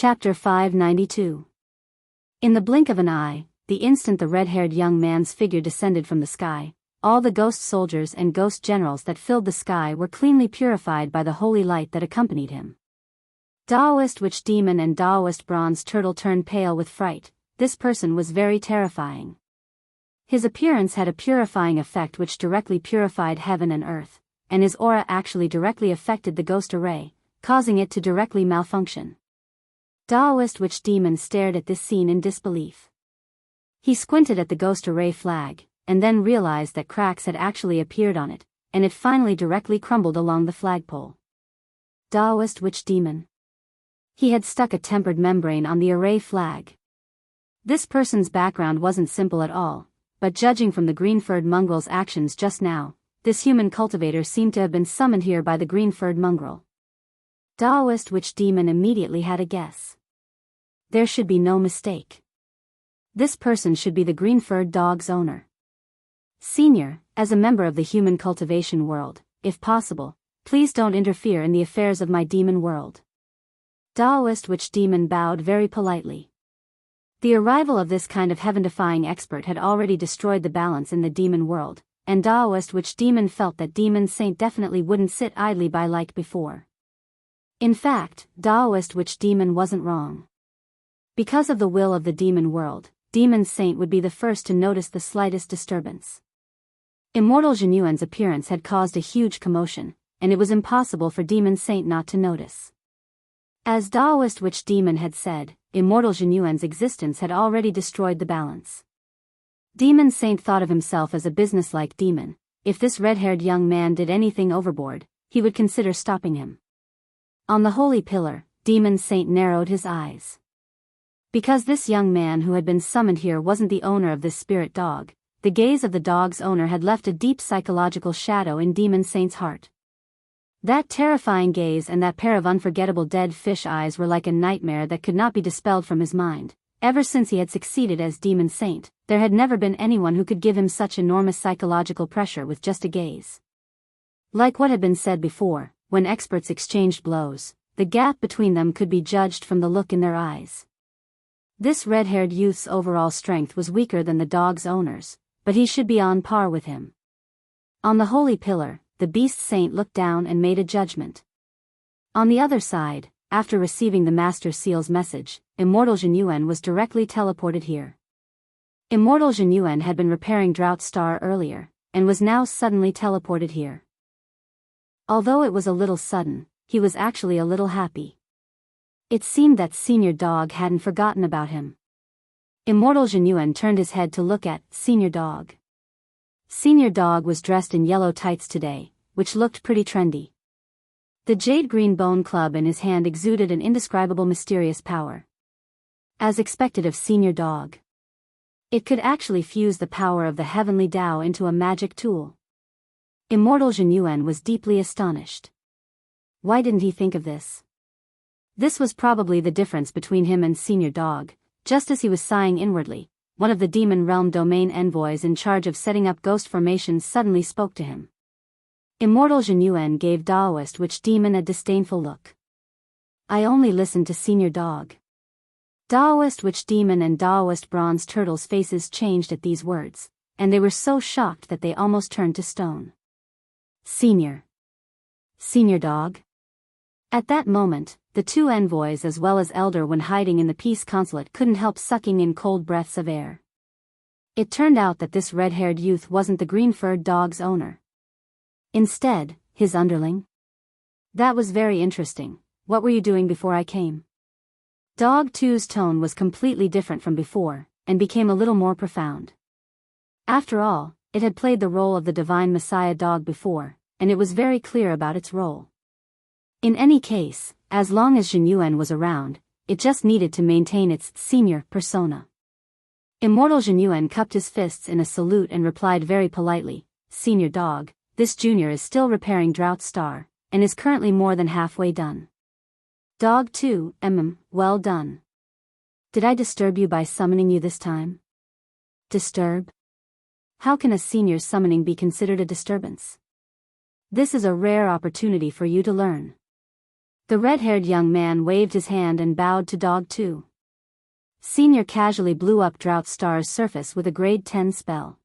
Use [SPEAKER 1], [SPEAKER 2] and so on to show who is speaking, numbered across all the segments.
[SPEAKER 1] Chapter 592. In the blink of an eye, the instant the red-haired young man's figure descended from the sky, all the ghost soldiers and ghost generals that filled the sky were cleanly purified by the holy light that accompanied him. Daoist witch demon and Daoist bronze turtle turned pale with fright. This person was very terrifying. His appearance had a purifying effect which directly purified heaven and earth, and his aura actually directly affected the ghost array, causing it to directly malfunction. Daoist witch demon stared at this scene in disbelief. He squinted at the ghost array flag, and then realized that cracks had actually appeared on it, and it finally directly crumbled along the flagpole. Daoist witch demon. He had stuck a tempered membrane on the array flag. This person's background wasn't simple at all, but judging from the green-furred mongrel's actions just now, this human cultivator seemed to have been summoned here by the green-furred mongrel. Daoist witch demon immediately had a guess. There should be no mistake. This person should be the green-furred dog's owner. Senior, as a member of the human cultivation world, if possible, please don't interfere in the affairs of my demon world. Daoist witch demon bowed very politely. The arrival of this kind of heaven-defying expert had already destroyed the balance in the demon world, and Daoist witch demon felt that Demon Saint definitely wouldn't sit idly by like before. In fact, Daoist witch demon wasn't wrong. Because of the will of the demon world, Demon Saint would be the first to notice the slightest disturbance. Immortal Genuine's appearance had caused a huge commotion, and it was impossible for Demon Saint not to notice. As Daoist witch demon had said, Immortal Genuine's existence had already destroyed the balance. Demon Saint thought of himself as a businesslike demon. If this red-haired young man did anything overboard, he would consider stopping him. On the holy pillar, Demon Saint narrowed his eyes. Because this young man who had been summoned here wasn't the owner of this spirit dog, the gaze of the dog's owner had left a deep psychological shadow in Demon Saint's heart. That terrifying gaze and that pair of unforgettable dead fish eyes were like a nightmare that could not be dispelled from his mind. Ever since he had succeeded as Demon Saint, there had never been anyone who could give him such enormous psychological pressure with just a gaze. Like what had been said before, when experts exchanged blows, the gap between them could be judged from the look in their eyes. This red-haired youth's overall strength was weaker than the dog's owner's, but he should be on par with him. On the holy pillar, the beast saint looked down and made a judgment. On the other side, after receiving the Master Seal's message, Immortal Genuine was directly teleported here. Immortal Genuine had been repairing Drought Star earlier, and was now suddenly teleported here. Although it was a little sudden, he was actually a little happy. It seemed that Senior Dog hadn't forgotten about him. Immortal Genuine turned his head to look at Senior Dog. Senior Dog was dressed in yellow tights today, which looked pretty trendy. The jade green bone club in his hand exuded an indescribable mysterious power. As expected of Senior Dog, it could actually fuse the power of the heavenly Tao into a magic tool. Immortal Genuine was deeply astonished. Why didn't he think of this? This was probably the difference between him and Senior Dog. Just as he was sighing inwardly, one of the Demon Realm domain envoys in charge of setting up ghost formations suddenly spoke to him. Immortal Genuine gave Daoist witch demon a disdainful look. I only listened to Senior Dog. Daoist witch demon and Daoist bronze turtle's faces changed at these words, and they were so shocked that they almost turned to stone. Senior Dog? At that moment, the two envoys as well as Elder when hiding in the peace consulate couldn't help sucking in cold breaths of air. It turned out that this red-haired youth wasn't the green-furred dog's owner. Instead, his underling. That was very interesting. What were you doing before I came? Dog 2's tone was completely different from before, and became a little more profound. After all, it had played the role of the Divine Messiah dog before, and it was very clear about its role. In any case, as long as Genuine was around, it just needed to maintain its senior persona. Immortal Genuine cupped his fists in a salute and replied very politely, Senior Dog, this junior is still repairing Drought Star, and is currently more than halfway done. Dog 2, well done. Did I disturb you by summoning you this time? Disturb? How can a senior's summoning be considered a disturbance? This is a rare opportunity for you to learn. The red-haired young man waved his hand and bowed to Dog 2. Senior casually blew up Drought Star's surface with a grade 10 spell.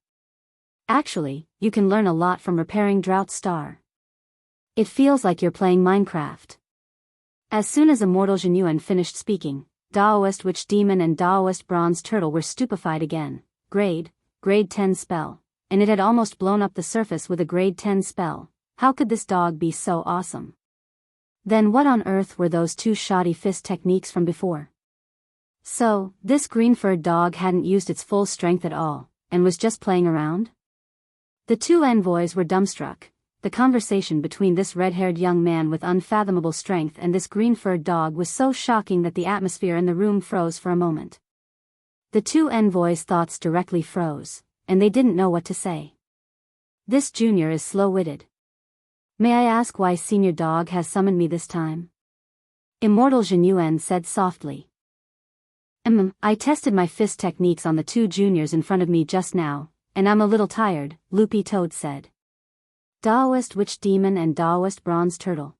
[SPEAKER 1] Actually, you can learn a lot from repairing Drought Star. It feels like you're playing Minecraft. As soon as Immortal Genuine finished speaking, Daoist Witch Demon and Daoist Bronze Turtle were stupefied again. Grade 10 spell. And it had almost blown up the surface with a grade 10 spell. How could this dog be so awesome? Then what on earth were those two shoddy fist techniques from before? So, this green-furred dog hadn't used its full strength at all, and was just playing around? The two envoys were dumbstruck. The conversation between this red-haired young man with unfathomable strength and this green-furred dog was so shocking that the atmosphere in the room froze for a moment. The two envoys' thoughts directly froze, and they didn't know what to say. This junior is slow-witted. May I ask why Senior Dog has summoned me this time? Immortal Genuine said softly. I tested my fist techniques on the two juniors in front of me just now, and I'm a little tired, Loopy Toad said. Daoist Witch Demon and Daoist Bronze Turtle.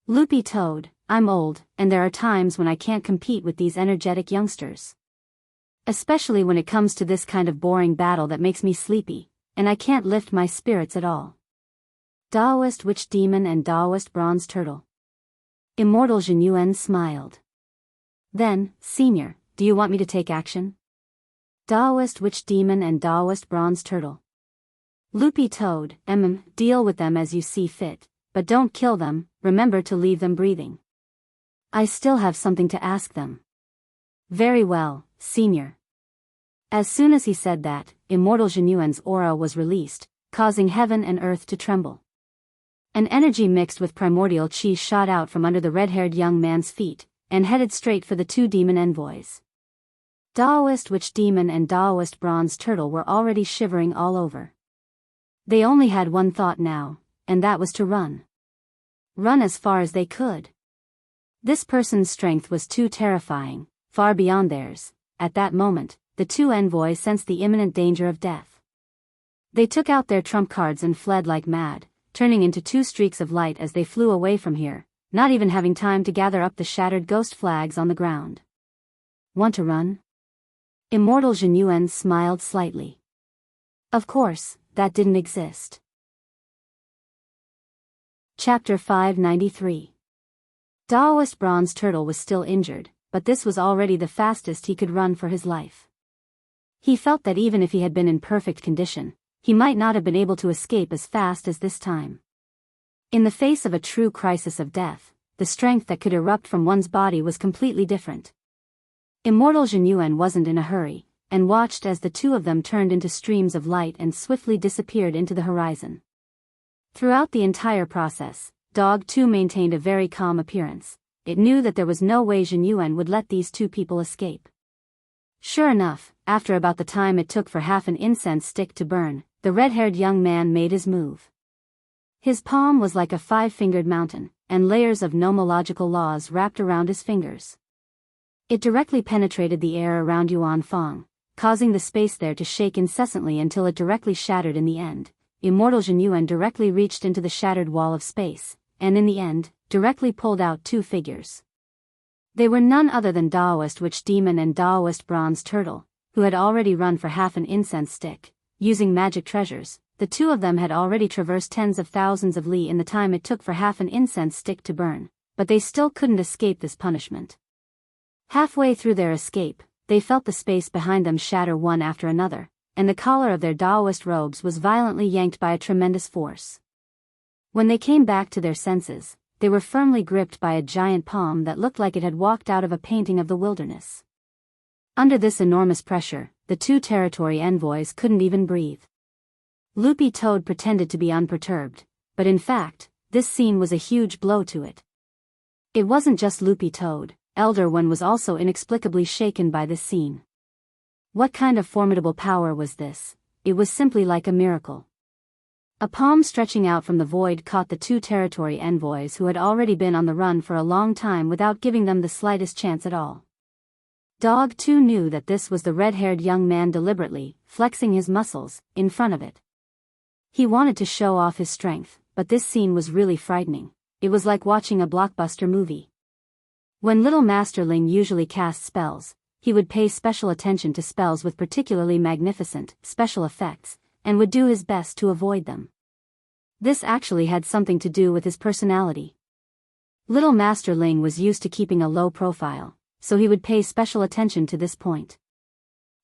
[SPEAKER 1] Loopy Toad, I'm old, and there are times when I can't compete with these energetic youngsters. Especially when it comes to this kind of boring battle that makes me sleepy, and I can't lift my spirits at all. Daoist Witch Demon and Daoist Bronze Turtle. Immortal Genuine smiled. Then, Senior, do you want me to take action? Daoist Witch Demon and Daoist Bronze Turtle. Loopy Toad, deal with them as you see fit, but don't kill them, remember to leave them breathing. I still have something to ask them. Very well, Senior. As soon as he said that, Immortal Genuine's aura was released, causing heaven and earth to tremble. An energy mixed with primordial chi shot out from under the red-haired young man's feet, and headed straight for the two demon envoys. Daoist Witch Demon and Daoist Bronze Turtle were already shivering all over. They only had one thought now, and that was to run. Run as far as they could. This person's strength was too terrifying, far beyond theirs. At that moment, the two envoys sensed the imminent danger of death. They took out their trump cards and fled like mad, turning into two streaks of light as they flew away from here, not even having time to gather up the shattered ghost flags on the ground. Want to run? Immortal Genuine smiled slightly. Of course, that didn't exist. Chapter 593. Daoist Bronze Turtle was still injured, but this was already the fastest he could run for his life. He felt that even if he had been in perfect condition, he might not have been able to escape as fast as this time. In the face of a true crisis of death, the strength that could erupt from one's body was completely different. Immortal Genuine wasn't in a hurry, and watched as the two of them turned into streams of light and swiftly disappeared into the horizon. Throughout the entire process, Dog 2 maintained a very calm appearance. It knew that there was no way Genuine would let these two people escape. Sure enough, after about the time it took for half an incense stick to burn, the red-haired young man made his move. His palm was like a five-fingered mountain, and layers of nomological laws wrapped around his fingers. It directly penetrated the air around Yuan Fong, causing the space there to shake incessantly until it directly shattered in the end. Immortal Genuine directly reached into the shattered wall of space, and in the end, directly pulled out two figures. They were none other than Daoist Witch Demon and Daoist Bronze Turtle, who had already run for half an incense stick. Using magic treasures, the two of them had already traversed tens of thousands of li in the time it took for half an incense stick to burn, but they still couldn't escape this punishment. Halfway through their escape, they felt the space behind them shatter one after another, and the collar of their Daoist robes was violently yanked by a tremendous force. When they came back to their senses, they were firmly gripped by a giant palm that looked like it had walked out of a painting of the wilderness. Under this enormous pressure, the two territory envoys couldn't even breathe. Loopy Toad pretended to be unperturbed, but in fact, this scene was a huge blow to it. It wasn't just Loopy Toad, Elder One was also inexplicably shaken by this scene. What kind of formidable power was this? It was simply like a miracle. A palm stretching out from the void caught the two territory envoys who had already been on the run for a long time without giving them the slightest chance at all. Dog 2 knew that this was the red-haired young man deliberately, flexing his muscles, in front of it. He wanted to show off his strength, but this scene was really frightening. it was like watching a blockbuster movie. When Little Masterling usually cast spells, he would pay special attention to spells with particularly magnificent, special effects, and would do his best to avoid them. This actually had something to do with his personality. Little Masterling was used to keeping a low profile, so he would pay special attention to this point.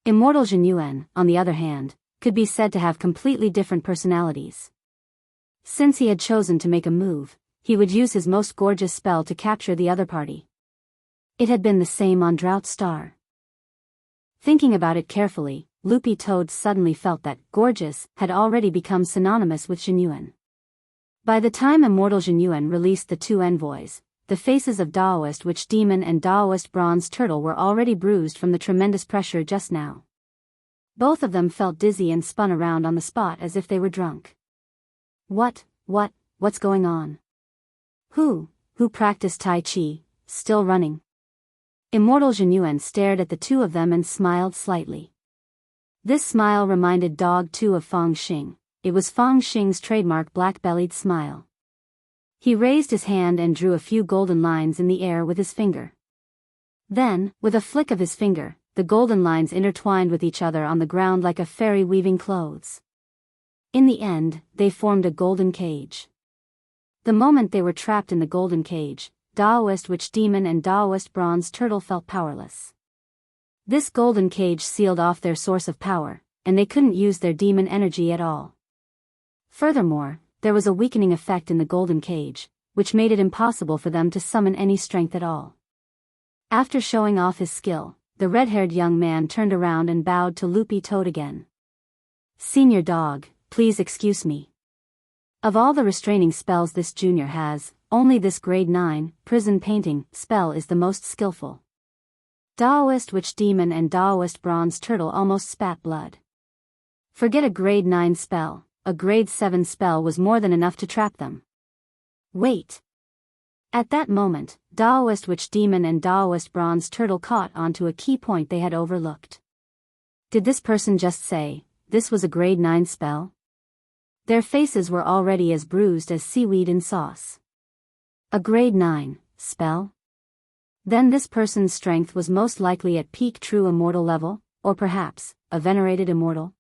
[SPEAKER 1] Immortal Jinyuan, on the other hand, could be said to have completely different personalities. Since he had chosen to make a move, he would use his most gorgeous spell to capture the other party. It had been the same on Drought Star. Thinking about it carefully, Loopy Toad suddenly felt that gorgeous had already become synonymous with Jinyuan. By the time Immortal Jinyuan released the two envoys, the faces of Daoist Witch Demon and Daoist Bronze Turtle were already bruised from the tremendous pressure just now. Both of them felt dizzy and spun around on the spot as if they were drunk. What's going on? Who practiced Tai Chi, still running? Immortal Jinyuan stared at the two of them and smiled slightly. This smile reminded Dog 2 of Fong Xing. It was Fong Xing's trademark black-bellied smile. He raised his hand and drew a few golden lines in the air with his finger. Then, with a flick of his finger, the golden lines intertwined with each other on the ground like a fairy weaving clothes. In the end, they formed a golden cage. The moment they were trapped in the golden cage, Daoist Witch Demon and Daoist Bronze Turtle felt powerless. This golden cage sealed off their source of power, and they couldn't use their demon energy at all. Furthermore, there was a weakening effect in the golden cage, which made it impossible for them to summon any strength at all. After showing off his skill, the red-haired young man turned around and bowed to Loopy Toad again. "Senior Dog, please excuse me. Of all the restraining spells this junior has, only this grade 9, prison painting, spell is the most skillful." Daoist Witch Demon and Daoist Bronze Turtle almost spat blood. Forget a grade 9 spell, a grade 7 spell was more than enough to trap them. Wait! At that moment, Daoist Witch Demon and Daoist Bronze Turtle caught onto a key point they had overlooked. Did this person just say, this was a grade 9 spell? Their faces were already as bruised as seaweed in sauce. A grade 9 spell? Then this person's strength was most likely at peak true immortal level, or perhaps, a venerated immortal.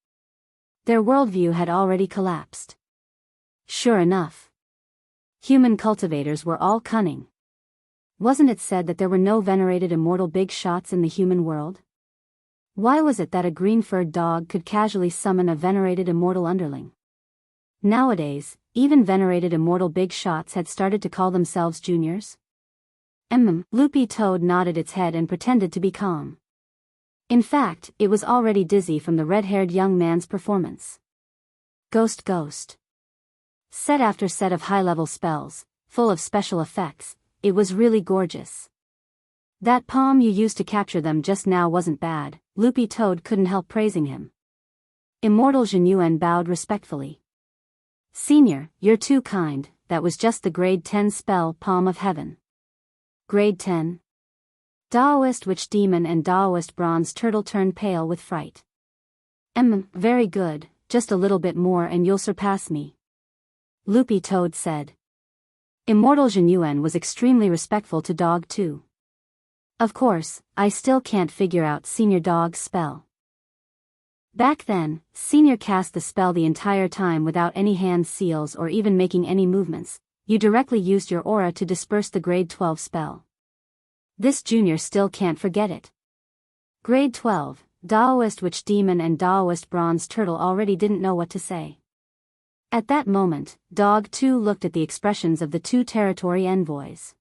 [SPEAKER 1] Their worldview had already collapsed. Sure enough. Human cultivators were all cunning. Wasn't it said that there were no venerated immortal big shots in the human world? Why was it that a green-furred dog could casually summon a venerated immortal underling? Nowadays, even venerated immortal big shots had started to call themselves juniors? Loopy Toad nodded its head and pretended to be calm. In fact, it was already dizzy from the red-haired young man's performance. Ghost. Set after set of high-level spells, full of special effects, it was really gorgeous. That palm you used to capture them just now wasn't bad, Loopy Toad couldn't help praising him. Immortal Jinyuan bowed respectfully. "Senior, you're too kind, that was just the grade 10 spell Palm of Heaven." Grade 10? Daoist Witch Demon and Daoist Bronze Turtle turned pale with fright. Very good, just a little bit more and you'll surpass me," Loopy Toad said. Immortal Jinyuan was extremely respectful to Dog 2. "Of course, I still can't figure out Senior Dog's spell." Back then, Senior cast the spell the entire time without any hand seals or even making any movements. You directly used your aura to disperse the grade 12 spell. This junior still can't forget it. Grade 12, Daoist Witch Demon and Daoist Bronze Turtle already didn't know what to say. At that moment, Dog 2 looked at the expressions of the two territory envoys.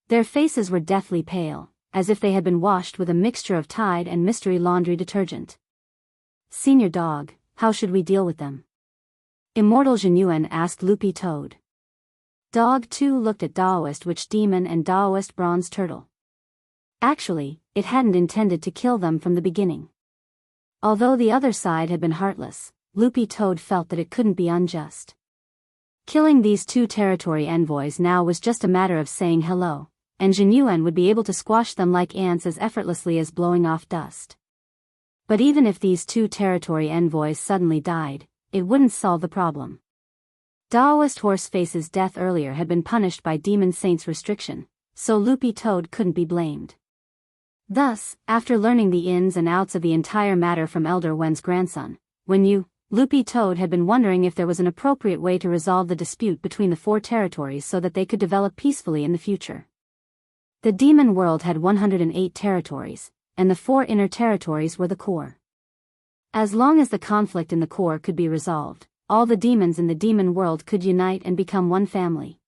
[SPEAKER 1] Their faces were deathly pale, as if they had been washed with a mixture of Tide and Mystery Laundry detergent. "Senior Dog, how should we deal with them?" Immortal Jinyuan asked Loopy Toad. Dog 2 looked at Daoist Witch Demon and Daoist Bronze Turtle. Actually, it hadn't intended to kill them from the beginning. Although the other side had been heartless, Loopy Toad felt that it couldn't be unjust. Killing these two territory envoys now was just a matter of saying hello, and Jinyuan would be able to squash them like ants as effortlessly as blowing off dust. But even if these two territory envoys suddenly died, it wouldn't solve the problem. Daoist Horseface's death earlier had been punished by Demon Saint's restriction, so Loopy Toad couldn't be blamed. Thus, after learning the ins and outs of the entire matter from Elder Wen's grandson, Loopy Toad had been wondering if there was an appropriate way to resolve the dispute between the 4 territories so that they could develop peacefully in the future. The demon world had 108 territories, and the 4 inner territories were the core. As long as the conflict in the core could be resolved, all the demons in the demon world could unite and become one family.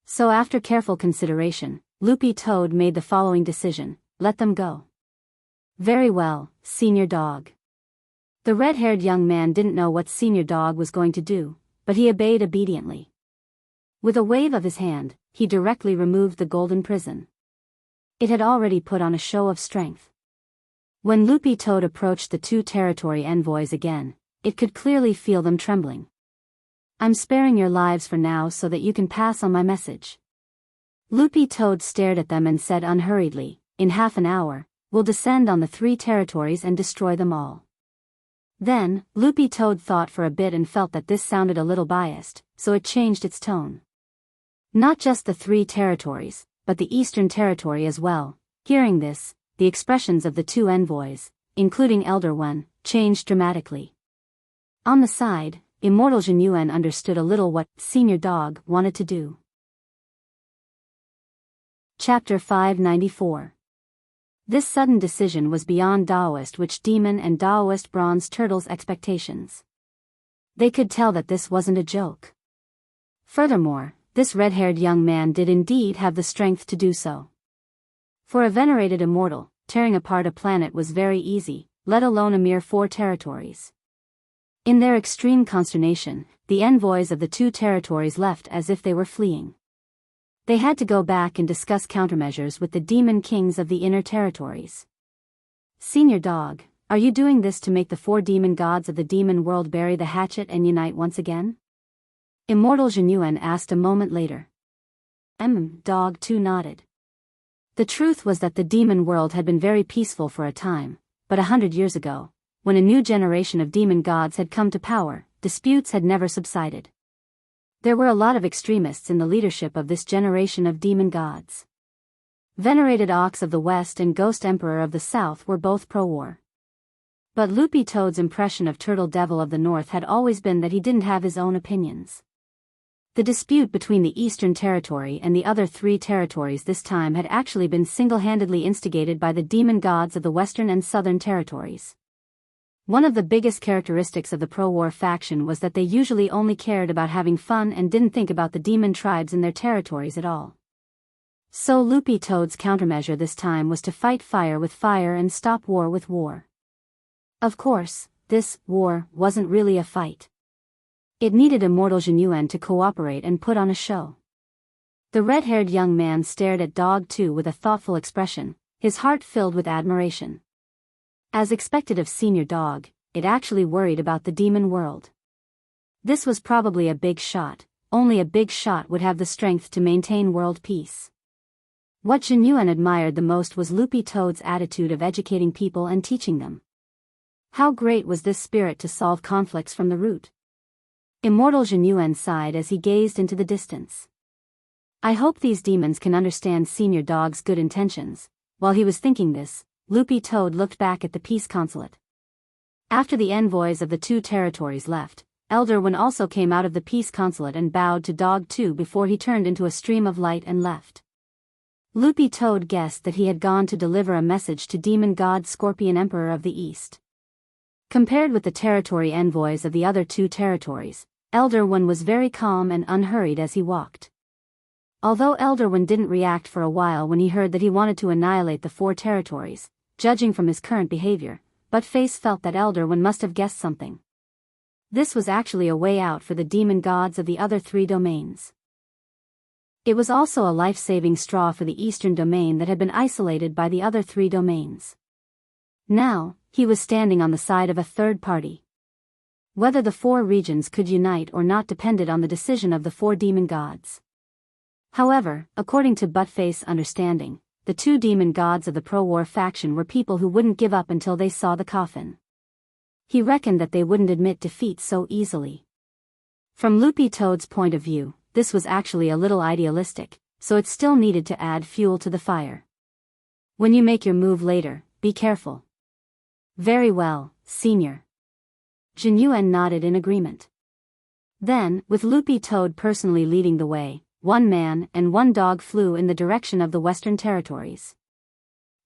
[SPEAKER 1] So after careful consideration, Loopy Toad made the following decision: let them go. Very well, Senior Dog. The red-haired young man didn't know what Senior Dog was going to do, but he obeyed obediently. With a wave of his hand, he directly removed the golden prison. It had already put on a show of strength. When Loopy Toad approached the 2 territory envoys again, it could clearly feel them trembling. I'm sparing your lives for now so that you can pass on my message. Loopy Toad stared at them and said unhurriedly, in half an hour, we'll descend on the 3 territories and destroy them all. Then, Loopy Toad thought for a bit and felt that this sounded a little biased, so it changed its tone. Not just the 3 territories, but the Eastern Territory as well. Hearing this, the expressions of the 2 envoys, including Elder Wen, changed dramatically. On the side, Immortal Genuine understood a little what Senior Dog wanted to do. Chapter 594. This sudden decision was beyond Daoist Witch Demon and Daoist Bronze Turtle's expectations. They could tell that this wasn't a joke. Furthermore, this red-haired young man did indeed have the strength to do so. For a venerated immortal, tearing apart a planet was very easy, let alone a mere 4 territories. In their extreme consternation, the envoys of the 2 territories left as if they were fleeing. They had to go back and discuss countermeasures with the demon kings of the inner territories. Senior Dog, are you doing this to make the 4 demon gods of the demon world bury the hatchet and unite once again? Immortal Genuine asked a moment later. Dog 2 nodded. The truth was that the demon world had been very peaceful for a time, but 100 years ago, when a new generation of demon gods had come to power, disputes had never subsided. There were a lot of extremists in the leadership of this generation of demon gods. Venerated Ox of the West and Ghost Emperor of the South were both pro-war. But Loopy Toad's impression of Turtle Devil of the North had always been that he didn't have his own opinions. The dispute between the Eastern Territory and the other 3 territories this time had actually been single-handedly instigated by the demon gods of the Western and Southern territories. One of the biggest characteristics of the pro-war faction was that they usually only cared about having fun and didn't think about the demon tribes in their territories at all. So Loopy Toad's countermeasure this time was to fight fire with fire and stop war with war. Of course, this war wasn't really a fight. It needed Immortal Genuine to cooperate and put on a show. The red-haired young man stared at Dog 2 with a thoughtful expression, his heart filled with admiration. As expected of Senior Dog, it actually worried about the demon world. This was probably a big shot, only a big shot would have the strength to maintain world peace. What Genuine admired the most was Loopy Toad's attitude of educating people and teaching them. How great was this spirit to solve conflicts from the root? Immortal Genuine sighed as he gazed into the distance. I hope these demons can understand Senior Dog's good intentions. While he was thinking this, Loopy Toad looked back at the peace consulate. After the envoys of the 2 territories left, Elder Wen also came out of the peace consulate and bowed to Dog 2 before he turned into a stream of light and left. Loopy Toad guessed that he had gone to deliver a message to demon god Scorpion Emperor of the East. Compared with the territory envoys of the other 2 territories, Elder Wen was very calm and unhurried as he walked. Although Elder Wen didn't react for a while when he heard that he wanted to annihilate the 4 territories, judging from his current behavior, Buttface felt that Elder Wen must have guessed something. This was actually a way out for the demon gods of the other 3 domains. It was also a life-saving straw for the Eastern domain that had been isolated by the other 3 domains. Now, he was standing on the side of a third party. Whether the 4 regions could unite or not depended on the decision of the 4 demon gods. However, according to Buttface's understanding, the 2 demon gods of the pro-war faction were people who wouldn't give up until they saw the coffin. He reckoned that they wouldn't admit defeat so easily. From Loopy Toad's point of view, this was actually a little idealistic, so it still needed to add fuel to the fire. When you make your move later, be careful. Very well, Senior. Jinyuan nodded in agreement. Then, with Loopy Toad personally leading the way, one man and one dog flew in the direction of the Western Territories.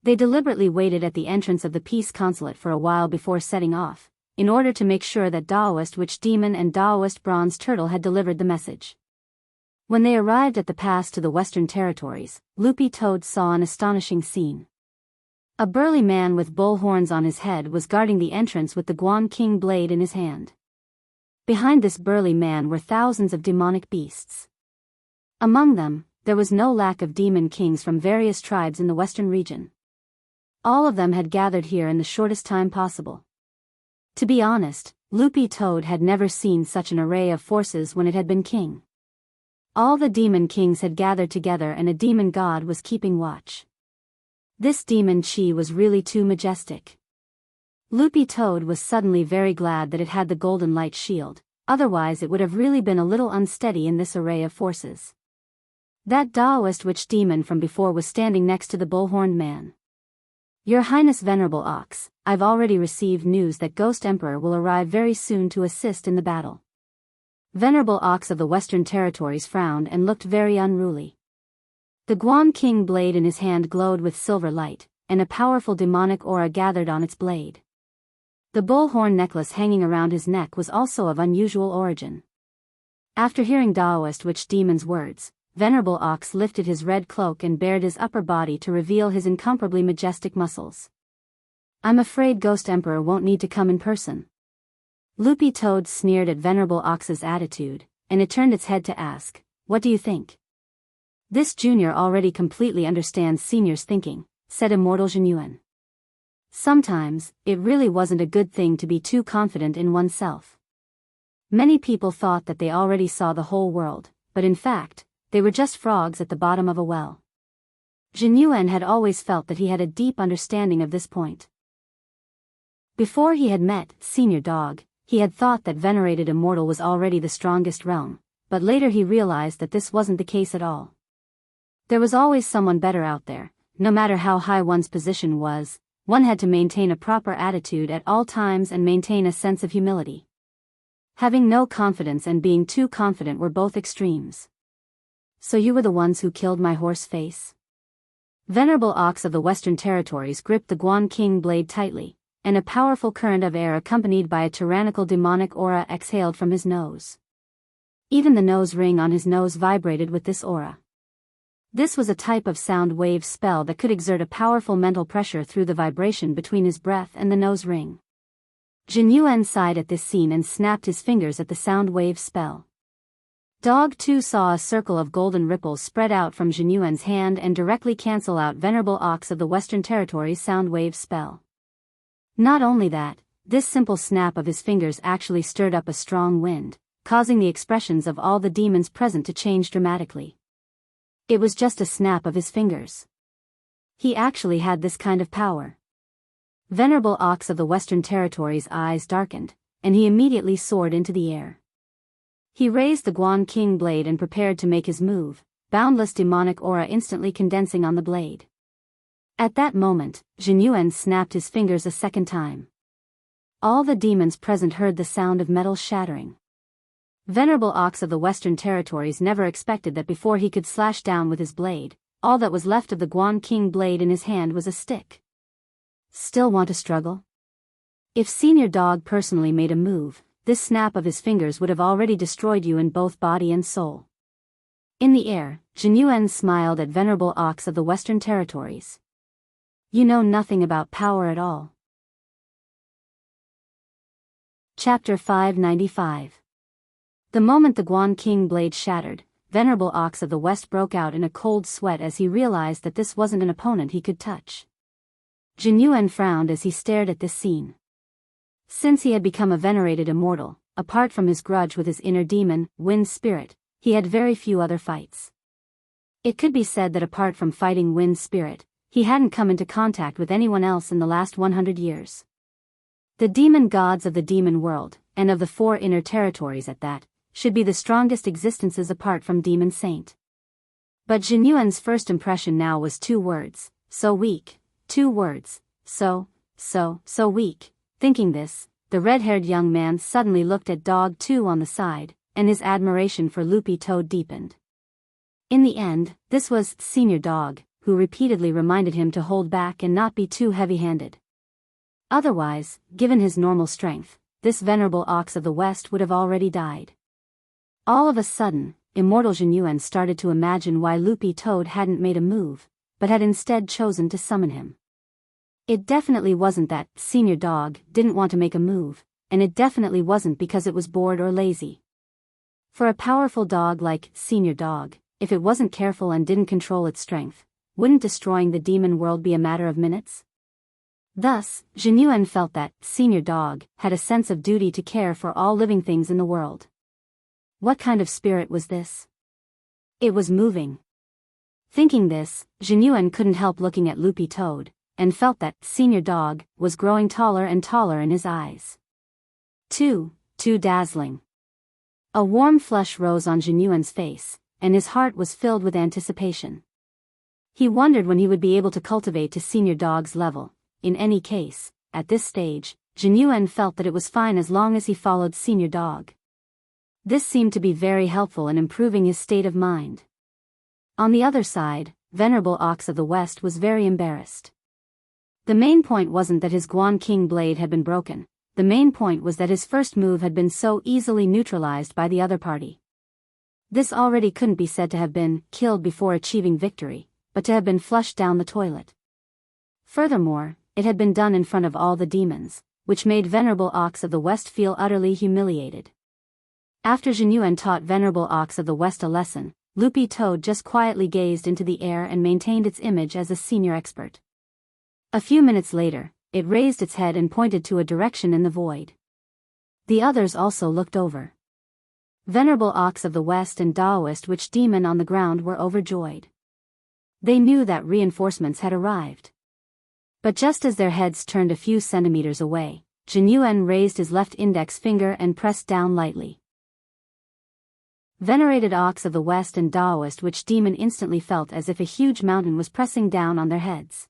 [SPEAKER 1] They deliberately waited at the entrance of the Peace Consulate for a while before setting off, in order to make sure that Daoist Witch Demon and Daoist Bronze Turtle had delivered the message. When they arrived at the pass to the Western Territories, Loopy Toad saw an astonishing scene. A burly man with bull horns on his head was guarding the entrance with the Guan King blade in his hand. Behind this burly man were thousands of demonic beasts. Among them, there was no lack of demon kings from various tribes in the western region. All of them had gathered here in the shortest time possible. To be honest, Loopy Toad had never seen such an array of forces when it had been king. All the demon kings had gathered together and a demon god was keeping watch. This demon chi was really too majestic. Loopy Toad was suddenly very glad that it had the golden light shield, otherwise it would have really been a little unsteady in this array of forces. That Daoist Witch Demon from before was standing next to the bull-horned man. Your Highness Venerable Ox, I've already received news that Ghost Emperor will arrive very soon to assist in the battle. Venerable Ox of the Western Territories frowned and looked very unruly. The Guan King blade in his hand glowed with silver light, and a powerful demonic aura gathered on its blade. The bullhorn necklace hanging around his neck was also of unusual origin. After hearing Daoist Witch Demon's words, Venerable Ox lifted his red cloak and bared his upper body to reveal his incomparably majestic muscles. I'm afraid Ghost Emperor won't need to come in person. Loopy Toad sneered at Venerable Ox's attitude, and it turned its head to ask, what do you think? This junior already completely understands Senior's thinking, said Immortal Jinyuan. Sometimes, it really wasn't a good thing to be too confident in oneself. Many people thought that they already saw the whole world, but in fact, they were just frogs at the bottom of a well. Jinyuan had always felt that he had a deep understanding of this point. Before he had met Senior Dog, he had thought that venerated Immortal was already the strongest realm, but later he realized that this wasn't the case at all. There was always someone better out there. No matter how high one's position was, one had to maintain a proper attitude at all times and maintain a sense of humility. Having no confidence and being too confident were both extremes. So you were the ones who killed my horse face? Venerable Ox of the Western Territories gripped the Guan King blade tightly, and a powerful current of air accompanied by a tyrannical demonic aura exhaled from his nose. Even the nose ring on his nose vibrated with this aura. This was a type of sound wave spell that could exert a powerful mental pressure through the vibration between his breath and the nose ring. Jinyuan sighed at this scene and snapped his fingers at the sound wave spell. Dog 2 saw a circle of golden ripples spread out from Jinyuan's hand and directly cancel out Venerable Ox of the Western Territories' sound wave spell. Not only that, this simple snap of his fingers actually stirred up a strong wind, causing the expressions of all the demons present to change dramatically. It was just a snap of his fingers. He actually had this kind of power. Venerable Ox of the Western Territories' eyes darkened, and he immediately soared into the air. He raised the Guan King blade and prepared to make his move, boundless demonic aura instantly condensing on the blade. At that moment, Jinyuan snapped his fingers a second time. All the demons present heard the sound of metal shattering. Venerable Ox of the Western Territories never expected that before he could slash down with his blade, all that was left of the Guan King blade in his hand was a stick. Still want to struggle? If Senior Dog personally made a move, this snap of his fingers would have already destroyed you in both body and soul. In the air, Jinyuan smiled at Venerable Ox of the Western Territories. You know nothing about power at all. Chapter 595. The moment the Guan King blade shattered, Venerable Ox of the West broke out in a cold sweat as he realized that this wasn't an opponent he could touch. Jinyuan frowned as he stared at this scene. Since he had become a venerated immortal, apart from his grudge with his inner demon, Wind Spirit, he had very few other fights. It could be said that apart from fighting Wind Spirit, he hadn't come into contact with anyone else in the last 100 years. The demon gods of the demon world, and of the 4 inner territories at that, should be the strongest existences apart from Demon Saint. But Jinyuan's first impression now was 2 words, so weak. 2 words, so weak. Thinking this, the red-haired young man suddenly looked at Dog 2 on the side, and his admiration for Loopy Toad deepened. In the end, this was Senior Dog, who repeatedly reminded him to hold back and not be too heavy-handed. Otherwise, given his normal strength, this venerable ox of the West would have already died. All of a sudden, Immortal Jinyuan started to imagine why Loopy Toad hadn't made a move, but had instead chosen to summon him. It definitely wasn't that Senior Dog didn't want to make a move, and it definitely wasn't because it was bored or lazy. For a powerful dog like Senior Dog, if it wasn't careful and didn't control its strength, wouldn't destroying the demon world be a matter of minutes? Thus, Jinyuan felt that Senior Dog had a sense of duty to care for all living things in the world. What kind of spirit was this? It was moving. Thinking this, Jinyuan couldn't help looking at Loopy Toad, and felt that Senior Dog was growing taller and taller in his eyes. Too dazzling. A warm flush rose on Jinyuan's face, and his heart was filled with anticipation. He wondered when he would be able to cultivate to Senior Dog's level. In any case, at this stage, Jinyuan felt that it was fine as long as he followed Senior Dog. This seemed to be very helpful in improving his state of mind. On the other side, Venerable Ox of the West was very embarrassed. The main point wasn't that his Guan King blade had been broken, the main point was that his first move had been so easily neutralized by the other party. This already couldn't be said to have been killed before achieving victory, but to have been flushed down the toilet. Furthermore, it had been done in front of all the demons, which made Venerable Ox of the West feel utterly humiliated. After Jinyuan taught Venerable Ox of the West a lesson, Loopy Toad just quietly gazed into the air and maintained its image as a senior expert. A few minutes later, it raised its head and pointed to a direction in the void. The others also looked over. Venerable Ox of the West and Daoist Witch Demon on the ground were overjoyed. They knew that reinforcements had arrived. But just as their heads turned a few centimeters away, Jinyuan raised his left index finger and pressed down lightly. Venerated Ox of the West and Daoist Witch Demon instantly felt as if a huge mountain was pressing down on their heads.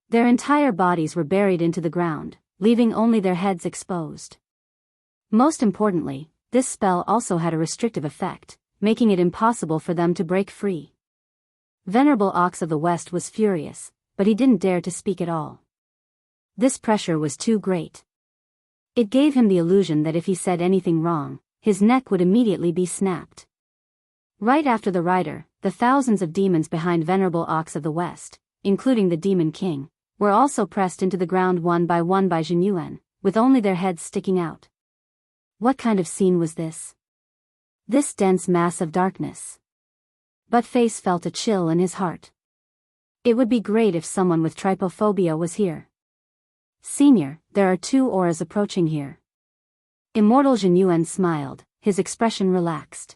[SPEAKER 1] Their entire bodies were buried into the ground, leaving only their heads exposed. Most importantly, this spell also had a restrictive effect, making it impossible for them to break free. Venerable Ox of the West was furious, but he didn't dare to speak at all. This pressure was too great. It gave him the illusion that if he said anything wrong, his neck would immediately be snapped. Right after the rider, the thousands of demons behind Venerable Ox of the West, including the Demon King, were also pressed into the ground one by Jinyuan, with only their heads sticking out. What kind of scene was this? This dense mass of darkness. But Face felt a chill in his heart. It would be great if someone with trypophobia was here. Senior, there are 2 auras approaching here. Immortal Jinyuan smiled, his expression relaxed.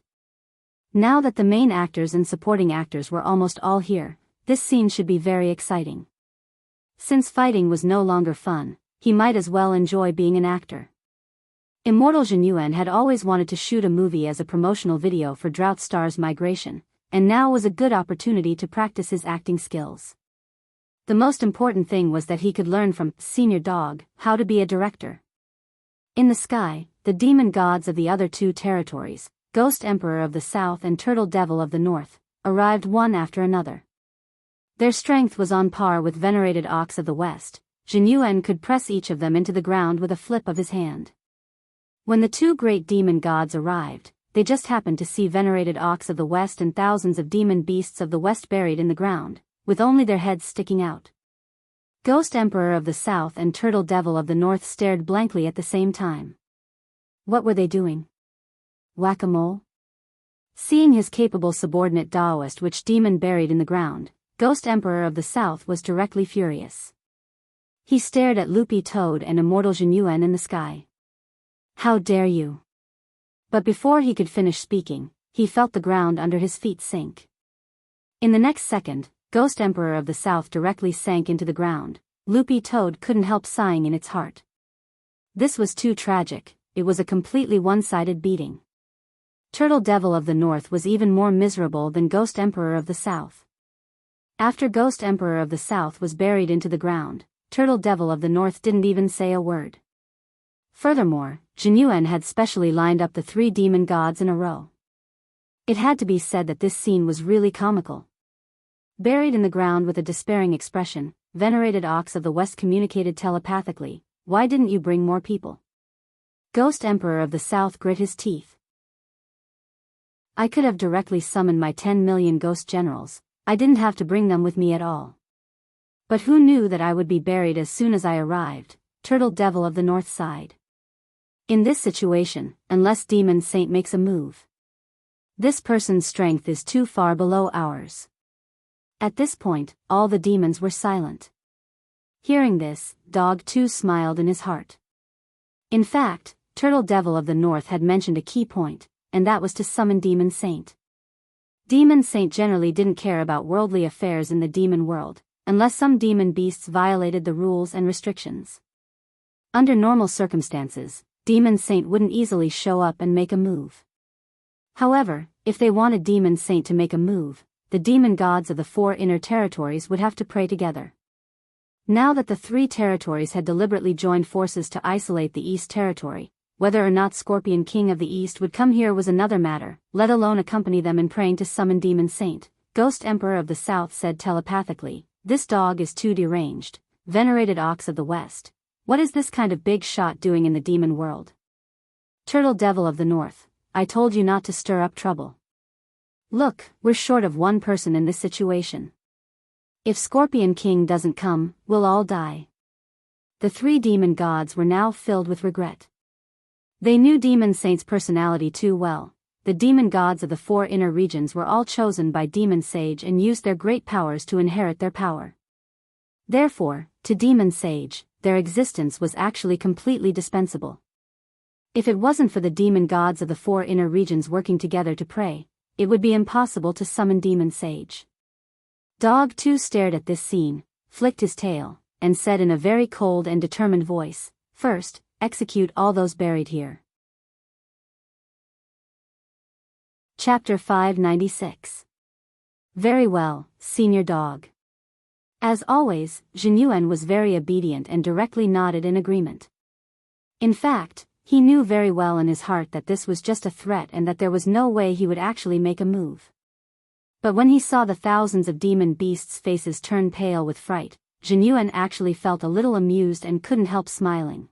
[SPEAKER 1] Now that the main actors and supporting actors were almost all here, this scene should be very exciting. Since fighting was no longer fun, he might as well enjoy being an actor. Immortal Jinyuan had always wanted to shoot a movie as a promotional video for Drought Star's migration, and now was a good opportunity to practice his acting skills. The most important thing was that he could learn from Senior Dog how to be a director. In the sky, the demon gods of the other 2 territories, Ghost Emperor of the South and Turtle Devil of the North, arrived one after another. Their strength was on par with Venerated Ox of the West. Jinyuan could press each of them into the ground with a flip of his hand. When the 2 great demon gods arrived, they just happened to see Venerated Ox of the West and thousands of demon beasts of the West buried in the ground, with only their heads sticking out. Ghost Emperor of the South and Turtle Devil of the North stared blankly at the same time. What were they doing? Whack-a-mole? Seeing his capable subordinate Daoist Witch Demon buried in the ground, Ghost Emperor of the South was directly furious. He stared at Loopy Toad and Immortal Jinyuan in the sky. How dare you? But before he could finish speaking, he felt the ground under his feet sink. In the next second, Ghost Emperor of the South directly sank into the ground. Loopy Toad couldn't help sighing in its heart. This was too tragic, it was a completely one-sided beating. Turtle Devil of the North was even more miserable than Ghost Emperor of the South. After Ghost Emperor of the South was buried into the ground, Turtle Devil of the North didn't even say a word. Furthermore, Jinyuan had specially lined up the 3 demon gods in a row. It had to be said that this scene was really comical. Buried in the ground with a despairing expression, venerated Ox of the West communicated telepathically, "Why didn't you bring more people?" Ghost Emperor of the South grit his teeth. "I could have directly summoned my 10 million ghost generals. I didn't have to bring them with me at all. But who knew that I would be buried as soon as I arrived?" Turtle Devil of the North sighed. In this situation, unless Demon Saint makes a move, this person's strength is too far below ours. At this point, all the demons were silent. Hearing this, Dog 2 smiled in his heart. In fact, Turtle Devil of the North had mentioned a key point, and that was to summon Demon Saint. Demon Saint generally didn't care about worldly affairs in the demon world, unless some demon beasts violated the rules and restrictions. Under normal circumstances, Demon Saint wouldn't easily show up and make a move. However, if they wanted Demon Saint to make a move, the demon gods of the 4 inner territories would have to pray together. Now that the 3 territories had deliberately joined forces to isolate the East Territory, whether or not Scorpion King of the East would come here was another matter, let alone accompany them in praying to summon Demon Saint. Ghost Emperor of the South said telepathically, "This dog is too deranged. Venerated Ox of the West, what is this kind of big shot doing in the demon world?" Turtle Devil of the North, "I told you not to stir up trouble. Look, we're short of 1 person in this situation. If Scorpion King doesn't come, we'll all die." The 3 demon gods were now filled with regret. They knew Demon Saint's personality too well. The demon gods of the 4 inner regions were all chosen by Demon Sage and used their great powers to inherit their power. Therefore, to Demon Sage, their existence was actually completely dispensable. If it wasn't for the demon gods of the 4 inner regions working together to pray, it would be impossible to summon Demon Sage. Dog 2 stared at this scene, flicked his tail, and said in a very cold and determined voice, "First, execute all those buried here." Chapter 596. Very well, Senior Dog. As always, Jinyuan was very obedient and directly nodded in agreement. In fact, he knew very well in his heart that this was just a threat and that there was no way he would actually make a move. But when he saw the thousands of demon beasts' faces turn pale with fright, Jinyuan actually felt a little amused and couldn't help smiling.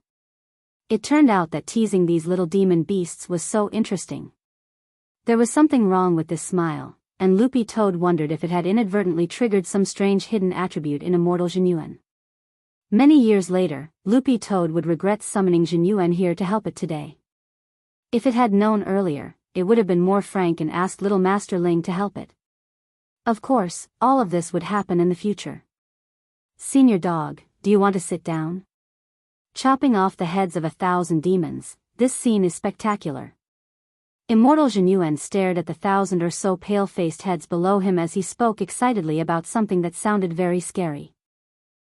[SPEAKER 1] It turned out that teasing these little demon beasts was so interesting. There was something wrong with this smile, and Loopy Toad wondered if it had inadvertently triggered some strange hidden attribute in Immortal Jinyuan. Many years later, Loopy Toad would regret summoning Jinyuan here to help it today. If it had known earlier, it would have been more frank and asked Little Master Ling to help it. Of course, all of this would happen in the future. Senior Dog, do you want to sit down? Chopping off the heads of 1,000 demons, this scene is spectacular. Immortal Jinyuan stared at the 1,000 or so pale-faced heads below him as he spoke excitedly about something that sounded very scary.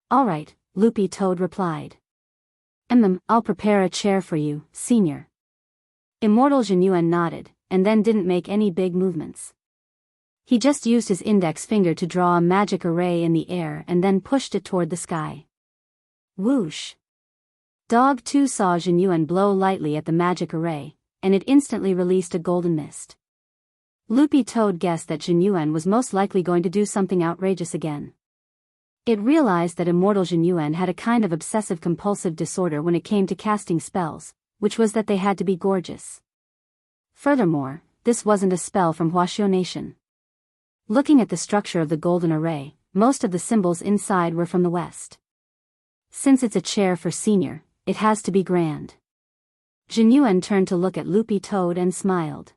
[SPEAKER 1] "All right," Loopy Toad replied. I'll prepare a chair for you, Senior." Immortal Jinyuan nodded, and then didn't make any big movements. He just used his index finger to draw a magic array in the air and then pushed it toward the sky. Whoosh! Dog 2 saw Jinyuan blow lightly at the magic array, and it instantly released a golden mist. Loopy Toad guessed that Jinyuan was most likely going to do something outrageous again. It realized that Immortal Jinyuan had a kind of obsessive-compulsive disorder when it came to casting spells, which was that they had to be gorgeous. Furthermore, this wasn't a spell from Huaxiao Nation. Looking at the structure of the golden array, most of the symbols inside were from the West. Since it's a chair for Senior, it has to be grand. Jinyuan turned to look at Loopy Toad and smiled.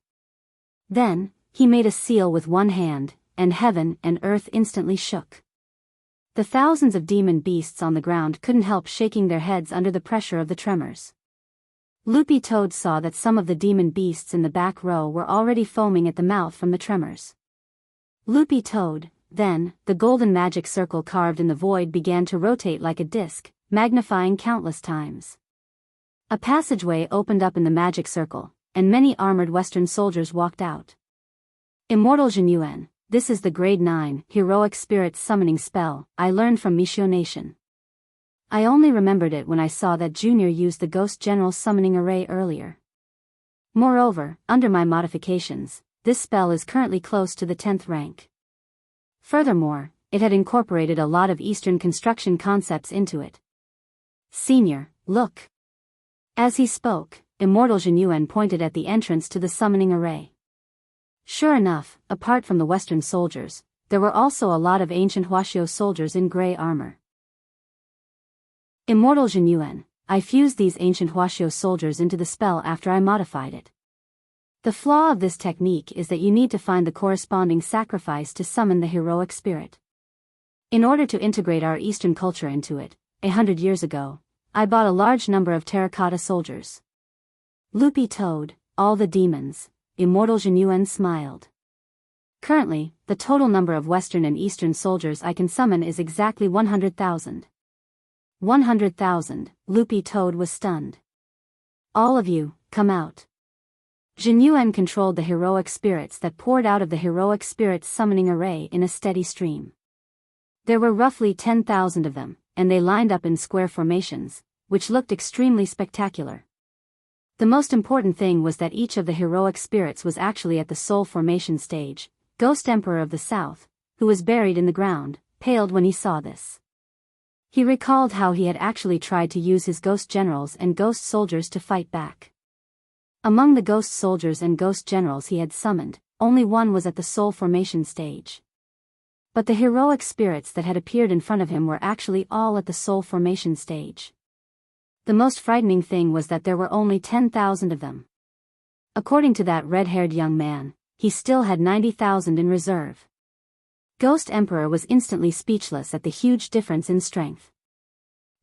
[SPEAKER 1] Then, he made a seal with one hand, and heaven and earth instantly shook. The thousands of demon beasts on the ground couldn't help shaking their heads under the pressure of the tremors. Loopy Toad saw that some of the demon beasts in the back row were already foaming at the mouth from the tremors. Loopy Toad, then, the golden magic circle carved in the void began to rotate like a disc, magnifying countless times. A passageway opened up in the magic circle, and many armored Western soldiers walked out. Immortal Jinyuan, this is the grade 9 heroic spirit summoning spell I learned from Mishio Nation. I only remembered it when I saw that Junior used the Ghost General summoning array earlier. Moreover, under my modifications, this spell is currently close to the 10th rank. Furthermore, it had incorporated a lot of Eastern construction concepts into it. Senior, look. As he spoke, Immortal Jinyuan pointed at the entrance to the summoning array. Sure enough, apart from the Western soldiers, there were also a lot of ancient Huaxiao soldiers in gray armor. Immortal Jinyuan, I fused these ancient Huaxiao soldiers into the spell after I modified it. The flaw of this technique is that you need to find the corresponding sacrifice to summon the heroic spirit. In order to integrate our Eastern culture into it, 100 years ago, I bought a large number of terracotta soldiers. Loopy Toad, all the demons, Immortal Jinyuan smiled. Currently, the total number of Western and Eastern soldiers I can summon is exactly 100,000. 100,000, Loopy Toad was stunned. All of you, come out. Jinyuan controlled the heroic spirits that poured out of the heroic spirits summoning array in a steady stream. There were roughly 10,000 of them, and they lined up in square formations, which looked extremely spectacular. The most important thing was that each of the heroic spirits was actually at the soul formation stage. Ghost Emperor of the South, who was buried in the ground, paled when he saw this. He recalled how he had actually tried to use his ghost generals and ghost soldiers to fight back. Among the ghost soldiers and ghost generals he had summoned, only one was at the soul formation stage. But the heroic spirits that had appeared in front of him were actually all at the soul formation stage. The most frightening thing was that there were only 10,000 of them. According to that red-haired young man, he still had 90,000 in reserve. Ghost Emperor was instantly speechless at the huge difference in strength.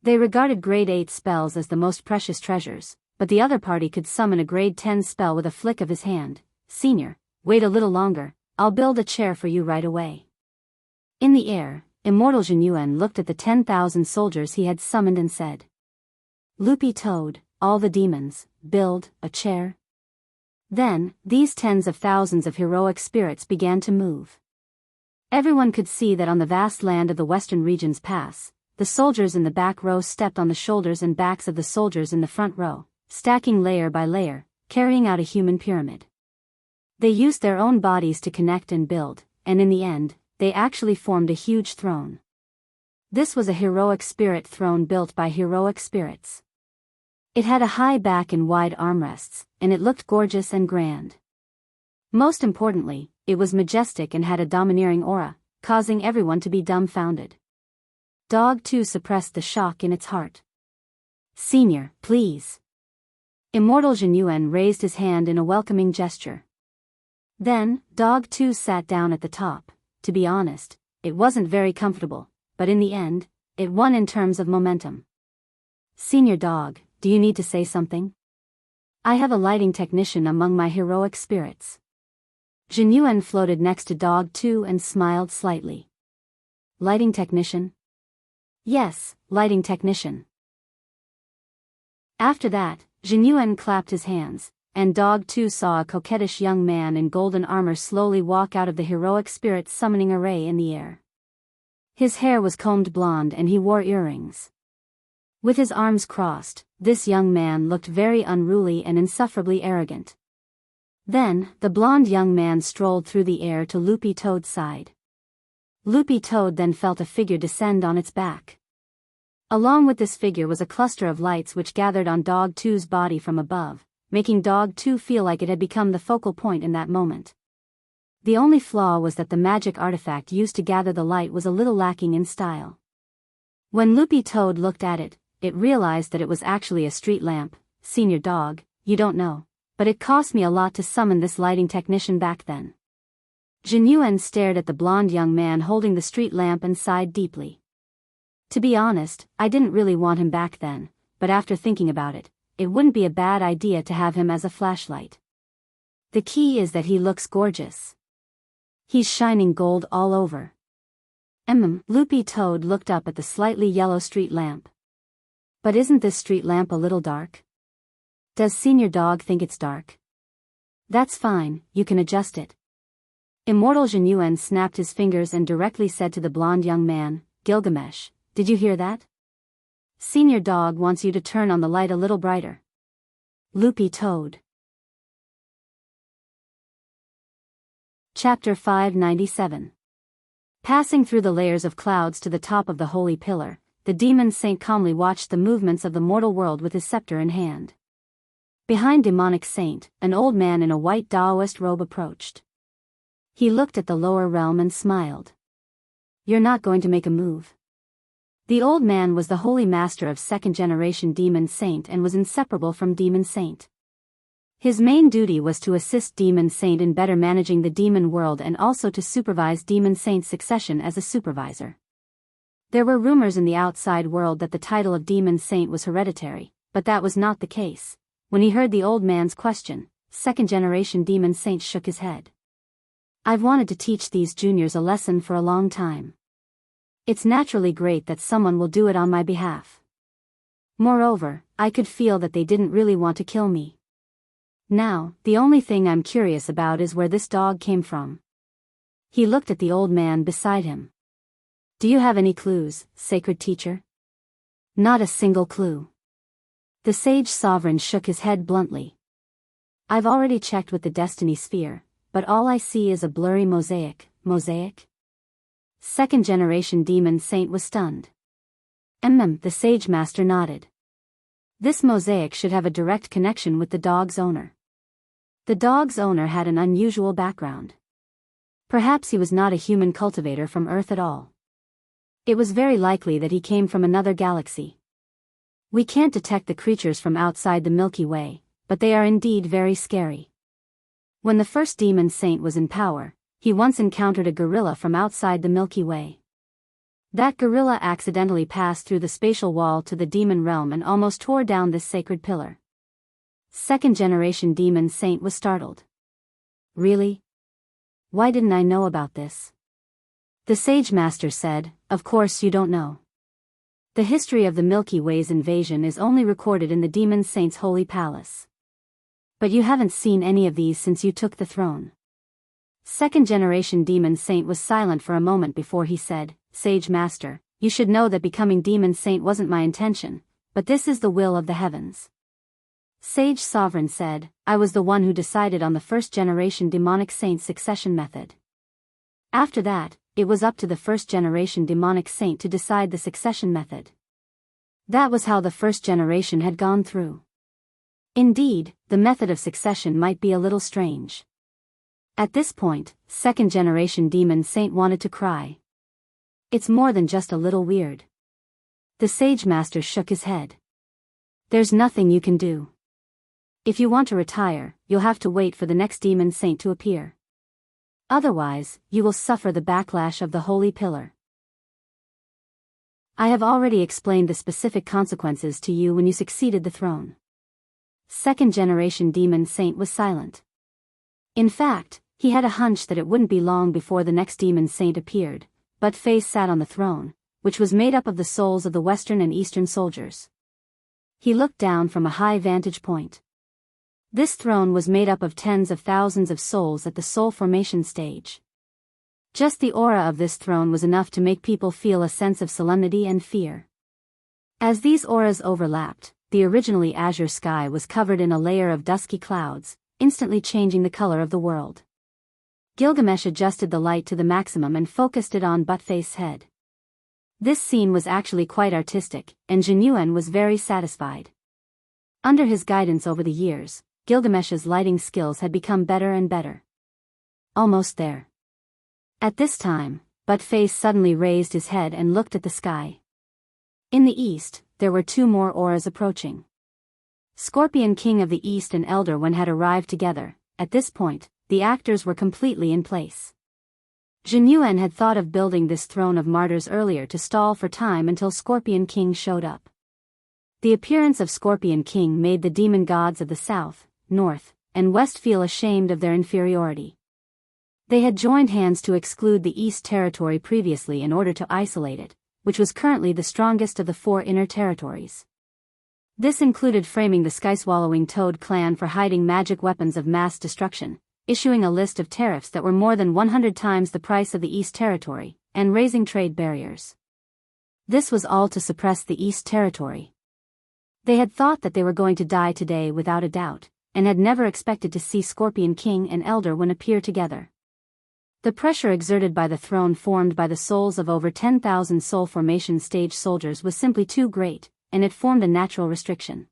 [SPEAKER 1] They regarded grade 8 spells as the most precious treasures, but the other party could summon a grade 10 spell with a flick of his hand. Senior, wait a little longer, I'll build a chair for you right away. In the air, Immortal Jinyuan looked at the 10,000 soldiers he had summoned and said, Loopy Toad, all the demons, build a chair. Then, these tens of thousands of heroic spirits began to move. Everyone could see that on the vast land of the Western Regions Pass, the soldiers in the back row stepped on the shoulders and backs of the soldiers in the front row, stacking layer by layer, carrying out a human pyramid. They used their own bodies to connect and build, and in the end, they actually formed a huge throne. This was a heroic spirit throne built by heroic spirits. It had a high back and wide armrests, and it looked gorgeous and grand. Most importantly, it was majestic and had a domineering aura, causing everyone to be dumbfounded. Dog 2 suppressed the shock in its heart. Senior, please. Immortal Jinyuan raised his hand in a welcoming gesture. Then, Dog 2 sat down at the top. To be honest, it wasn't very comfortable, but in the end, it won in terms of momentum. Senior Dog, do you need to say something? I have a lighting technician among my heroic spirits. Jinyuan floated next to Dog 2 and smiled slightly. Lighting technician? Yes, lighting technician. After that, Jinyuan clapped his hands, and Dog 2 saw a coquettish young man in golden armor slowly walk out of the heroic spirit's summoning array in the air. His hair was combed blonde and he wore earrings. With his arms crossed, this young man looked very unruly and insufferably arrogant. Then, the blonde young man strolled through the air to Loopy Toad's side. Loopy Toad then felt a figure descend on its back. Along with this figure was a cluster of lights which gathered on Dog 2's body from above, making Dog 2 feel like it had become the focal point in that moment. The only flaw was that the magic artifact used to gather the light was a little lacking in style. When Loopy Toad looked at it, it realized that it was actually a street lamp. Senior Dog, you don't know, but it cost me a lot to summon this lighting technician back then. Jinyuan stared at the blonde young man holding the street lamp and sighed deeply. To be honest, I didn't really want him back then, but after thinking about it, it wouldn't be a bad idea to have him as a flashlight. The key is that he looks gorgeous. He's shining gold all over. Loopy Toad looked up at the slightly yellow street lamp. But isn't this street lamp a little dark? Does Senior Dog think it's dark? That's fine, you can adjust it. Immortal Zhenyuan snapped his fingers and directly said to the blond young man, Gilgamesh, did you hear that? Senior Dog wants you to turn on the light a little brighter. Loopy Toad. Chapter 597. Passing through the layers of clouds to the top of the holy pillar, the demon saint calmly watched the movements of the mortal world with his scepter in hand. Behind demonic saint, an old man in a white Taoist robe approached. He looked at the lower realm and smiled. You're not going to make a move. The old man was the holy master of second-generation demon saint and was inseparable from demon saint. His main duty was to assist demon saint in better managing the demon world and also to supervise demon saint's succession as a supervisor. There were rumors in the outside world that the title of demon saint was hereditary, but that was not the case. When he heard the old man's question, second-generation demon saint shook his head. I've wanted to teach these juniors a lesson for a long time. It's naturally great that someone will do it on my behalf. Moreover, I could feel that they didn't really want to kill me. Now, the only thing I'm curious about is where this dog came from. He looked at the old man beside him. Do you have any clues, sacred teacher? Not a single clue. The sage sovereign shook his head bluntly. I've already checked with the destiny sphere, but all I see is a blurry mosaic. Mosaic? Second-generation demon saint was stunned. The sage master nodded. This mosaic should have a direct connection with the dog's owner. The dog's owner had an unusual background. Perhaps he was not a human cultivator from Earth at all. It was very likely that he came from another galaxy. We can't detect the creatures from outside the Milky Way, but they are indeed very scary. When the first demon saint was in power, he once encountered a gorilla from outside the Milky Way. That gorilla accidentally passed through the spatial wall to the demon realm and almost tore down this sacred pillar. Second-generation demon saint was startled. Really? Why didn't I know about this? The sage master said, of course you don't know. The history of the Milky Way's invasion is only recorded in the demon saint's holy palace. But you haven't seen any of these since you took the throne. Second-generation demon saint was silent for a moment before he said, Sage Master, you should know that becoming demon saint wasn't my intention, but this is the will of the heavens. Sage Sovereign said, I was the one who decided on the first-generation demonic saint's succession method. After that, it was up to the first-generation demonic saint to decide the succession method. That was how the first generation had gone through. Indeed, the method of succession might be a little strange. At this point, second-generation demon saint wanted to cry. It's more than just a little weird. The sage master shook his head. There's nothing you can do. If you want to retire, you'll have to wait for the next demon saint to appear. Otherwise, you will suffer the backlash of the holy pillar. I have already explained the specific consequences to you when you succeeded the throne. Second-generation demon saint was silent. In fact, he had a hunch that it wouldn't be long before the next demon saint appeared, but Face sat on the throne, which was made up of the souls of the Western and Eastern soldiers. He looked down from a high vantage point. This throne was made up of tens of thousands of souls at the soul formation stage. Just the aura of this throne was enough to make people feel a sense of solemnity and fear. As these auras overlapped, the originally azure sky was covered in a layer of dusky clouds, instantly changing the color of the world. Gilgamesh adjusted the light to the maximum and focused it on Buttface's head. This scene was actually quite artistic, and Zhenyuan was very satisfied. Under his guidance over the years, Gilgamesh's lighting skills had become better and better. Almost there. At this time, Buttface suddenly raised his head and looked at the sky. In the east, there were two more auras approaching. Scorpion King of the East and Elder One had arrived together. At this point, the actors were completely in place. Zhenyuan had thought of building this throne of martyrs earlier to stall for time until Scorpion King showed up. The appearance of Scorpion King made the demon gods of the south, north, and west feel ashamed of their inferiority. They had joined hands to exclude the East territory previously in order to isolate it, which was currently the strongest of the four inner territories. This included framing the sky-swallowing Toad clan for hiding magic weapons of mass destruction, issuing a list of tariffs that were more than 100 times the price of the East Territory, and raising trade barriers. This was all to suppress the East Territory. They had thought that they were going to die today without a doubt, and had never expected to see Scorpion King and Elder One appear together. The pressure exerted by the throne formed by the souls of over 10,000 soul formation stage soldiers was simply too great, and it formed a natural restriction.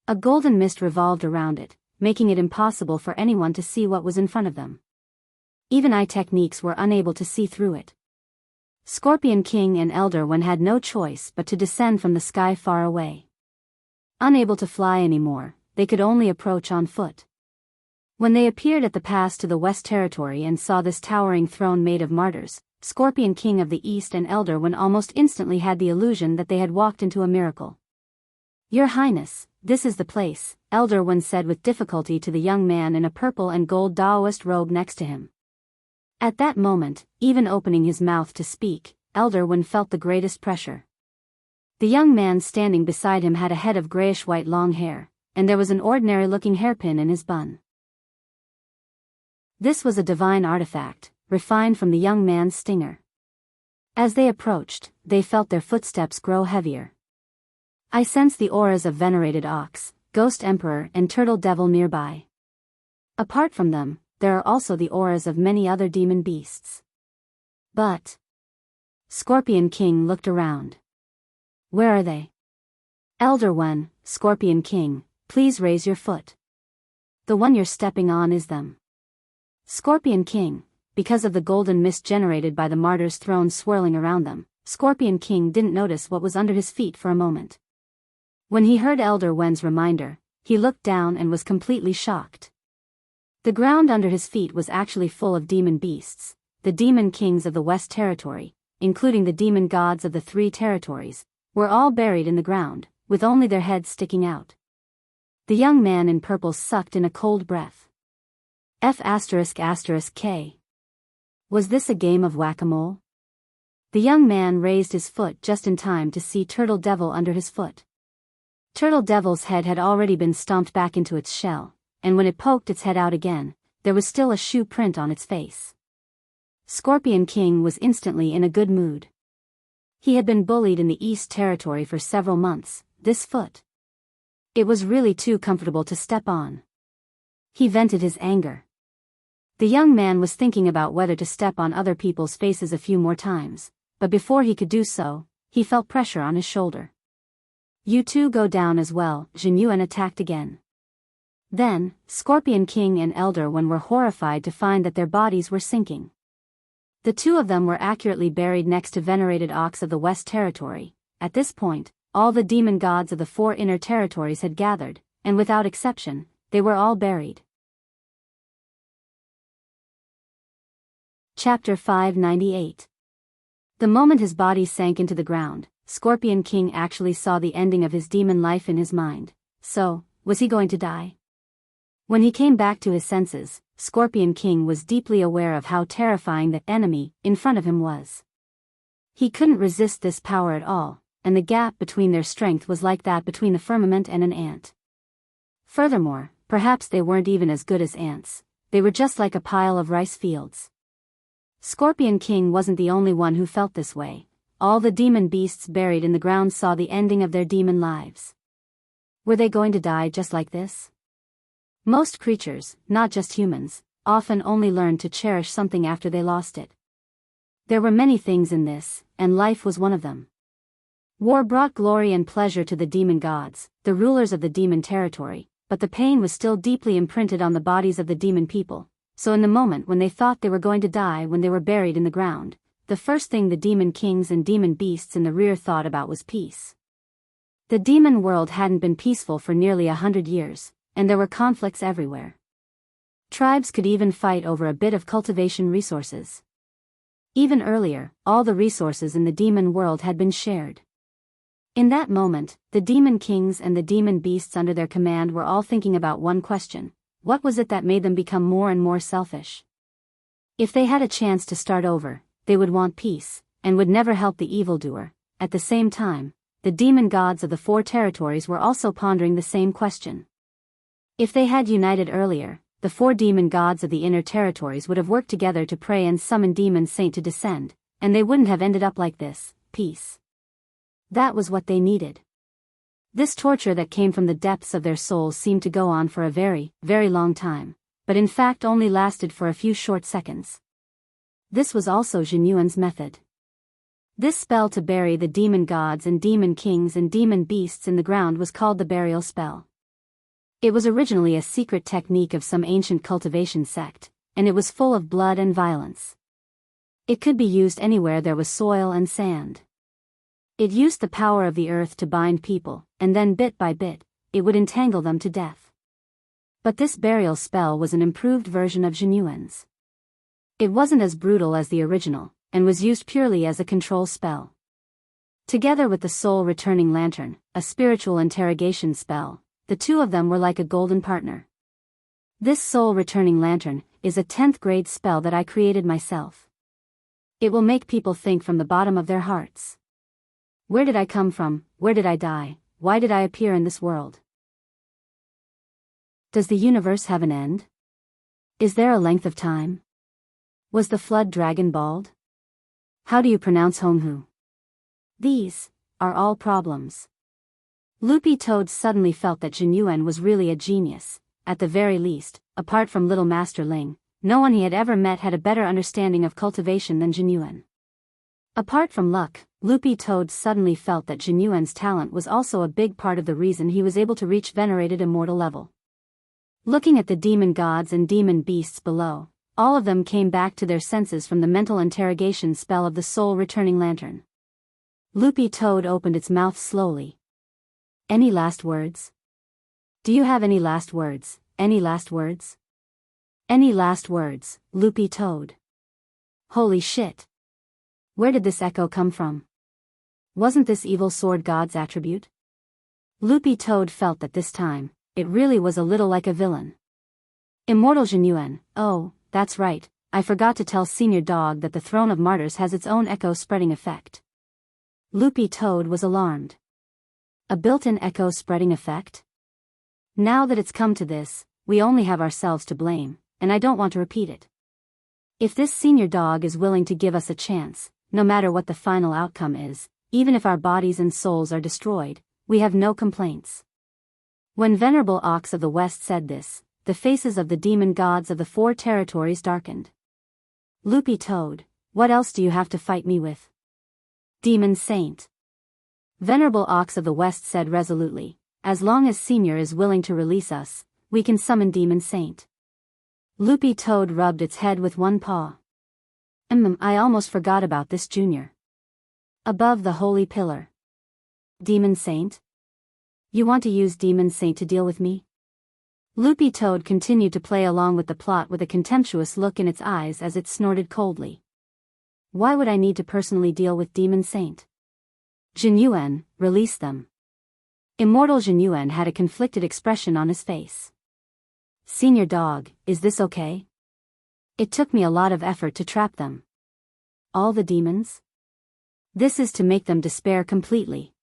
[SPEAKER 1] A golden mist revolved around it, making it impossible for anyone to see what was in front of them. Even eye techniques were unable to see through it. Scorpion King and Elder One had no choice but to descend from the sky far away. Unable to fly anymore, they could only approach on foot. When they appeared at the pass to the West Territory and saw this towering throne made of martyrs, Scorpion King of the East and Elder One almost instantly had the illusion that they had walked into a miracle. "Your Highness, this is the place," Elder One said with difficulty to the young man in a purple and gold Daoist robe next to him. At that moment, even opening his mouth to speak, Elder One felt the greatest pressure. The young man standing beside him had a head of grayish-white long hair, and there was an ordinary-looking hairpin in his bun. This was a divine artifact, refined from the young man's stinger. As they approached, they felt their footsteps grow heavier. "I sense the auras of venerated Ox, Ghost Emperor and Turtle Devil nearby. Apart from them, there are also the auras of many other demon beasts." But Scorpion King looked around. "Where are they?" "Elder One, Scorpion King, please raise your foot. The one you're stepping on is them." Scorpion King, because of the golden mist generated by the martyr's throne swirling around them, Scorpion King didn't notice what was under his feet for a moment. When he heard Elder Wen's reminder, he looked down and was completely shocked. The ground under his feet was actually full of demon beasts, the demon kings of the West Territory, including the demon gods of the 3 territories, were all buried in the ground, with only their heads sticking out. The young man in purple sucked in a cold breath. F***K. Was this a game of whack-a-mole? The young man raised his foot just in time to see Turtle Devil under his foot. Turtle Devil's head had already been stomped back into its shell, and when it poked its head out again, there was still a shoe print on its face. Scorpion King was instantly in a good mood. He had been bullied in the East Territory for several months. This foot, it was really too comfortable to step on. He vented his anger. The young man was thinking about whether to step on other people's faces a few more times, but before he could do so, he felt pressure on his shoulder. "You two go down as well," Jin Yuan attacked again. Then, Scorpion King and Elder One were horrified to find that their bodies were sinking. The two of them were accurately buried next to venerated Ox of the West Territory. At this point, all the demon gods of the 4 inner territories had gathered, and without exception, they were all buried. Chapter 598. The moment his body sank into the ground, Scorpion King actually saw the ending of his demon life in his mind. So, was he going to die? When he came back to his senses, Scorpion King was deeply aware of how terrifying the enemy in front of him was. He couldn't resist this power at all, and the gap between their strength was like that between the firmament and an ant. Furthermore, perhaps they weren't even as good as ants, they were just like a pile of rice fields. Scorpion King wasn't the only one who felt this way. All the demon beasts buried in the ground saw the ending of their demon lives. Were they going to die just like this? Most creatures, not just humans, often only learn to cherish something after they lost it. There were many things in this, and life was one of them. War brought glory and pleasure to the demon gods, the rulers of the demon territory, but the pain was still deeply imprinted on the bodies of the demon people. So in the moment when they thought they were going to die when they were buried in the ground, the first thing the demon kings and demon beasts in the rear thought about was peace. The demon world hadn't been peaceful for nearly 100 years, and there were conflicts everywhere. Tribes could even fight over a bit of cultivation resources. Even earlier, all the resources in the demon world had been shared. In that moment, the demon kings and the demon beasts under their command were all thinking about one question. What was it that made them become more and more selfish? If they had a chance to start over, they would want peace, and would never help the evildoer. At the same time, the demon gods of the four territories were also pondering the same question. If they had united earlier, the four demon gods of the inner territories would have worked together to pray and summon Demon Saint to descend, and they wouldn't have ended up like this, peace. That was what they needed. This torture that came from the depths of their souls seemed to go on for a very, very long time, but in fact only lasted for a few short seconds. This was also Jinyuan's method. This spell to bury the demon gods and demon kings and demon beasts in the ground was called the burial spell. It was originally a secret technique of some ancient cultivation sect, and it was full of blood and violence. It could be used anywhere there was soil and sand. It used the power of the earth to bind people, and then bit by bit, it would entangle them to death. But this burial spell was an improved version of Jinyuan's. It wasn't as brutal as the original, and was used purely as a control spell. Together with the soul returning lantern, a spiritual interrogation spell, the two of them were like a golden partner. This soul returning lantern is a 10th grade spell that I created myself. It will make people think from the bottom of their hearts. Where did I come from? Where did I die? Why did I appear in this world? Does the universe have an end? Is there a length of time? Was the flood dragon bald? How do you pronounce Honghu? These are all problems. Loopy Toad suddenly felt that Jinyuan was really a genius. At the very least, apart from Little Master Ling, no one he had ever met had a better understanding of cultivation than Jinyuan. Apart from luck, Loopy Toad suddenly felt that Jinyuan's talent was also a big part of the reason he was able to reach venerated immortal level. Looking at the demon gods and demon beasts below, all of them came back to their senses from the mental interrogation spell of the soul returning lantern. Loopy Toad opened its mouth slowly. Any last words? Do you have any last words? Any last words? Any last words, Loopy Toad? Holy shit! Where did this echo come from? Wasn't this evil sword god's attribute? Loopy Toad felt that this time, it really was a little like a villain. Immortal Jinyuan, oh, that's right, I forgot to tell Senior Dog that the Throne of Martyrs has its own echo-spreading effect. Loopy Toad was alarmed. A built-in echo-spreading effect? Now that it's come to this, we only have ourselves to blame, and I don't want to repeat it. If this Senior Dog is willing to give us a chance, no matter what the final outcome is, even if our bodies and souls are destroyed, we have no complaints. When Venerable Ox of the West said this, the faces of the demon gods of the four territories darkened. Loopy Toad, what else do you have to fight me with? Demon Saint. Venerable Ox of the West said resolutely, as long as Senior is willing to release us, we can summon Demon Saint. Loopy Toad rubbed its head with one paw. I almost forgot about this, Junior. Above the holy pillar. Demon Saint? You want to use Demon Saint to deal with me? Loopy Toad continued to play along with the plot with a contemptuous look in its eyes as it snorted coldly. Why would I need to personally deal with Demon Saint? Jinyuan, release them. Immortal Jinyuan had a conflicted expression on his face. Senior Dog, is this okay? It took me a lot of effort to trap them. All the demons? This is to make them despair completely.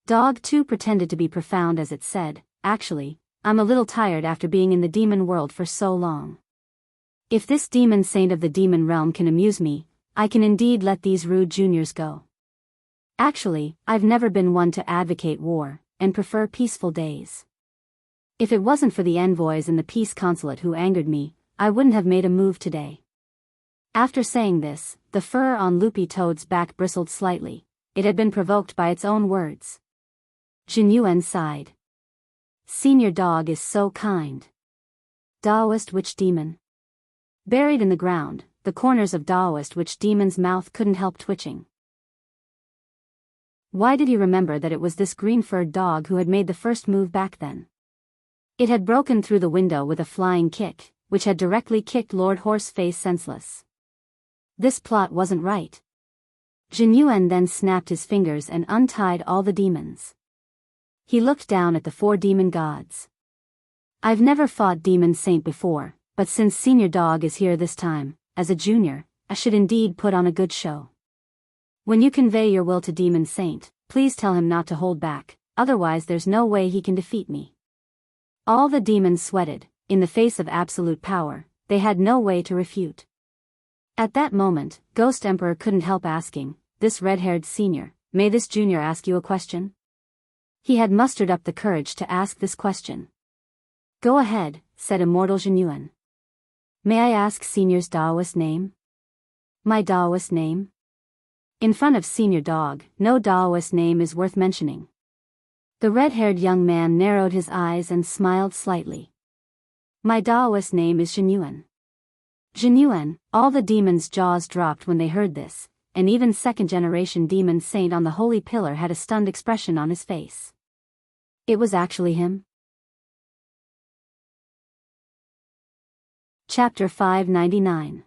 [SPEAKER 1] Dog 2 pretended to be profound as it said, actually, I'm a little tired after being in the demon world for so long. If this Demon Saint of the demon realm can amuse me, I can indeed let these rude juniors go. Actually, I've never been one to advocate war, and prefer peaceful days. If it wasn't for the envoys in the peace consulate who angered me, I wouldn't have made a move today. After saying this, the fur on Loopy Toad's back bristled slightly. It had been provoked by its own words. Jinyuan sighed. Senior Dog is so kind. Daoist Witch Demon. Buried in the ground, the corners of Daoist Witch Demon's mouth couldn't help twitching. Why did he remember that it was this green-furred dog who had made the first move back then? It had broken through the window with a flying kick, which had directly kicked Lord Horseface senseless. This plot wasn't right. Jinyuan then snapped his fingers and untied all the demons. He looked down at the four demon gods. I've never fought Demon Saint before, but since Senior Dog is here this time, as a junior, I should indeed put on a good show. When you convey your will to Demon Saint, please tell him not to hold back, otherwise there's no way he can defeat me. All the demons sweated. In the face of absolute power, they had no way to refute. At that moment, Ghost Emperor couldn't help asking, "This red-haired senior, may this junior ask you a question?" He had mustered up the courage to ask this question. "Go ahead," said Immortal Zhenyuan. "May I ask senior's Daoist name?" "My Daoist name?" In front of Senior Dog, no Daoist name is worth mentioning. The red-haired young man narrowed his eyes and smiled slightly. "My Daoist name is Zhenyuan." Zhenyuan, all the demons' jaws dropped when they heard this, and even second-generation demon saint on the holy pillar had a stunned expression on his face. It was actually him. Chapter 599.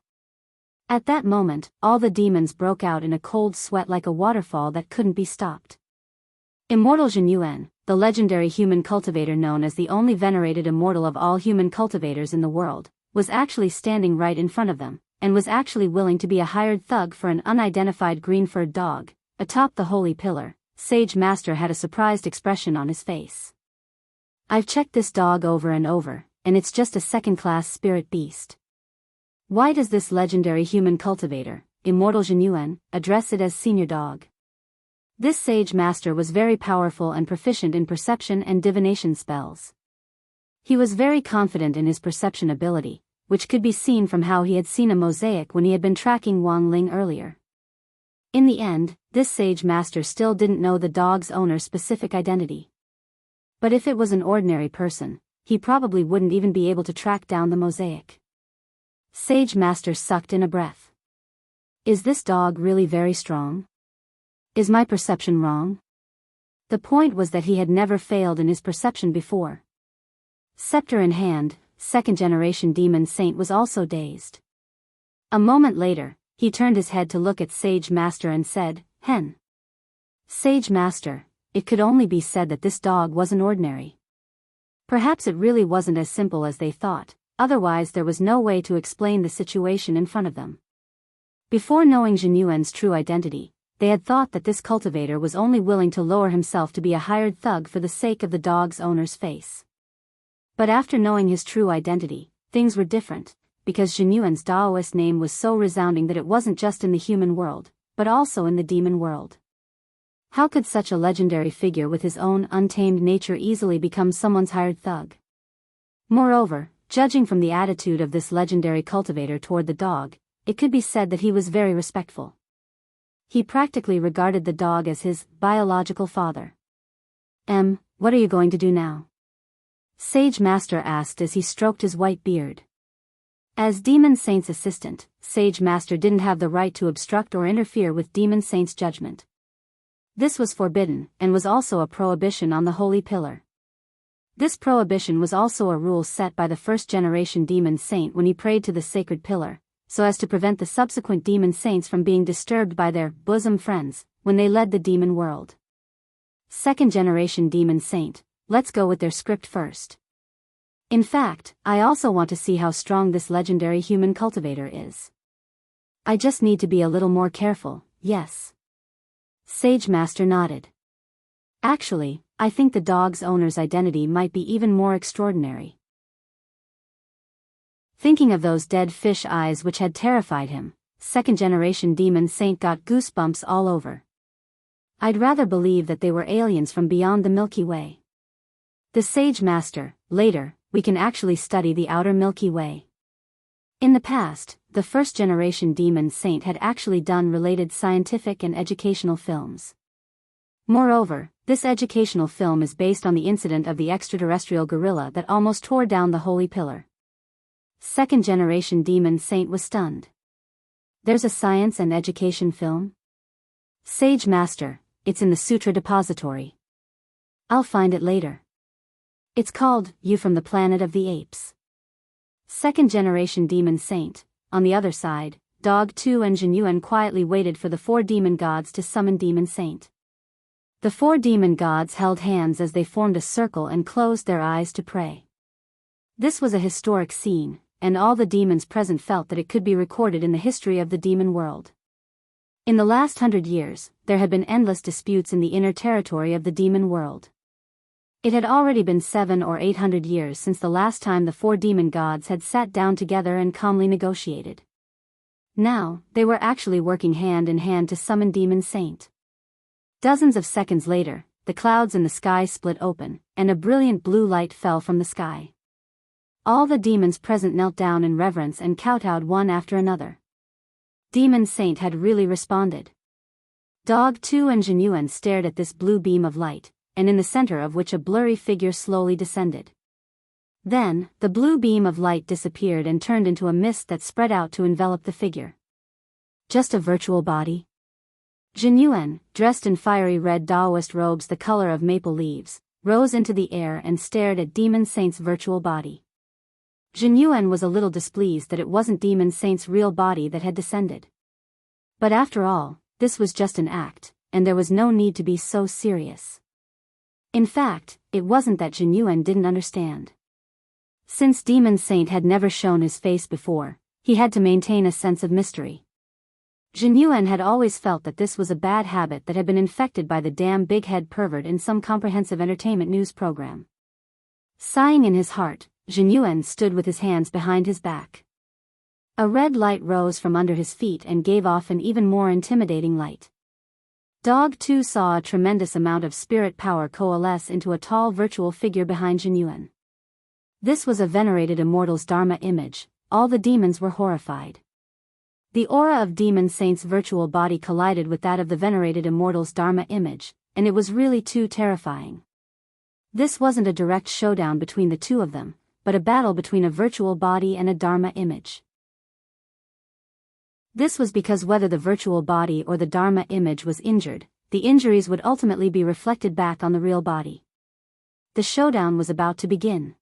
[SPEAKER 1] At that moment, all the demons broke out in a cold sweat like a waterfall that couldn't be stopped. Immortal Zhenyuan, the legendary human cultivator known as the only venerated immortal of all human cultivators in the world, was actually standing right in front of them, and was actually willing to be a hired thug for an unidentified green-furred dog. Atop the holy pillar, Sage Master had a surprised expression on his face. "I've checked this dog over and over, and it's just a second-class spirit beast. Why does this legendary human cultivator, Immortal Zhenyuan, address it as Senior Dog?" This Sage Master was very powerful and proficient in perception and divination spells. He was very confident in his perception ability, which could be seen from how he had seen a mosaic when he had been tracking Wang Ling earlier. In the end, this Sage Master still didn't know the dog's owner's specific identity. But if it was an ordinary person, he probably wouldn't even be able to track down the mosaic. Sage Master sucked in a breath. Is this dog really very strong? Is my perception wrong? The point was that he had never failed in his perception before. Scepter in hand, second-generation demon saint was also dazed. A moment later, he turned his head to look at Sage Master and said, "Hen." "Sage Master, it could only be said that this dog wasn't ordinary. Perhaps it really wasn't as simple as they thought, otherwise there was no way to explain the situation in front of them." Before knowing Zhenyuan's true identity, they had thought that this cultivator was only willing to lower himself to be a hired thug for the sake of the dog's owner's face. But after knowing his true identity, things were different, because Zhenyuan's Daoist name was so resounding that it wasn't just in the human world, but also in the demon world. How could such a legendary figure with his own untamed nature easily become someone's hired thug? Moreover, judging from the attitude of this legendary cultivator toward the dog, it could be said that he was very respectful. He practically regarded the dog as his biological father. What are you going to do now?" Sage Master asked as he stroked his white beard. As Demon Saint's assistant, Sage Master didn't have the right to obstruct or interfere with Demon Saint's judgment. This was forbidden, and was also a prohibition on the Holy Pillar. This prohibition was also a rule set by the first-generation Demon Saint when he prayed to the Sacred Pillar, so as to prevent the subsequent Demon Saints from being disturbed by their bosom friends when they led the demon world. Second-generation Demon Saint, let's go with their script first. In fact, I also want to see how strong this legendary human cultivator is. I just need to be a little more careful, yes. Sage Master nodded. Actually, I think the dog's owner's identity might be even more extraordinary. Thinking of those dead fish eyes which had terrified him, second-generation Demon Saint got goosebumps all over. I'd rather believe that they were aliens from beyond the Milky Way. The Sage Master, later, we can actually study the outer Milky Way. In the past, the first-generation Demon Saint had actually done related scientific and educational films. Moreover, this educational film is based on the incident of the extraterrestrial gorilla that almost tore down the Holy Pillar. Second-generation Demon Saint was stunned. There's a science and education film? Sage Master, it's in the Sutra Depository. I'll find it later. It's called You from the Planet of the Apes. Second-generation Demon Saint, on the other side, Dog 2 and Zhenyuan quietly waited for the four demon gods to summon Demon Saint. The four demon gods held hands as they formed a circle and closed their eyes to pray. This was a historic scene, and all the demons present felt that it could be recorded in the history of the demon world. In the last 100 years, there had been endless disputes in the inner territory of the demon world. It had already been 700 or 800 years since the last time the 4 demon gods had sat down together and calmly negotiated. Now, they were actually working hand in hand to summon Demon Saint. Dozens of seconds later, the clouds in the sky split open, and a brilliant blue light fell from the sky. All the demons present knelt down in reverence and kowtowed one after another. Demon Saint had really responded. Dog 2 and Jinyuan stared at this blue beam of light, and in the center of which a blurry figure slowly descended. Then, the blue beam of light disappeared and turned into a mist that spread out to envelop the figure. Just a virtual body? Jinyuan, dressed in fiery red Taoist robes the color of maple leaves, rose into the air and stared at Demon Saint's virtual body. Jinyuan was a little displeased that it wasn't Demon Saint's real body that had descended. But after all, this was just an act, and there was no need to be so serious. In fact, it wasn't that Jinyuan didn't understand. Since Demon Saint had never shown his face before, he had to maintain a sense of mystery. Jinyuan had always felt that this was a bad habit that had been infected by the damn big-head pervert in some comprehensive entertainment news program. Sighing in his heart, Jinyuan stood with his hands behind his back. A red light rose from under his feet and gave off an even more intimidating light. Dog 2 saw a tremendous amount of spirit power coalesce into a tall virtual figure behind Jinyuan. This was a venerated Immortal's Dharma image. All the demons were horrified. The aura of Demon Saint's virtual body collided with that of the venerated Immortal's Dharma image, and it was really too terrifying. This wasn't a direct showdown between the two of them, but a battle between a virtual body and a Dharma image. This was because whether the virtual body or the Dharma image was injured, the injuries would ultimately be reflected back on the real body. The showdown was about to begin.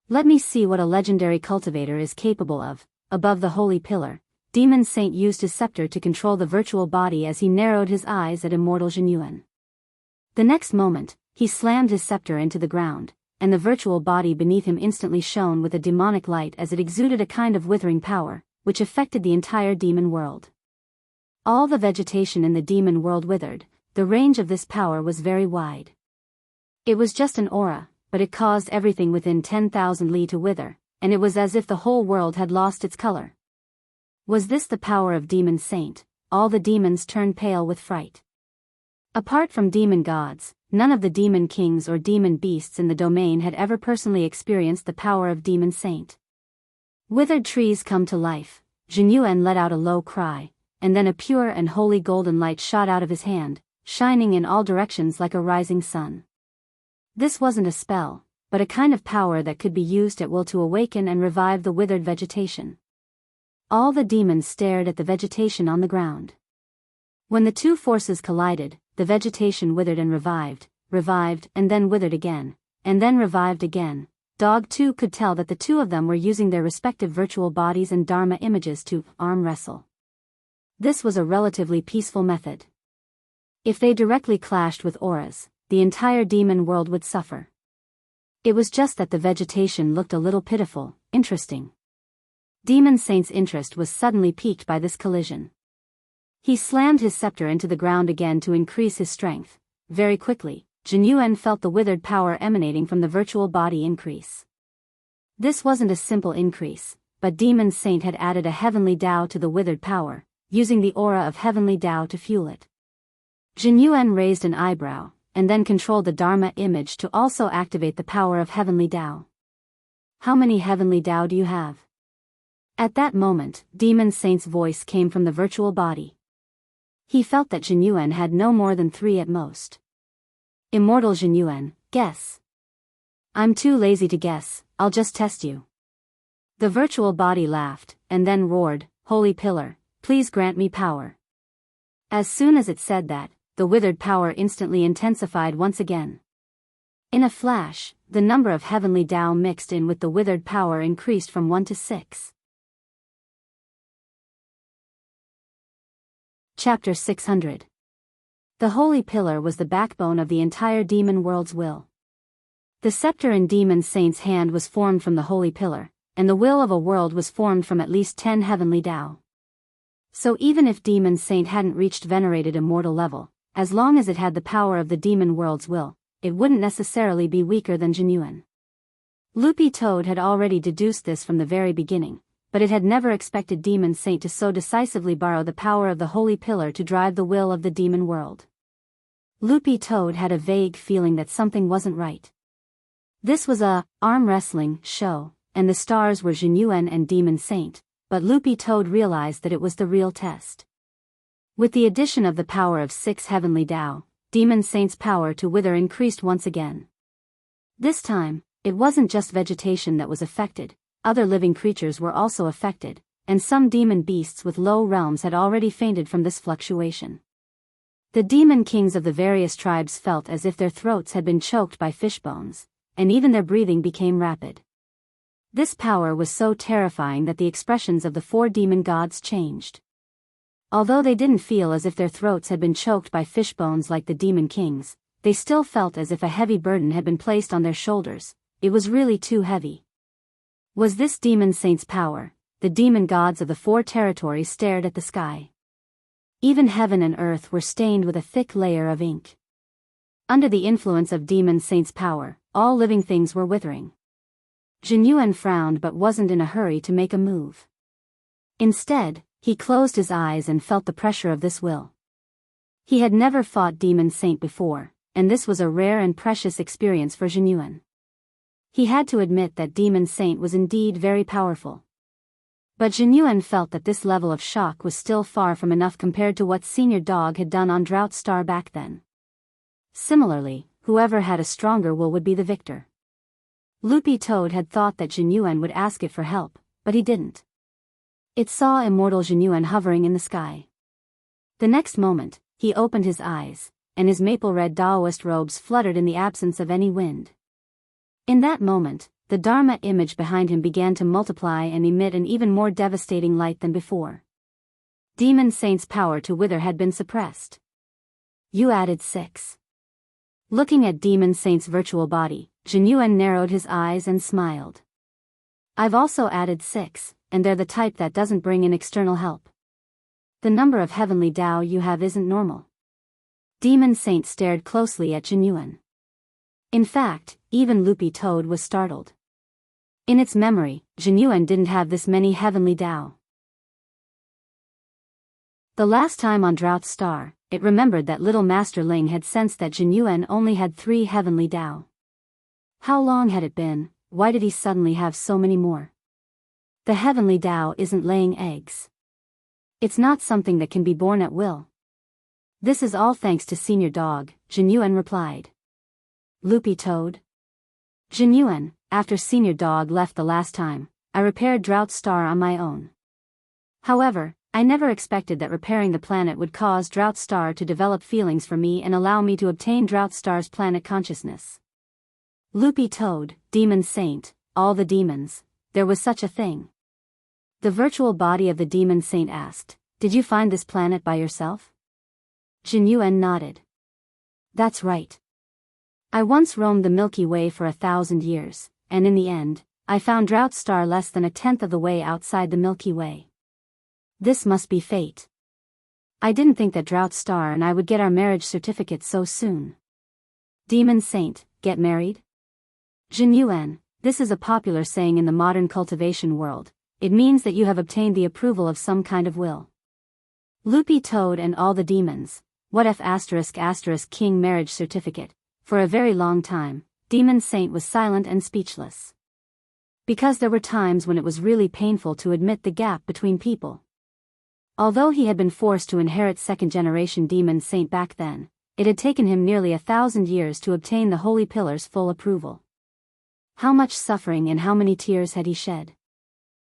[SPEAKER 1] Let me see what a legendary cultivator is capable of. Above the holy pillar, Demon Saint used his scepter to control the virtual body as he narrowed his eyes at Immortal Jinyuan. The next moment, he slammed his scepter into the ground, and the virtual body beneath him instantly shone with a demonic light as it exuded a kind of withering power, which affected the entire demon world. All the vegetation in the demon world withered. The range of this power was very wide. It was just an aura, but it caused everything within 10,000 li to wither, and it was as if the whole world had lost its color. Was this the power of Demon Saint? All the demons turned pale with fright. Apart from demon gods, none of the demon kings or demon beasts in the domain had ever personally experienced the power of Demon Saint. Withered trees come to life. Jinyuan let out a low cry, and then a pure and holy golden light shot out of his hand, shining in all directions like a rising sun. This wasn't a spell, but a kind of power that could be used at will to awaken and revive the withered vegetation. All the demons stared at the vegetation on the ground. When the two forces collided, the vegetation withered and revived, and then withered again, and then revived again. Dog 2 could tell that the two of them were using their respective virtual bodies and Dharma images to arm wrestle. This was a relatively peaceful method. If they directly clashed with auras, the entire demon world would suffer. It was just that the vegetation looked a little pitiful, interesting. Demon Saint's interest was suddenly piqued by this collision. He slammed his scepter into the ground again to increase his strength. Very quickly, Jinyuan felt the withered power emanating from the virtual body increase. This wasn't a simple increase, but Demon Saint had added a heavenly Tao to the withered power, using the aura of heavenly Tao to fuel it. Jinyuan raised an eyebrow, and then controlled the Dharma image to also activate the power of heavenly Tao. How many heavenly Tao do you have? At that moment, Demon Saint's voice came from the virtual body. He felt that Jinyuan had no more than 3 at most. Immortal Jinyuan, guess. I'm too lazy to guess, I'll just test you. The virtual body laughed, and then roared, Holy Pillar, please grant me power. As soon as it said that, the withered power instantly intensified once again. In a flash, the number of heavenly Tao mixed in with the withered power increased from 1 to 6. Chapter 600. The Holy Pillar was the backbone of the entire demon world's will. The scepter in Demon Saint's hand was formed from the Holy Pillar, and the will of a world was formed from at least 10 heavenly Tao. So even if Demon Saint hadn't reached venerated immortal level, as long as it had the power of the demon world's will, it wouldn't necessarily be weaker than genuine. Loopy Toad had already deduced this from the very beginning, but it had never expected Demon Saint to so decisively borrow the power of the Holy Pillar to drive the will of the demon world. Loopy Toad had a vague feeling that something wasn't right. This was a arm wrestling show, and the stars were genuine and Demon Saint, but Loopy Toad realized that it was the real test. With the addition of the power of 6 heavenly Tao, Demon Saint's power to wither increased once again. This time, it wasn't just vegetation that was affected, other living creatures were also affected, and some demon beasts with low realms had already fainted from this fluctuation. The demon kings of the various tribes felt as if their throats had been choked by fish bones, and even their breathing became rapid. This power was so terrifying that the expressions of the 4 demon gods changed. Although they didn't feel as if their throats had been choked by fish bones like the demon kings, they still felt as if a heavy burden had been placed on their shoulders. It was really too heavy. Was this Demon Saint's power? The demon gods of the 4 territories stared at the sky. Even heaven and earth were stained with a thick layer of ink. Under the influence of Demon Saint's power, all living things were withering. Genuine frowned but wasn't in a hurry to make a move. Instead, he closed his eyes and felt the pressure of this will. He had never fought Demon Saint before, and this was a rare and precious experience for Genuine. He had to admit that Demon Saint was indeed very powerful. But Genuine felt that this level of shock was still far from enough compared to what Senior Dog had done on Drought Star back then. Similarly, whoever had a stronger will would be the victor. Loopy Toad had thought that Genuine would ask it for help, but he didn't. It saw Immortal Genuine hovering in the sky. The next moment, he opened his eyes, and his maple-red Taoist robes fluttered in the absence of any wind. In that moment, the Dharma image behind him began to multiply and emit an even more devastating light than before. Demon Saint's power to wither had been suppressed. You added 6. Looking at Demon Saint's virtual body, Genuine narrowed his eyes and smiled. I've also added 6, and they're the type that doesn't bring in external help. The number of heavenly Tao you have isn't normal. Demon Saint stared closely at Genuine. In fact, even Loopy Toad was startled. In its memory, Genuine didn't have this many heavenly Tao. The last time on Drought Star, it remembered that little Master Ling had sensed that Genuine only had 3 heavenly Tao. How long had it been? Why did he suddenly have so many more? The heavenly Tao isn't laying eggs. It's not something that can be born at will. This is all thanks to Senior Dog, Genuine replied. Loopy Toad? Genuine, after Senior Dog left the last time, I repaired Drought Star on my own. However, I never expected that repairing the planet would cause Drought Star to develop feelings for me and allow me to obtain Drought Star's planet consciousness. Loopy Toad, Demon Saint, all the demons, there was such a thing. The virtual body of the Demon Saint asked, did you find this planet by yourself? Genuine nodded. That's right. I once roamed the Milky Way for 1,000 years, and in the end, I found Drought Star less than 1/10 of the way outside the Milky Way. This must be fate. I didn't think that Drought Star and I would get our marriage certificate so soon. Demon Saint, get married? Genuine, this is a popular saying in the modern cultivation world. It means that you have obtained the approval of some kind of will. Loopy Toad and all the demons, what if *** king marriage certificate? For a very long time, Demon Saint was silent and speechless. Because there were times when it was really painful to admit the gap between people. Although he had been forced to inherit second-generation Demon Saint back then, it had taken him nearly 1,000 years to obtain the Holy Pillar's full approval. How much suffering and how many tears had he shed?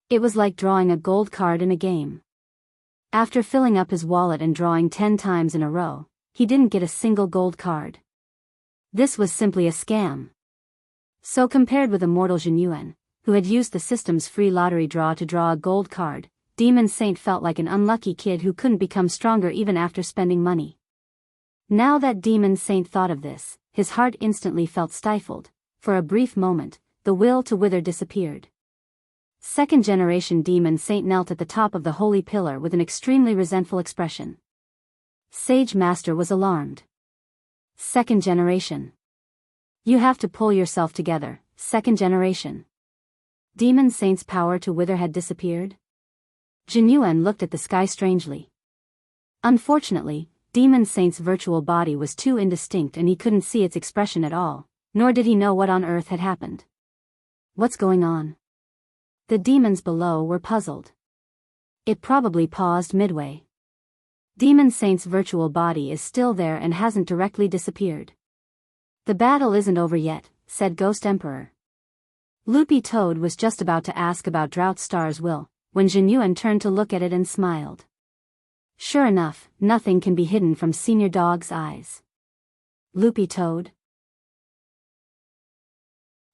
[SPEAKER 1] It was like drawing a gold card in a game. After filling up his wallet and drawing 10 times in a row, he didn't get a single gold card. This was simply a scam. So compared with Immortal Genuine, who had used the system's free lottery draw to draw a gold card, Demon Saint felt like an unlucky kid who couldn't become stronger even after spending money. Now that Demon Saint thought of this, his heart instantly felt stifled. For a brief moment, the will to wither disappeared. Second-generation demon saint knelt at the top of the holy pillar with an extremely resentful expression. Sage Master was alarmed. Second generation. You have to pull yourself together, second generation. Demon saint's power to wither had disappeared? Jinyuan looked at the sky strangely. Unfortunately, demon saint's virtual body was too indistinct and he couldn't see its expression at all, nor did he know what on earth had happened. What's going on? The demons below were puzzled. It probably paused midway. Demon saint's virtual body is still there and hasn't directly disappeared. The battle isn't over yet, said Ghost Emperor. Loopy Toad was just about to ask about Drought Star's will, when Jinyuan turned to look at it and smiled. Sure enough, nothing can be hidden from Senior Dog's eyes. Loopy Toad?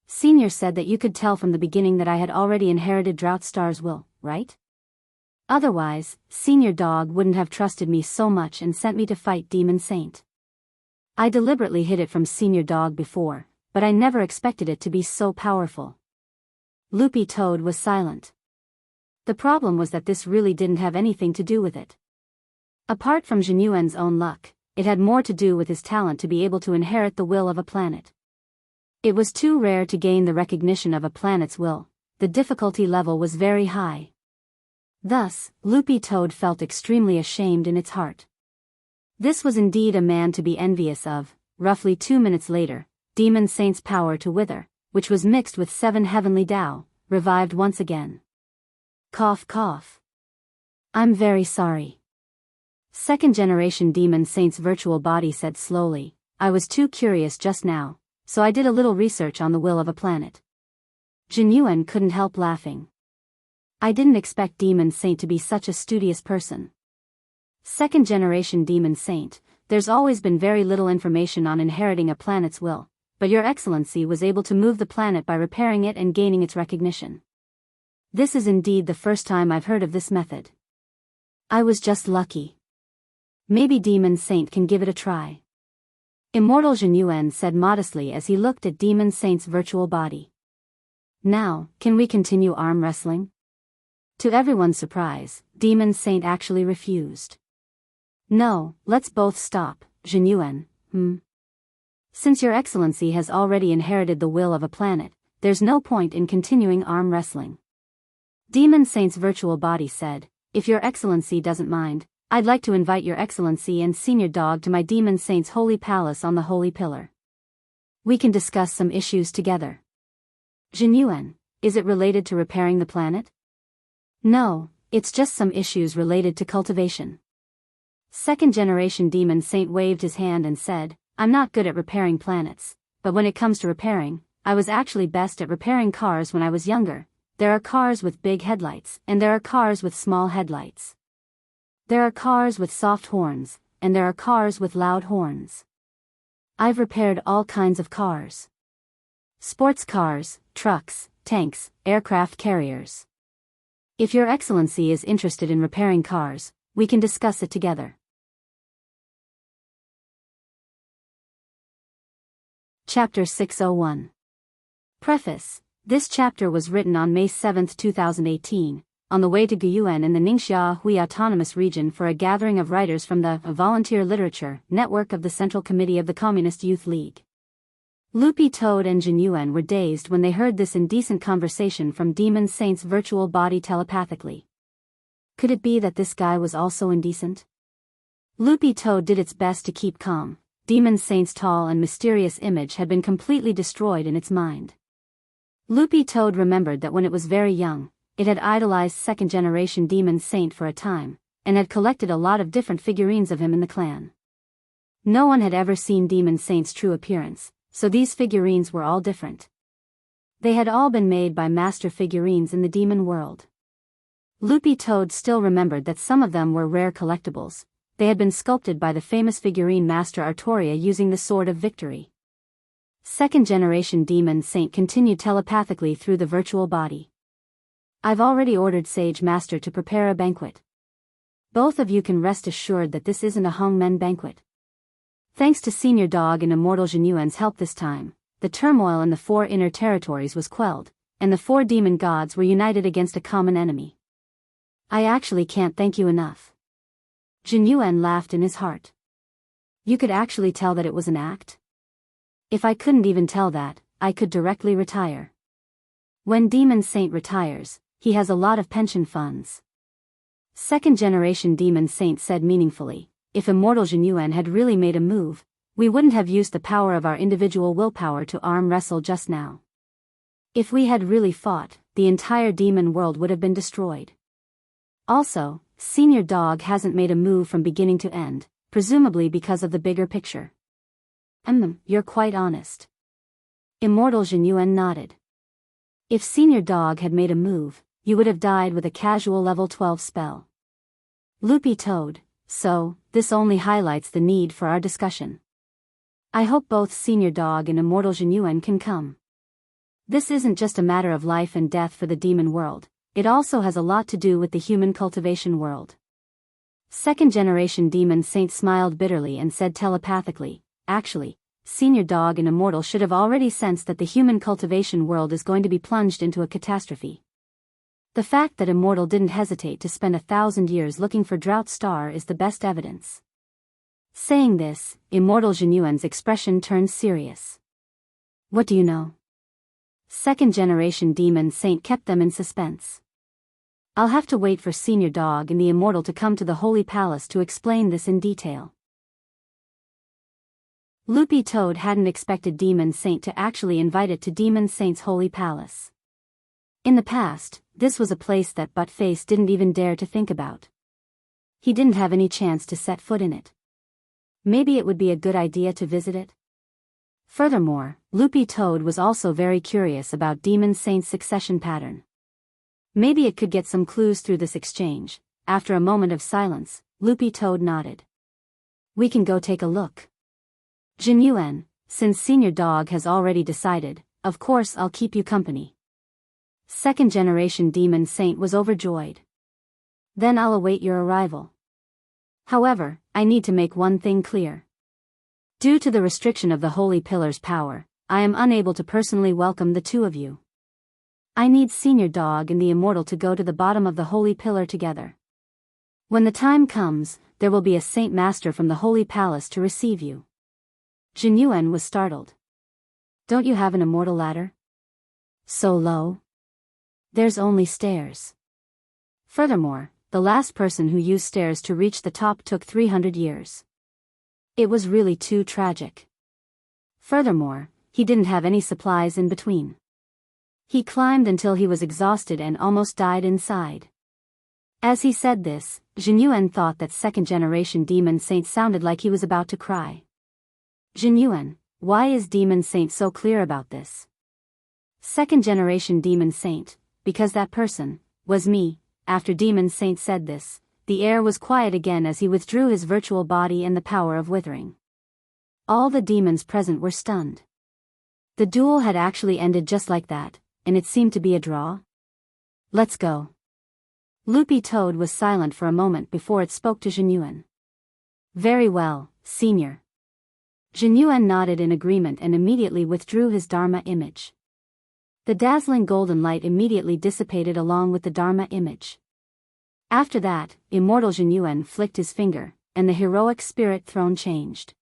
[SPEAKER 1] Senior said that you could tell from the beginning that I had already inherited Drought Star's will, right? Otherwise, Senior Dog wouldn't have trusted me so much and sent me to fight Demon Saint. I deliberately hid it from Senior Dog before, but I never expected it to be so powerful. Loopy Toad was silent. The problem was that this really didn't have anything to do with it. Apart from Jinyuan's own luck, it had more to do with his talent to be able to inherit the will of a planet. It was too rare to gain the recognition of a planet's will. The difficulty level was very high. Thus, Loopy Toad felt extremely ashamed in its heart. This was indeed a man to be envious of. Roughly 2 minutes later, Demon Saint's power to wither, which was mixed with 7 heavenly Tao, revived once again. Cough cough. I'm very sorry. Second-generation Demon Saint's virtual body said slowly, I was too curious just now, so I did a little research on the will of a planet. Jinyuan couldn't help laughing. I didn't expect Demon Saint to be such a studious person. Second-generation Demon Saint, there's always been very little information on inheriting a planet's will, but Your Excellency was able to move the planet by repairing it and gaining its recognition. This is indeed the first time I've heard of this method. I was just lucky. Maybe Demon Saint can give it a try. Immortal Jinyuan said modestly as he looked at Demon Saint's virtual body. Now, can we continue arm wrestling? To everyone's surprise, Demon Saint actually refused. No, let's both stop, Jinyuan. Since Your Excellency has already inherited the will of a planet, there's no point in continuing arm wrestling. Demon Saint's virtual body said, if Your Excellency doesn't mind, I'd like to invite Your Excellency and Senior Dog to my Demon Saint's holy palace on the Holy Pillar. We can discuss some issues together. Jinyuan, is it related to repairing the planet? No, it's just some issues related to cultivation. Second-generation Demon Saint waved his hand and said, I'm not good at repairing planets, but when it comes to repairing, I was actually best at repairing cars when I was younger. There are cars with big headlights, and there are cars with small headlights. There are cars with soft horns, and there are cars with loud horns. I've repaired all kinds of cars. Sports cars, trucks, tanks, aircraft carriers. If Your Excellency is interested in repairing cars, we can discuss it together. Chapter 601. Preface. This chapter was written on May 7, 2018, on the way to Guyuan in the Ningxia Hui Autonomous Region for a gathering of writers from the Volunteer Literature Network of the Central Committee of the Communist Youth League. Loopy Toad and Jinyuan were dazed when they heard this indecent conversation from Demon Saint's virtual body telepathically. Could it be that this guy was also indecent? Loopy Toad did its best to keep calm. Demon Saint's tall and mysterious image had been completely destroyed in its mind. Loopy Toad remembered that when it was very young, it had idolized second-generation Demon Saint for a time, and had collected a lot of different figurines of him in the clan. No one had ever seen Demon Saint's true appearance, so these figurines were all different. They had all been made by master figurines in the demon world. Loopy Toad still remembered that some of them were rare collectibles. They had been sculpted by the famous figurine master Artoria using the Sword of Victory. Second-generation Demon Saint continued telepathically through the virtual body. I've already ordered Sage Master to prepare a banquet. Both of you can rest assured that this isn't a hongmen banquet. Thanks to Senior Dog and Immortal Jinyuan's help this time, the turmoil in the 4 inner territories was quelled, and the 4 demon gods were united against a common enemy. I actually can't thank you enough. Jin Yuan laughed in his heart. You could actually tell that it was an act? If I couldn't even tell that, I could directly retire. When Demon Saint retires, he has a lot of pension funds. Second generation Demon Saint said meaningfully, if Immortal Jin Yuan had really made a move, we wouldn't have used the power of our individual willpower to arm wrestle just now. If we had really fought, the entire demon world would have been destroyed. Also, Senior Dog hasn't made a move from beginning to end, presumably because of the bigger picture. You're quite honest. Immortal Jin Yuan nodded. If Senior Dog had made a move, you would have died with a casual level 12 spell. Loopy Toad, so, this only highlights the need for our discussion. I hope both Senior Dog and Immortal Jin Yuan can come. This isn't just a matter of life and death for the demon world, it also has a lot to do with the human cultivation world. Second generation Demon Saint smiled bitterly and said telepathically, actually, Senior Dog and Immortal should have already sensed that the human cultivation world is going to be plunged into a catastrophe. The fact that Immortal didn't hesitate to spend 1,000 years looking for Drought Star is the best evidence. Saying this, Immortal Jin Yuan's expression turned serious. What do you know? Second generation Demon Saint kept them in suspense. I'll have to wait for Senior Dog and the Immortal to come to the Holy Palace to explain this in detail. Loopy Toad hadn't expected Demon Saint to actually invite it to Demon Saint's Holy Palace. In the past, this was a place that Buttface didn't even dare to think about. He didn't have any chance to set foot in it. Maybe it would be a good idea to visit it? Furthermore, Loopy Toad was also very curious about Demon Saint's succession pattern. Maybe it could get some clues through this exchange. After a moment of silence, Loopy Toad nodded. We can go take a look. Jin Yuan, since Senior Dog has already decided, of course I'll keep you company. Second generation Demon Saint was overjoyed. Then I'll await your arrival. However, I need to make one thing clear. Due to the restriction of the Holy Pillar's power, I am unable to personally welcome the two of you. I need Senior Dog and the Immortal to go to the bottom of the Holy Pillar together. When the time comes, there will be a Saint Master from the Holy Palace to receive you. Jin Yuan was startled. Don't you have an immortal ladder? So low? There's only stairs. Furthermore, the last person who used stairs to reach the top took 300 years. It was really too tragic. Furthermore, he didn't have any supplies in between. He climbed until he was exhausted and almost died inside. As he said this, Jin Yuan thought that second generation Demon Saint sounded like he was about to cry. Jin Yuan, why is Demon Saint so clear about this? Second generation Demon Saint, because that person was me. After Demon Saint said this, the air was quiet again as he withdrew his virtual body and the power of withering. All the demons present were stunned. The duel had actually ended just like that, and it seemed to be a draw. Let's go. Loopy Toad was silent for a moment before it spoke to Jin Yuan. Very well, Senior. Jin Yuan nodded in agreement and immediately withdrew his Dharma image. The dazzling golden light immediately dissipated along with the Dharma image. After that, Immortal Jin Yuan flicked his finger, and the heroic spirit throne changed.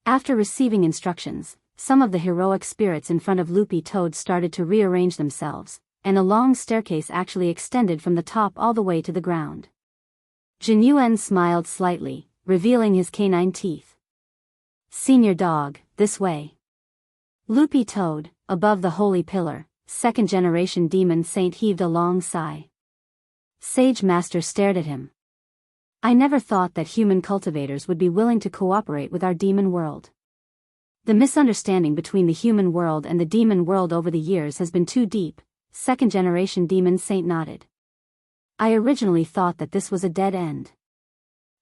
[SPEAKER 1] After receiving instructions, some of the heroic spirits in front of Loopy Toad started to rearrange themselves, and a long staircase actually extended from the top all the way to the ground. Jin Yuan smiled slightly, revealing his canine teeth. Senior Dog, this way. Loopy Toad, above the Holy Pillar, second generation Demon Saint heaved a long sigh. Sage Master stared at him. I never thought that human cultivators would be willing to cooperate with our demon world. The misunderstanding between the human world and the demon world over the years has been too deep. Second generation Demon Saint nodded. I originally thought that this was a dead end.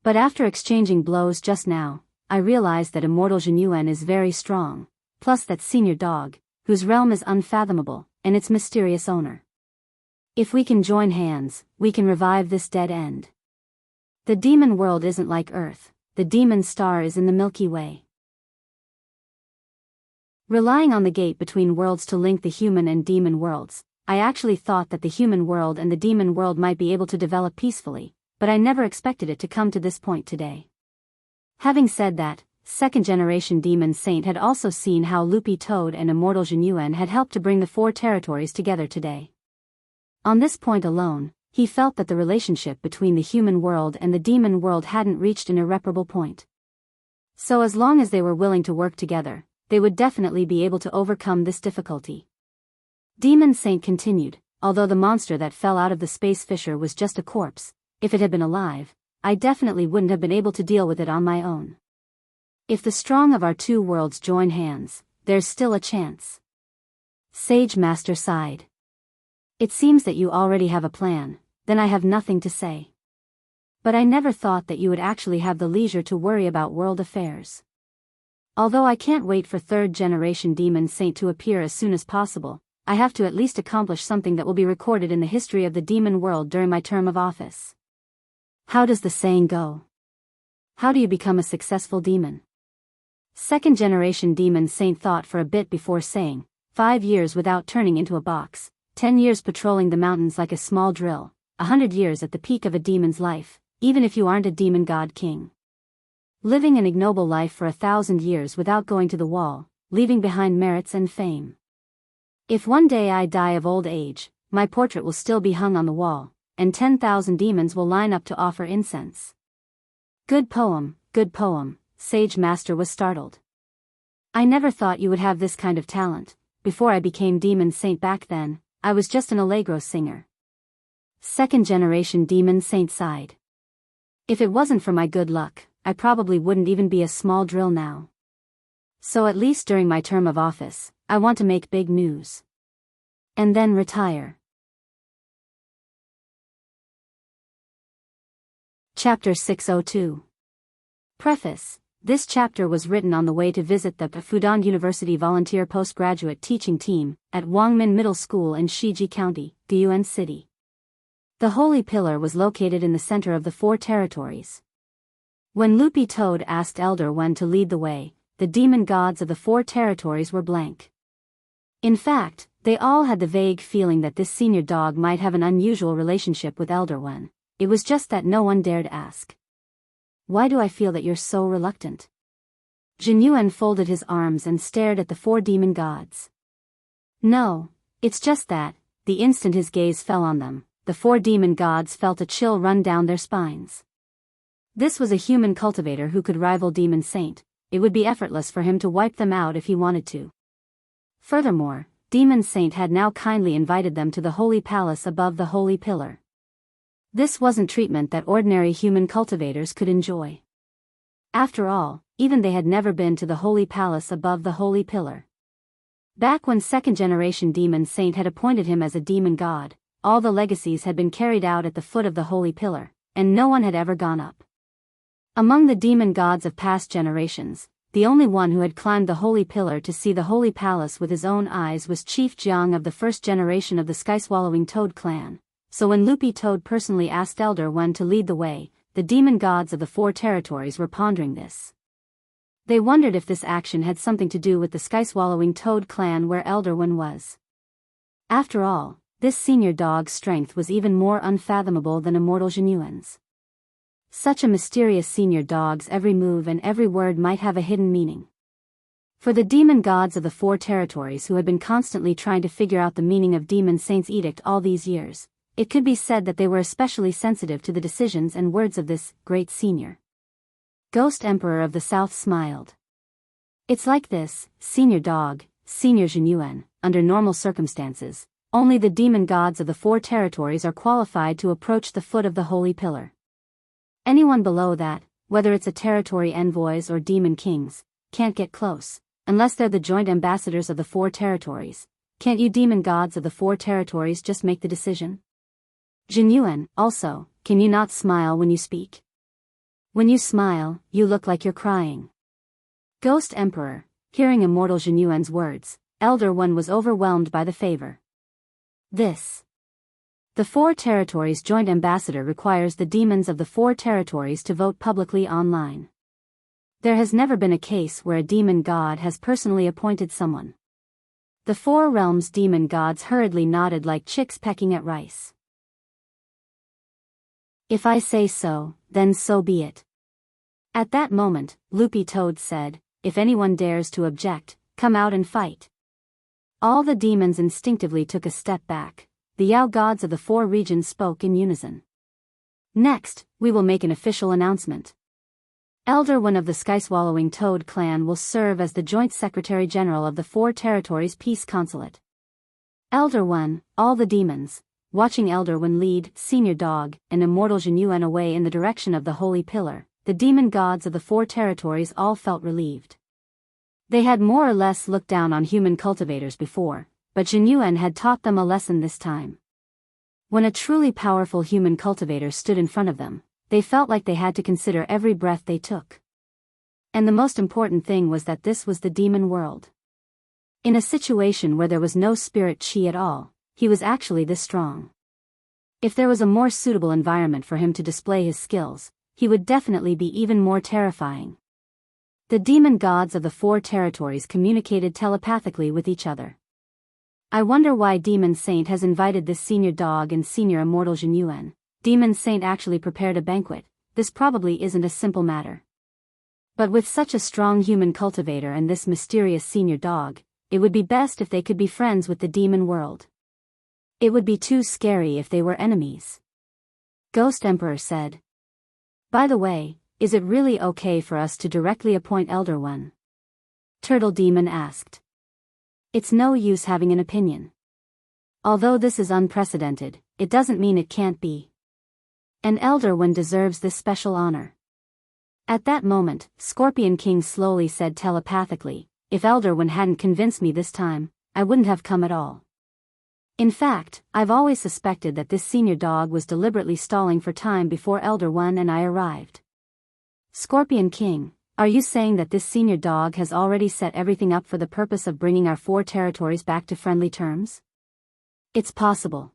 [SPEAKER 1] But after exchanging blows just now, I realized that Immortal Jin Yuan is very strong, plus that Senior Dog, whose realm is unfathomable, and its mysterious owner. If we can join hands, we can revive this dead end. The demon world isn't like Earth, the demon star is in the Milky Way. Relying on the gate between worlds to link the human and demon worlds, I actually thought that the human world and the demon world might be able to develop peacefully, but I never expected it to come to this point today. Having said that, second-generation Demon Saint had also seen how Loopy Toad and Immortal Genuine had helped to bring the four territories together today. On this point alone, he felt that the relationship between the human world and the demon world hadn't reached an irreparable point. So as long as they were willing to work together, they would definitely be able to overcome this difficulty. Demon Saint continued, although the monster that fell out of the space fissure was just a corpse, if it had been alive, I definitely wouldn't have been able to deal with it on my own. If the strong of our two worlds join hands, there's still a chance. Sage Master sighed. It seems that you already have a plan, then I have nothing to say. But I never thought that you would actually have the leisure to worry about world affairs. Although I can't wait for third-generation Demon Saint to appear as soon as possible, I have to at least accomplish something that will be recorded in the history of the demon world during my term of office. How does the saying go? How do you become a successful demon? Second-generation Demon Saint thought for a bit before saying, 5 years without turning into a box, 10 years patrolling the mountains like a small drill, 100 years at the peak of a demon's life, even if you aren't a demon god king. Living an ignoble life for 1,000 years without going to the wall, leaving behind merits and fame. If one day I die of old age, my portrait will still be hung on the wall, and 10,000 demons will line up to offer incense. Good poem, Sage Master was startled. I never thought you would have this kind of talent. Before I became Demon Saint back then, I was just an allegro singer. Second-generation Demon Saint sighed. If it wasn't for my good luck, I probably wouldn't even be a small drill now. So at least during my term of office, I want to make big news. And then retire. Chapter 602. Preface. This chapter was written on the way to visit the Fudan University Volunteer Postgraduate Teaching Team at Wangmin Middle School in Shiji County, Guyuan City. The Holy Pillar was located in the center of the four territories. When Loopy Toad asked Elder Wen to lead the way, the demon gods of the four territories were blank. In fact, they all had the vague feeling that this senior dog might have an unusual relationship with Elder Wen. It was just that no one dared ask. Why do I feel that you're so reluctant? Jinyuan folded his arms and stared at the four demon gods. No, it's just that, the instant his gaze fell on them, the four demon gods felt a chill run down their spines. This was a human cultivator who could rival Demon Saint. It would be effortless for him to wipe them out if he wanted to. Furthermore, Demon Saint had now kindly invited them to the Holy Palace above the Holy Pillar. This wasn't treatment that ordinary human cultivators could enjoy. After all, even they had never been to the Holy Palace above the Holy Pillar. Back when second-generation Demon Saint had appointed him as a demon god, all the legacies had been carried out at the foot of the Holy Pillar, and no one had ever gone up. Among the demon gods of past generations, the only one who had climbed the Holy Pillar to see the Holy Palace with his own eyes was Chief Jiang of the first generation of the Sky-Swallowing Toad clan. So when Loopy Toad personally asked Elder Wen to lead the way, the demon gods of the four territories were pondering this. They wondered if this action had something to do with the Sky-Swallowing Toad clan where Elder Wen was. After all, this senior dog's strength was even more unfathomable than Immortal Genuine's. Such a mysterious senior dog's every move and every word might have a hidden meaning. For the demon gods of the four territories who had been constantly trying to figure out the meaning of Demon Saint's edict all these years, it could be said that they were especially sensitive to the decisions and words of this great senior. Ghost Emperor of the South smiled. It's like this, senior dog, senior Genuine, under normal circumstances, only the demon gods of the four territories are qualified to approach the foot of the Holy Pillar. Anyone below that, whether it's a territory envoys or demon kings, can't get close, unless they're the joint ambassadors of the four territories. Can't you demon gods of the four territories just make the decision? Genuine, also, can you not smile when you speak? When you smile, you look like you're crying. Ghost Emperor, hearing Immortal Genuine's words, Elder Wen was overwhelmed by the favor. The four territories joint ambassador requires the demons of the four territories to vote publicly online. There has never been a case where a demon god has personally appointed someone. The four realms' demon gods hurriedly nodded like chicks pecking at rice. If I say so, then so be it. At that moment, Loopy Toad said, if anyone dares to object, come out and fight. All the demons instinctively took a step back. The Yao gods of the four regions spoke in unison. Next, we will make an official announcement. Elder One of the Sky-Swallowing Toad clan will serve as the Joint Secretary General of the Four Territories Peace Consulate. Elder One, all the demons, watching Elder One lead Senior Dog and Immortal Genuine away in the direction of the Holy Pillar, the demon gods of the four territories all felt relieved. They had more or less looked down on human cultivators before, but Genuine had taught them a lesson this time. When a truly powerful human cultivator stood in front of them, they felt like they had to consider every breath they took. And the most important thing was that this was the demon world. In a situation where there was no spirit chi at all, he was actually this strong. If there was a more suitable environment for him to display his skills, he would definitely be even more terrifying. The demon gods of the four territories communicated telepathically with each other. I wonder why Demon Saint has invited this Senior Dog and Senior Immortal Genuine. Demon Saint actually prepared a banquet. This probably isn't a simple matter. But with such a strong human cultivator and this mysterious Senior Dog, it would be best if they could be friends with the demon world. It would be too scary if they were enemies. Ghost Emperor said. By the way, is it really okay for us to directly appoint Elder One? Turtle Demon asked. It's no use having an opinion. Although this is unprecedented, it doesn't mean it can't be. An Elder One deserves this special honor. At that moment, Scorpion King slowly said telepathically, if Elder One hadn't convinced me this time, I wouldn't have come at all. In fact, I've always suspected that this Senior Dog was deliberately stalling for time before Elder One and I arrived. Scorpion King, are you saying that this Senior Dog has already set everything up for the purpose of bringing our four territories back to friendly terms? It's possible.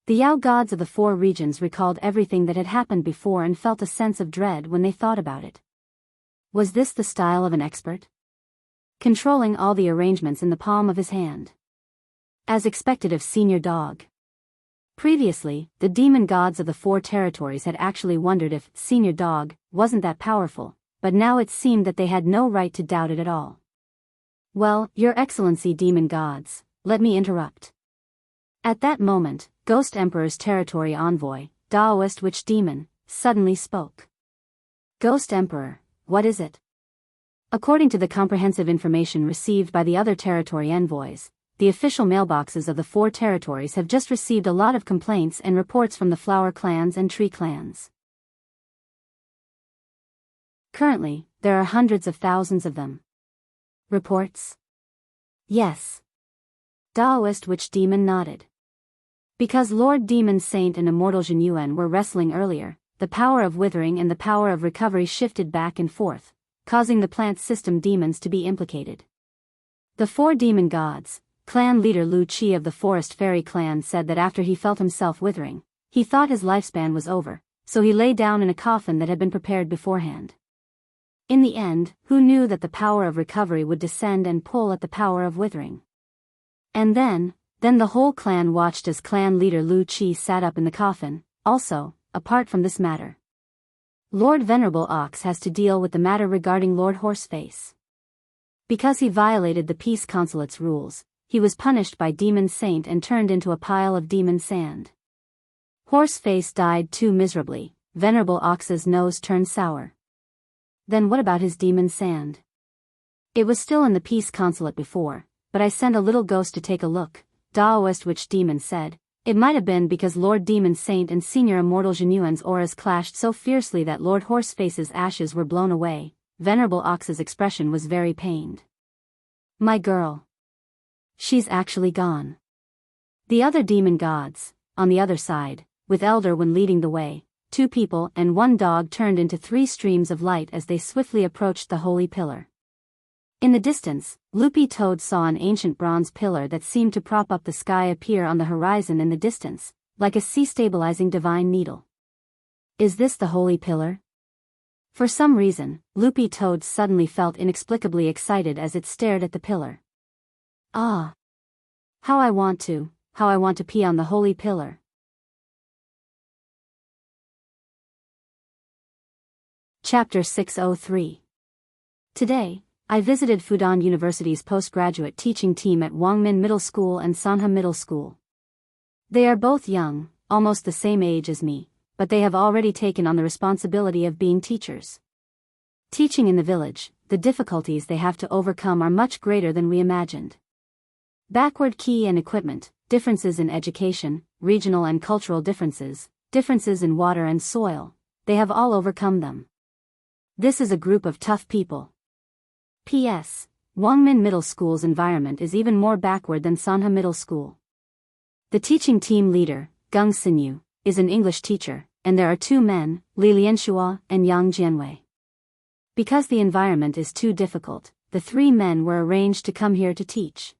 [SPEAKER 1] The Yao gods of the four regions recalled everything that had happened before and felt a sense of dread when they thought about it. Was this the style of an expert? Controlling all the arrangements in the palm of his hand. As expected of Senior Dog. Previously, the demon gods of the four territories had actually wondered if Senior Dog wasn't that powerful, but now it seemed that they had no right to doubt it at all. Well, Your Excellency demon gods, let me interrupt. At that moment, Ghost Emperor's territory envoy, Daoist Witch Demon, suddenly spoke. Ghost Emperor, what is it? According to the comprehensive information received by the other territory envoys, the official mailboxes of the four territories have just received a lot of complaints and reports from the flower clans and tree clans. Currently, there are hundreds of thousands of them. Reports? Yes. Daoist Witch Demon nodded. Because Lord Demon Saint and Immortal Genuine were wrestling earlier, the power of withering and the power of recovery shifted back and forth, causing the plant system demons to be implicated. The four demon gods, clan leader Lu Chi of the Forest Fairy clan said that after he felt himself withering, he thought his lifespan was over, so he lay down in a coffin that had been prepared beforehand. In the end, who knew that the power of recovery would descend and pull at the power of withering? And then the whole clan watched as clan leader Lu Chi sat up in the coffin. Also, apart from this matter, Lord Venerable Ox has to deal with the matter regarding Lord Horseface. Because he violated the Peace Consulate's rules, he was punished by Demon Saint and turned into a pile of demon sand. Horseface died too miserably. Venerable Ox's nose turned sour. Then what about his demon sand? It was still in the Peace Consulate before, but I sent a little ghost to take a look, Daoist Witch Demon said. It might have been because Lord Demon Saint and Senior Immortal Genuine's auras clashed so fiercely that Lord Horseface's ashes were blown away. Venerable Ox's expression was very pained. My girl. She's actually gone. The other demon gods, on the other side, with Elder One leading the way, 2 people and 1 dog turned into 3 streams of light as they swiftly approached the holy pillar. In the distance, Loopy Toad saw an ancient bronze pillar that seemed to prop up the sky appear on the horizon in the distance, like a sea-stabilizing divine needle. Is this the holy pillar? For some reason, Loopy Toad suddenly felt inexplicably excited as it stared at the pillar. Ah! How I want to pee on the holy pillar. Chapter 603. Today, I visited Fudan University's postgraduate teaching team at Wangmin Middle School and Sanha Middle School. They are both young, almost the same age as me, but they have already taken on the responsibility of being teachers. Teaching in the village, the difficulties they have to overcome are much greater than we imagined. Backward key and equipment, differences in education, regional and cultural differences, differences in water and soil, they have all overcome them. This is a group of tough people. P.S. Wangmin Middle School's environment is even more backward than Sanha Middle School. The teaching team leader, Gung Sinyu, is an English teacher, and there are two men, Li Lianshua and Yang Jianwei. Because the environment is too difficult, the three men were arranged to come here to teach.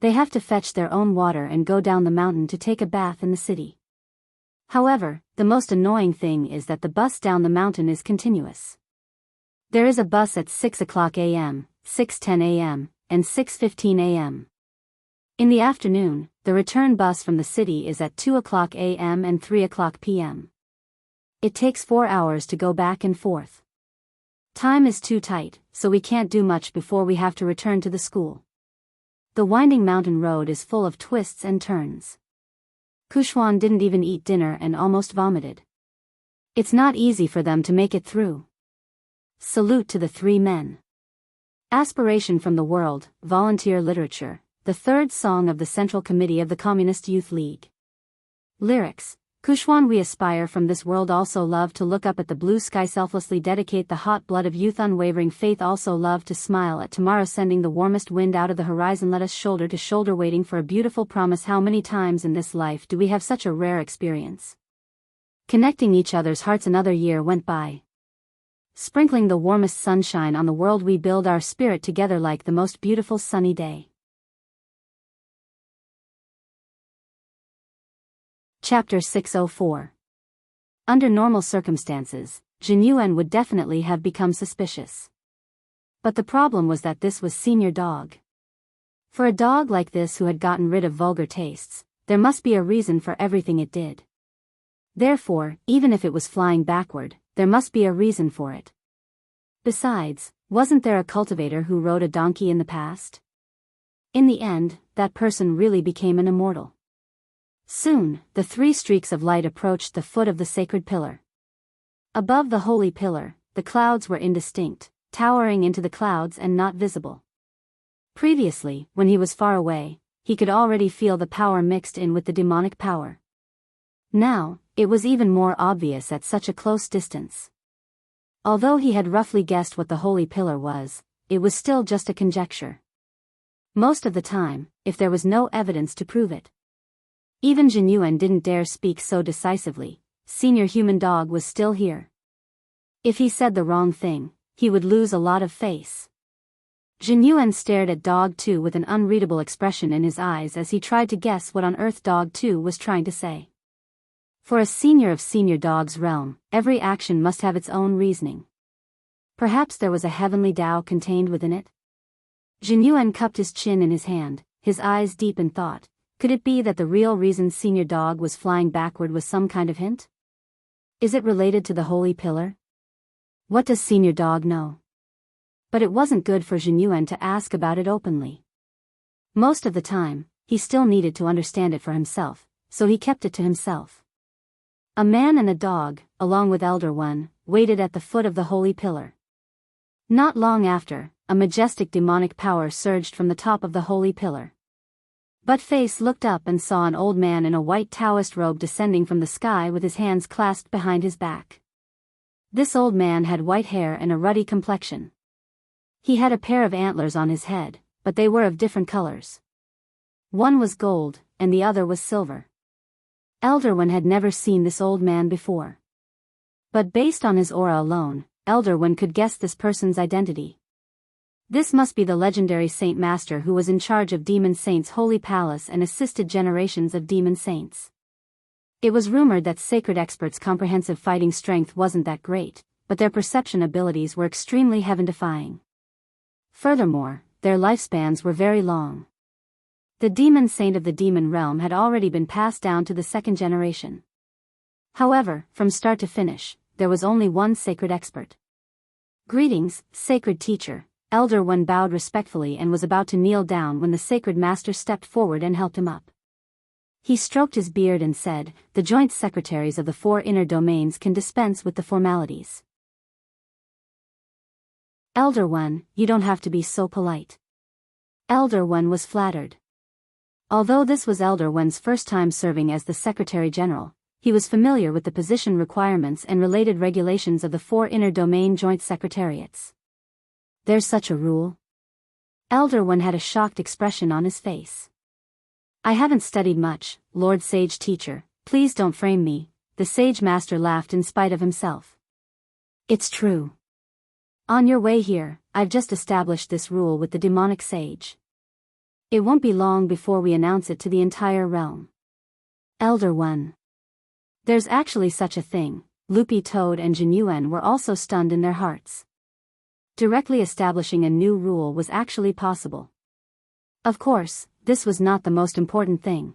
[SPEAKER 1] They have to fetch their own water and go down the mountain to take a bath in the city. However, the most annoying thing is that the bus down the mountain is continuous. There is a bus at 6 o'clock a.m., 6:10 a.m., and 6:15 a.m. In the afternoon, the return bus from the city is at 2 o'clock a.m. and 3 o'clock p.m. It takes 4 hours to go back and forth. Time is too tight, so we can't do much before we have to return to the school. The winding mountain road is full of twists and turns. Kushwan didn't even eat dinner and almost vomited. It's not easy for them to make it through. Salute to the three men. Aspiration from the World, Volunteer Literature, the third song of the Central Committee of the Communist Youth League. Lyrics: Kushwan, we aspire from this world, also love to look up at the blue sky, selflessly dedicate the hot blood of youth, unwavering faith, also love to smile at tomorrow, sending the warmest wind out of the horizon, let us shoulder to shoulder, waiting for a beautiful promise. How many times in this life do we have such a rare experience? Connecting each other's hearts, another year went by. Sprinkling the warmest sunshine on the world, we build our spirit together like the most beautiful sunny day. Chapter 604. Under normal circumstances, Jin Yuan would definitely have become suspicious. But the problem was that this was Senior Dog. For a dog like this who had gotten rid of vulgar tastes, there must be a reason for everything it did. Therefore, even if it was flying backward, there must be a reason for it. Besides, wasn't there a cultivator who rode a donkey in the past? In the end, that person really became an immortal. Soon, the three streaks of light approached the foot of the sacred pillar. Above the holy pillar, the clouds were indistinct, towering into the clouds and not visible. Previously, when he was far away, he could already feel the power mixed in with the demonic power. Now, it was even more obvious at such a close distance. Although he had roughly guessed what the holy pillar was, it was still just a conjecture. Most of the time, if there was no evidence to prove it. Even Jin Yuan didn't dare speak so decisively. Senior Human Dog was still here. If he said the wrong thing, he would lose a lot of face. Jin Yuan stared at Dog 2 with an unreadable expression in his eyes as he tried to guess what on earth Dog 2 was trying to say. For a senior of Senior Dog's realm, every action must have its own reasoning. Perhaps there was a heavenly Tao contained within it? Jin Yuan cupped his chin in his hand, his eyes deep in thought. Could it be that the real reason Senior Dog was flying backward was some kind of hint? Is it related to the holy pillar? What does Senior Dog know? But it wasn't good for Jin Yuan to ask about it openly. Most of the time, he still needed to understand it for himself, so he kept it to himself. A man and a dog, along with Elder One, waited at the foot of the holy pillar. Not long after, a majestic demonic power surged from the top of the holy pillar. Buttface looked up and saw an old man in a white Taoist robe descending from the sky with his hands clasped behind his back. This old man had white hair and a ruddy complexion. He had a pair of antlers on his head, but they were of different colors. One was gold, and the other was silver. Elder One had never seen this old man before. But based on his aura alone, Elder One could guess this person's identity. This must be the legendary Saint Master who was in charge of Demon Saint's holy palace and assisted generations of demon saints. It was rumored that sacred experts' comprehensive fighting strength wasn't that great, but their perception abilities were extremely heaven-defying. Furthermore, their lifespans were very long. The demon saint of the demon realm had already been passed down to the second generation. However, from start to finish, there was only one sacred expert. "Greetings, sacred teacher." Elder One bowed respectfully and was about to kneel down when the sacred master stepped forward and helped him up. He stroked his beard and said, "The joint secretaries of the 4 inner domains can dispense with the formalities." "Elder One, you don't have to be so polite." Elder One was flattered. Although this was Elder One's first time serving as the Secretary General, he was familiar with the position requirements and related regulations of the 4 inner domain joint secretariats. "There's such a rule?" Elder One had a shocked expression on his face. "I haven't studied much, Lord Sage Teacher, please don't frame me," the Sage Master laughed in spite of himself. "It's true. On your way here, I've just established this rule with the demonic sage. It won't be long before we announce it to the entire realm." Elder One. There's actually such a thing. Loopy Toad and Jinyuan were also stunned in their hearts. Directly establishing a new rule was actually possible. Of course, this was not the most important thing.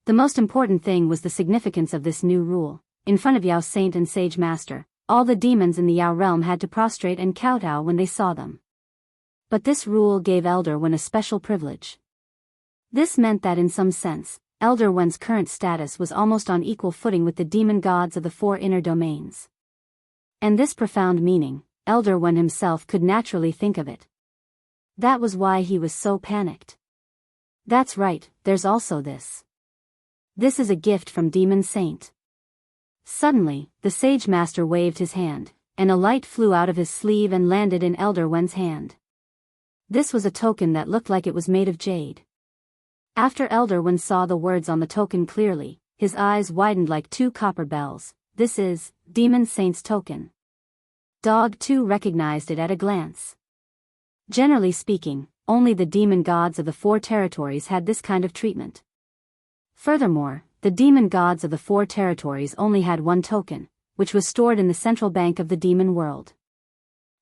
[SPEAKER 1] The most important thing was the significance of this new rule. In front of Yao Saint and Sage Master, all the demons in the Yao realm had to prostrate and kowtow when they saw them. But this rule gave Elder One a special privilege. This meant that in some sense, Elder One's current status was almost on equal footing with the demon gods of the 4 inner domains. And this profound meaning, Elder One himself could naturally think of it. That was why he was so panicked. "That's right, there's also this. This is a gift from Demon Saint." Suddenly, the Sage Master waved his hand, and a light flew out of his sleeve and landed in Elder One's hand. This was a token that looked like it was made of jade. After Elder One saw the words on the token clearly, his eyes widened like 2 copper bells. "This is Demon Saint's token." Dog too recognized it at a glance. Generally speaking, only the demon gods of the 4 territories had this kind of treatment. Furthermore, the demon gods of the 4 territories only had one token, which was stored in the central bank of the demon world.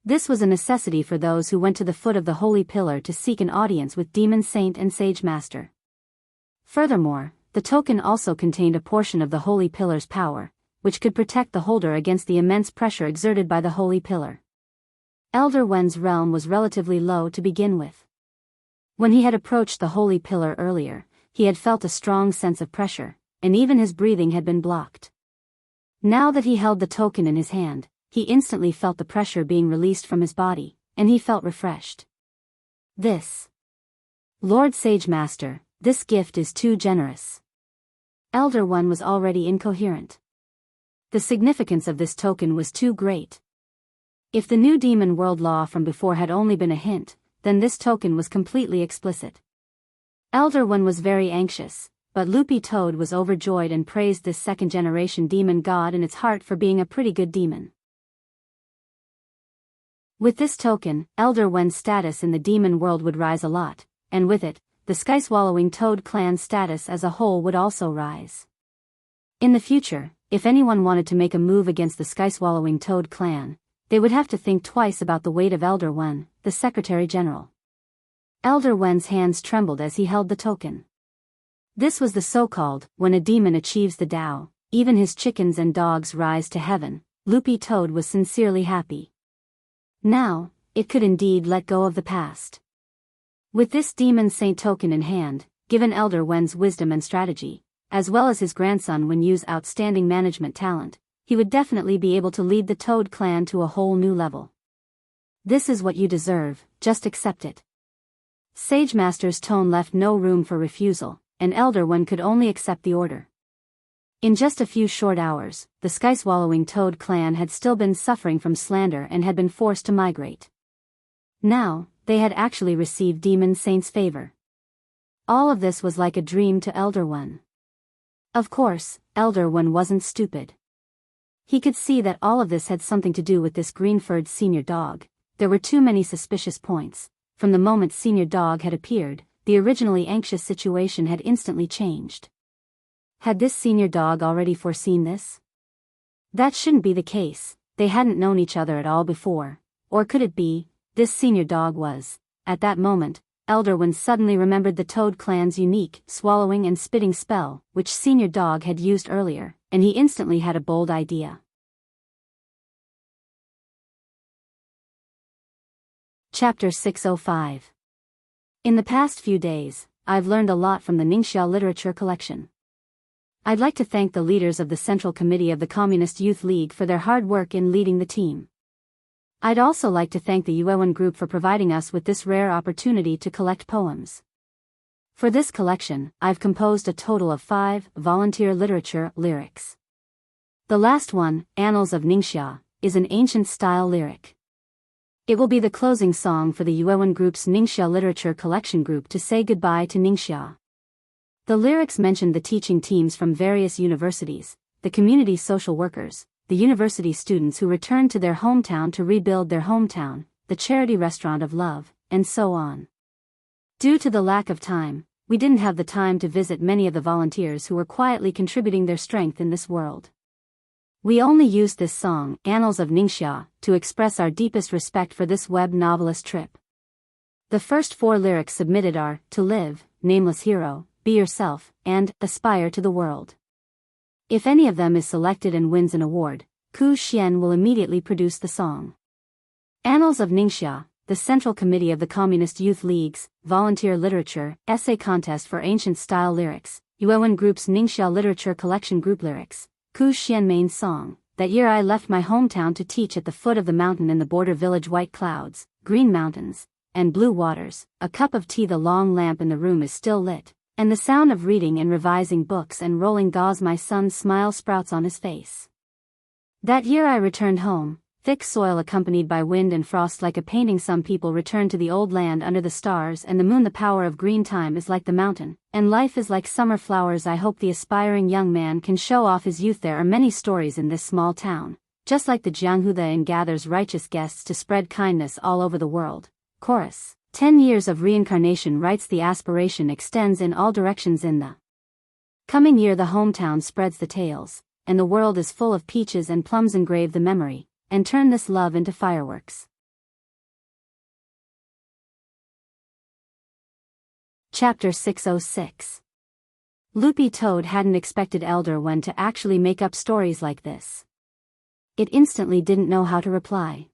[SPEAKER 1] This was a necessity for those who went to the foot of the Holy Pillar to seek an audience with Demon Saint and Sage Master. Furthermore, the token also contained a portion of the Holy Pillar's power, which could protect the holder against the immense pressure exerted by the Holy Pillar. Elder Wen's realm was relatively low to begin with. When he had approached the Holy Pillar earlier, he had felt a strong sense of pressure, and even his breathing had been blocked. Now that he held the token in his hand, he instantly felt the pressure being released from his body, and he felt refreshed. "This. Lord Sage Master, this gift is too generous." Elder One was already incoherent. The significance of this token was too great. If the new demon world law from before had only been a hint, then this token was completely explicit. Elder One was very anxious, but Loopy Toad was overjoyed and praised this second-generation demon god in its heart for being a pretty good demon. With this token, Elder Wen's status in the demon world would rise a lot, and with it, the Sky-Swallowing Toad clan's status as a whole would also rise. In the future, if anyone wanted to make a move against the Sky-Swallowing Toad clan, they would have to think twice about the weight of Elder One, the Secretary General. Elder Wen's hands trembled as he held the token. This was the so-called, when a demon achieves the Tao, even his chickens and dogs rise to heaven. Loopy Toad was sincerely happy. Now, it could indeed let go of the past. With this Demon Saint token in hand, given Elder Wen's wisdom and strategy, as well as his grandson Wen Yu's outstanding management talent, he would definitely be able to lead the Toad clan to a whole new level. "This is what you deserve, just accept it." Sage Master's tone left no room for refusal, and Elder Wen could only accept the order. In just a few short hours, the Sky-Swallowing Toad clan had still been suffering from slander and had been forced to migrate. Now, they had actually received Demon Saint's favor. All of this was like a dream to Elder One. Of course, Elder One wasn't stupid. He could see that all of this had something to do with this green-furred senior dog. There were too many suspicious points. From the moment Senior Dog had appeared, the originally anxious situation had instantly changed. Had this Senior Dog already foreseen this? That shouldn't be the case. they hadn't known each other at all before. Or could it be, this senior dog was? At that moment, Elderwin suddenly remembered the Toad clan's unique swallowing and spitting spell, which senior dog had used earlier, and he instantly had a bold idea. Chapter 605. In the past few days, I've learned a lot from the Ningxia literature collection. I'd like to thank the leaders of the Central Committee of the Communist Youth League for their hard work in leading the team. I'd also like to thank the Yuewen group for providing us with this rare opportunity to collect poems. For this collection, I've composed a total of 5 volunteer literature lyrics. The last one, Annals of Ningxia, is an ancient-style lyric. It will be the closing song for the Yuewen group's Ningxia literature collection group to say goodbye to Ningxia. The lyrics mentioned the teaching teams from various universities, the community social workers, the university students who returned to their hometown to rebuild their hometown, the charity restaurant of love, and so on. Due to the lack of time, we didn't have the time to visit many of the volunteers who were quietly contributing their strength in this world. We only used this song, Annals of Ningxia, to express our deepest respect for this web novelist trip. The first 4 lyrics submitted are, To Live, Nameless Hero, Be Yourself, and Aspire to the World. If any of them is selected and wins an award, Ku Xian will immediately produce the song. Annals of Ningxia, the Central Committee of the Communist Youth League's Volunteer Literature Essay Contest for Ancient Style Lyrics, Yuewen Group's Ningxia Literature Collection Group Lyrics, Ku Xian main song. That year I left my hometown to teach at the foot of the mountain in the border village. White clouds, green mountains, and blue waters, a cup of tea. The long lamp in the room is still lit, and the sound of reading and revising books and rolling gauze. My son's smile sprouts on his face. That year I returned home, thick soil accompanied by wind and frost like a painting. Some people return to the old land under the stars and the moon. The power of green. Time is like the mountain, and life is like summer flowers. I hope the aspiring young man can show off his youth. There are many stories in this small town, just like the Jianghu. The inn gathers righteous guests to spread kindness all over the world. Chorus. 10 years of reincarnation writes the aspiration extends in all directions. In the coming year the hometown spreads the tales, and the world is full of peaches and plums. Engrave the memory, and turn this love into fireworks. Chapter 606. Loopy Toad hadn't expected Elderwen to actually make up stories like this. It instantly didn't know how to reply.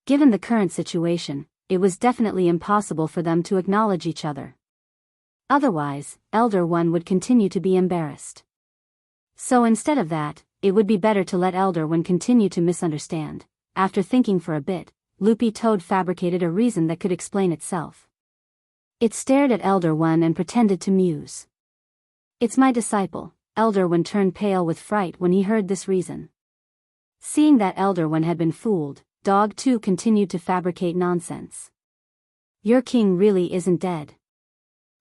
[SPEAKER 1] Given the current situation, it was definitely impossible for them to acknowledge each other. Otherwise, Elderwen would continue to be embarrassed. So instead of that, it would be better to let Elderwen continue to misunderstand. After thinking for a bit, Loopy Toad fabricated a reason that could explain itself. It stared at Elderwen and pretended to muse. It's my disciple. Elderwen turned pale with fright when he heard this reason. Seeing that Elderwen had been fooled, Dog too continued to fabricate nonsense. Your king really isn't dead.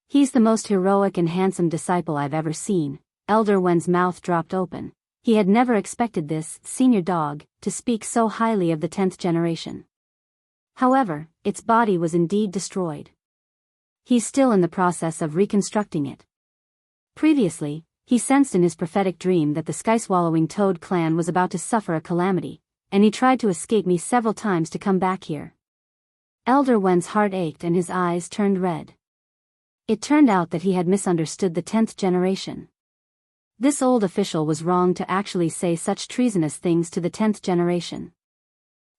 [SPEAKER 1] He's the most heroic and handsome disciple I've ever seen. Elderwen's mouth dropped open. He had never expected this senior dog to speak so highly of the 10th generation. However, its body was indeed destroyed. He's still in the process of reconstructing it. Previously, he sensed in his prophetic dream that the sky-swallowing Toad clan was about to suffer a calamity, and he tried to escape me several times to come back here. Elderwen's heart ached and his eyes turned red. It turned out that he had misunderstood the 10th generation. This old official was wrong to actually say such treasonous things to the 10th generation.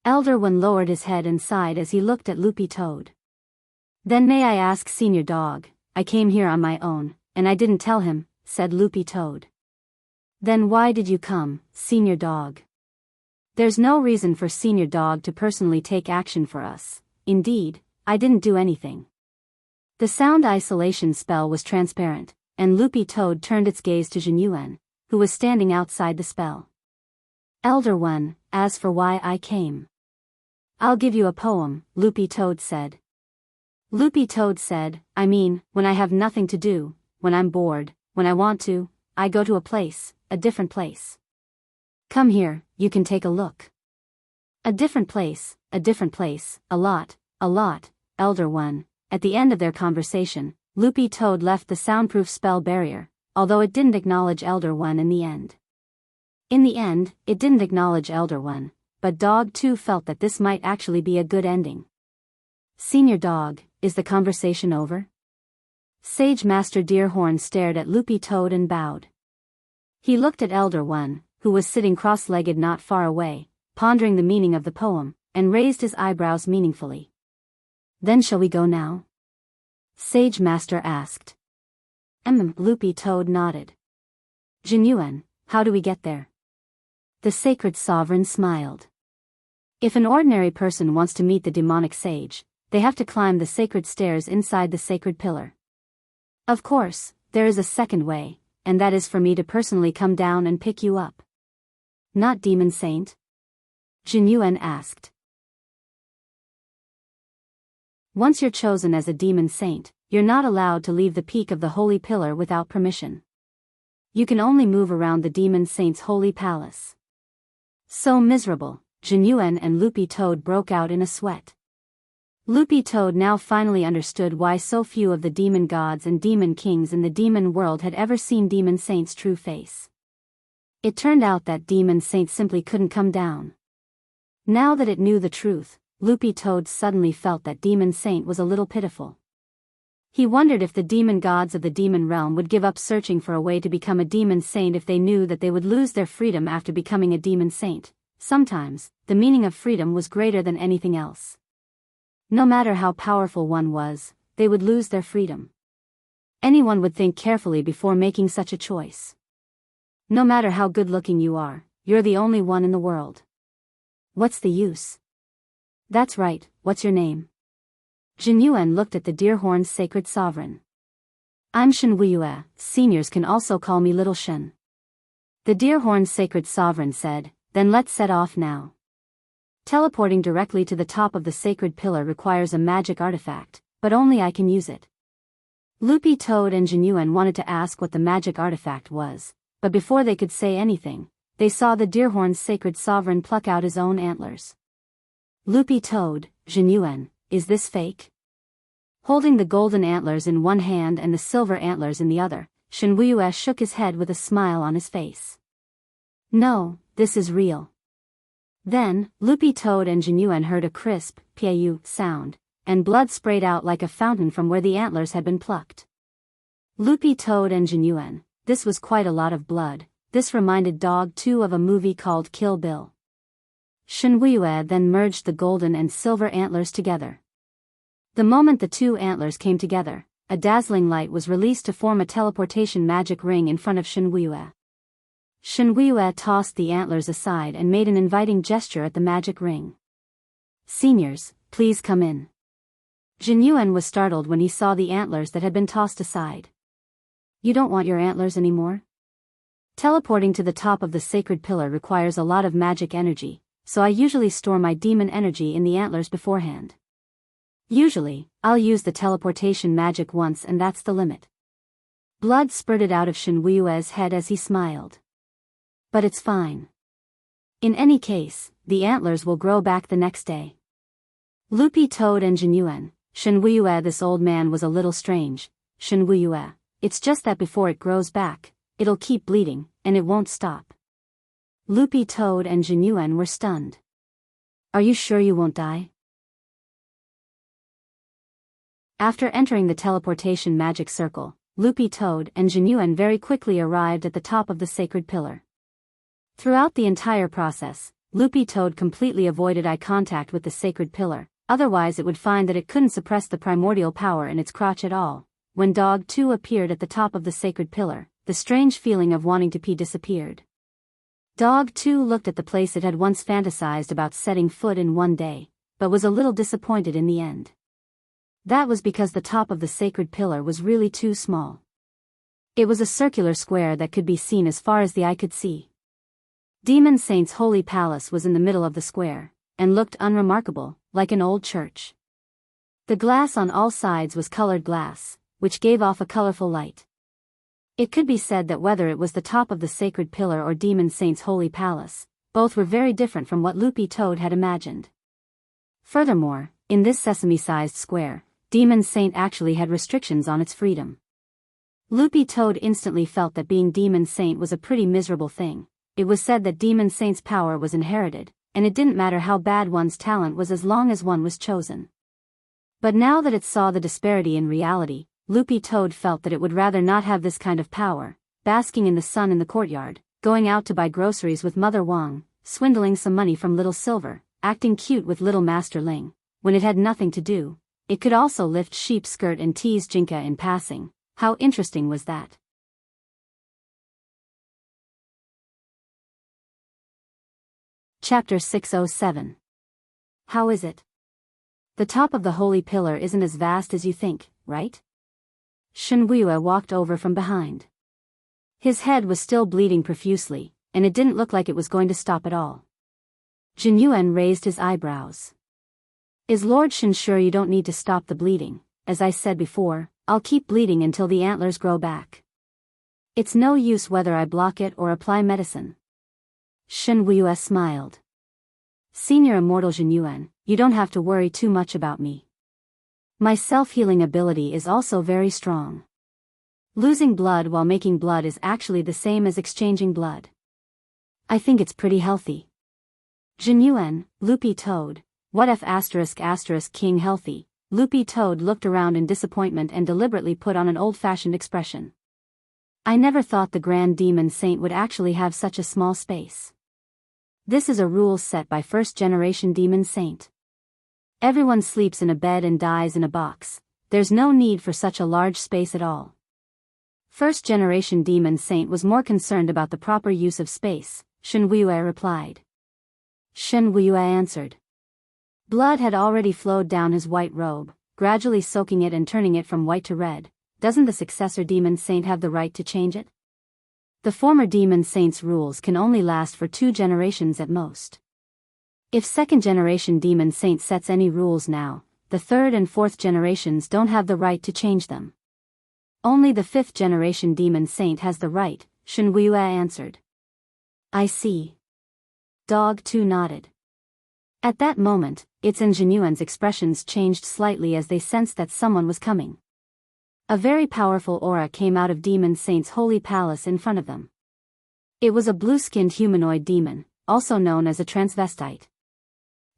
[SPEAKER 1] Elderwen lowered his head and sighed as he looked at Loopy Toad. Then may I ask, Senior Dog, I came here on my own, and I didn't tell him, said Loopy Toad. Then why did you come, Senior Dog? There's no reason for Senior Dog to personally take action for us. Indeed, I didn't do anything. The sound isolation spell was transparent, and Loopy Toad turned its gaze to Jinyuan, who was standing outside the spell. Elderwen, as for why I came. I'll give you a poem, Loopy Toad said. Loopy Toad said, I mean, when I have nothing to do, when I'm bored, when I want to, I go to a different place. Come here, you can take a look. A different place, a lot, Elderwen. At the end of their conversation, Loopy Toad left the soundproof spell barrier, although it didn't acknowledge Elderwen in the end. In the end, it didn't acknowledge Elderwen, but Dog 2 felt that this might actually be a good ending. Senior Dog, is the conversation over? Sage Master Deerhorn stared at Loopy Toad and bowed. He looked at Elder One, who was sitting cross-legged not far away, pondering the meaning of the poem, and raised his eyebrows meaningfully. Then shall we go now? Sage Master asked. Loopy Toad nodded. Jinyuan, how do we get there? The Sacred Sovereign smiled. If an ordinary person wants to meet the demonic sage, they have to climb the sacred stairs inside the sacred pillar. Of course, there is a second way, and that is for me to personally come down and pick you up. Not Demon Saint? Jinyuan asked. Once you're chosen as a Demon Saint, you're not allowed to leave the peak of the Holy Pillar without permission. You can only move around the Demon Saint's holy palace. So miserable, Jinyuan and Loopy Toad broke out in a sweat. Loopy Toad now finally understood why so few of the demon gods and demon kings in the demon world had ever seen Demon Saint's true face. It turned out that Demon Saint simply couldn't come down. Now that it knew the truth, Loopy Toad suddenly felt that Demon Saint was a little pitiful. He wondered if the demon gods of the demon realm would give up searching for a way to become a demon saint if they knew that they would lose their freedom after becoming a demon saint. Sometimes, the meaning of freedom was greater than anything else. No matter how powerful one was, they would lose their freedom. Anyone would think carefully before making such a choice. No matter how good-looking you are, you're the only one in the world. What's the use? That's right, what's your name? Jinyuan looked at the Deerhorn's Sacred Sovereign. I'm Shenwuyue, seniors can also call me Little Shen. The Deerhorn's Sacred Sovereign said, then let's set off now. Teleporting directly to the top of the sacred pillar requires a magic artifact, but only I can use it. Loopy Toad and Jinyuan wanted to ask what the magic artifact was, but before they could say anything, they saw the Deerhorn's Sacred Sovereign pluck out his own antlers. Loopy Toad, Jinyuan, is this fake? Holding the golden antlers in one hand and the silver antlers in the other, Shenwuyue shook his head with a smile on his face. No, this is real. Then, Loopy Toad and Jinyuan heard a crisp, piu sound, and blood sprayed out like a fountain from where the antlers had been plucked. Loopy Toad and Jinyuan, this was quite a lot of blood. This reminded Dog 2 of a movie called Kill Bill. Shenwuyue then merged the golden and silver antlers together. The moment the two antlers came together, a dazzling light was released to form a teleportation magic ring in front of Shenwuyue. Shenwuyue tossed the antlers aside and made an inviting gesture at the magic ring. Seniors, please come in. Jinyuan was startled when he saw the antlers that had been tossed aside. You don't want your antlers anymore? Teleporting to the top of the sacred pillar requires a lot of magic energy, so I usually store my demon energy in the antlers beforehand. Usually, I'll use the teleportation magic once and that's the limit. Blood spurted out of Shenwuyue's head as he smiled. But it's fine. In any case, the antlers will grow back the next day. Loopy Toad and Jinyuan, Shenwuyue, this old man was a little strange. Shenwuyue, it's just that before it grows back, it'll keep bleeding, and it won't stop. Loopy Toad and Jinyuan were stunned. Are you sure you won't die? After entering the teleportation magic circle, Loopy Toad and Jinyuan very quickly arrived at the top of the sacred pillar. Throughout the entire process, Loopy Toad completely avoided eye contact with the sacred pillar, otherwise it would find that it couldn't suppress the primordial power in its crotch at all. When Dog 2 appeared at the top of the sacred pillar, the strange feeling of wanting to pee disappeared. Dog 2 looked at the place it had once fantasized about setting foot in one day, but was a little disappointed in the end. That was because the top of the sacred pillar was really too small. It was a circular square that could be seen as far as the eye could see. Demon Saint's holy palace was in the middle of the square, and looked unremarkable, like an old church. The glass on all sides was colored glass, which gave off a colorful light. It could be said that whether it was the top of the sacred pillar or Demon Saint's holy palace, both were very different from what Loopy Toad had imagined. Furthermore, in this sesame-sized square, Demon Saint actually had restrictions on its freedom. Loopy Toad instantly felt that being Demon Saint was a pretty miserable thing. It was said that Demon Saint's power was inherited, and it didn't matter how bad one's talent was as long as one was chosen. But now that it saw the disparity in reality, Loopy Toad felt that it would rather not have this kind of power, basking in the sun in the courtyard, going out to buy groceries with Mother Wong, swindling some money from Little Silver, acting cute with Little Master Ling. When it had nothing to do, it could also lift Sheep's skirt and tease Jinka in passing. How interesting was that? Chapter 607. How is it? The top of the holy pillar isn't as vast as you think, right? Shenhua walked over from behind. His head was still bleeding profusely, and it didn't look like it was going to stop at all. Jinyuan raised his eyebrows. Is Lord Shen sure you don't need to stop the bleeding? As I said before, I'll keep bleeding until the antlers grow back. It's no use whether I block it or apply medicine. Shenhua smiled. Senior Immortal Jinyuan, you don't have to worry too much about me. My self-healing ability is also very strong. Losing blood while making blood is actually the same as exchanging blood. I think it's pretty healthy. Jinyuan, Loopy Toad, what if *** King healthy? Loopy Toad looked around in disappointment and deliberately put on an old-fashioned expression. I never thought the Grand Demon Saint would actually have such a small space. This is a rule set by first-generation Demon Saint. Everyone sleeps in a bed and dies in a box. There's no need for such a large space at all. First-generation Demon Saint was more concerned about the proper use of space, Shenhua replied. Shenhua answered. Blood had already flowed down his white robe, gradually soaking it and turning it from white to red. Doesn't the successor Demon Saint have the right to change it? The former Demon Saint's rules can only last for 2 generations at most. If second-generation Demon Saint sets any rules now, the third and fourth generations don't have the right to change them. Only the 5th-generation Demon Saint has the right, Shenhua answered. I see. Dog 2 nodded. At that moment, its and Jinyuan's expressions changed slightly as they sensed that someone was coming. A very powerful aura came out of Demon Saint's holy palace in front of them. It was a blue-skinned humanoid demon, also known as a transvestite.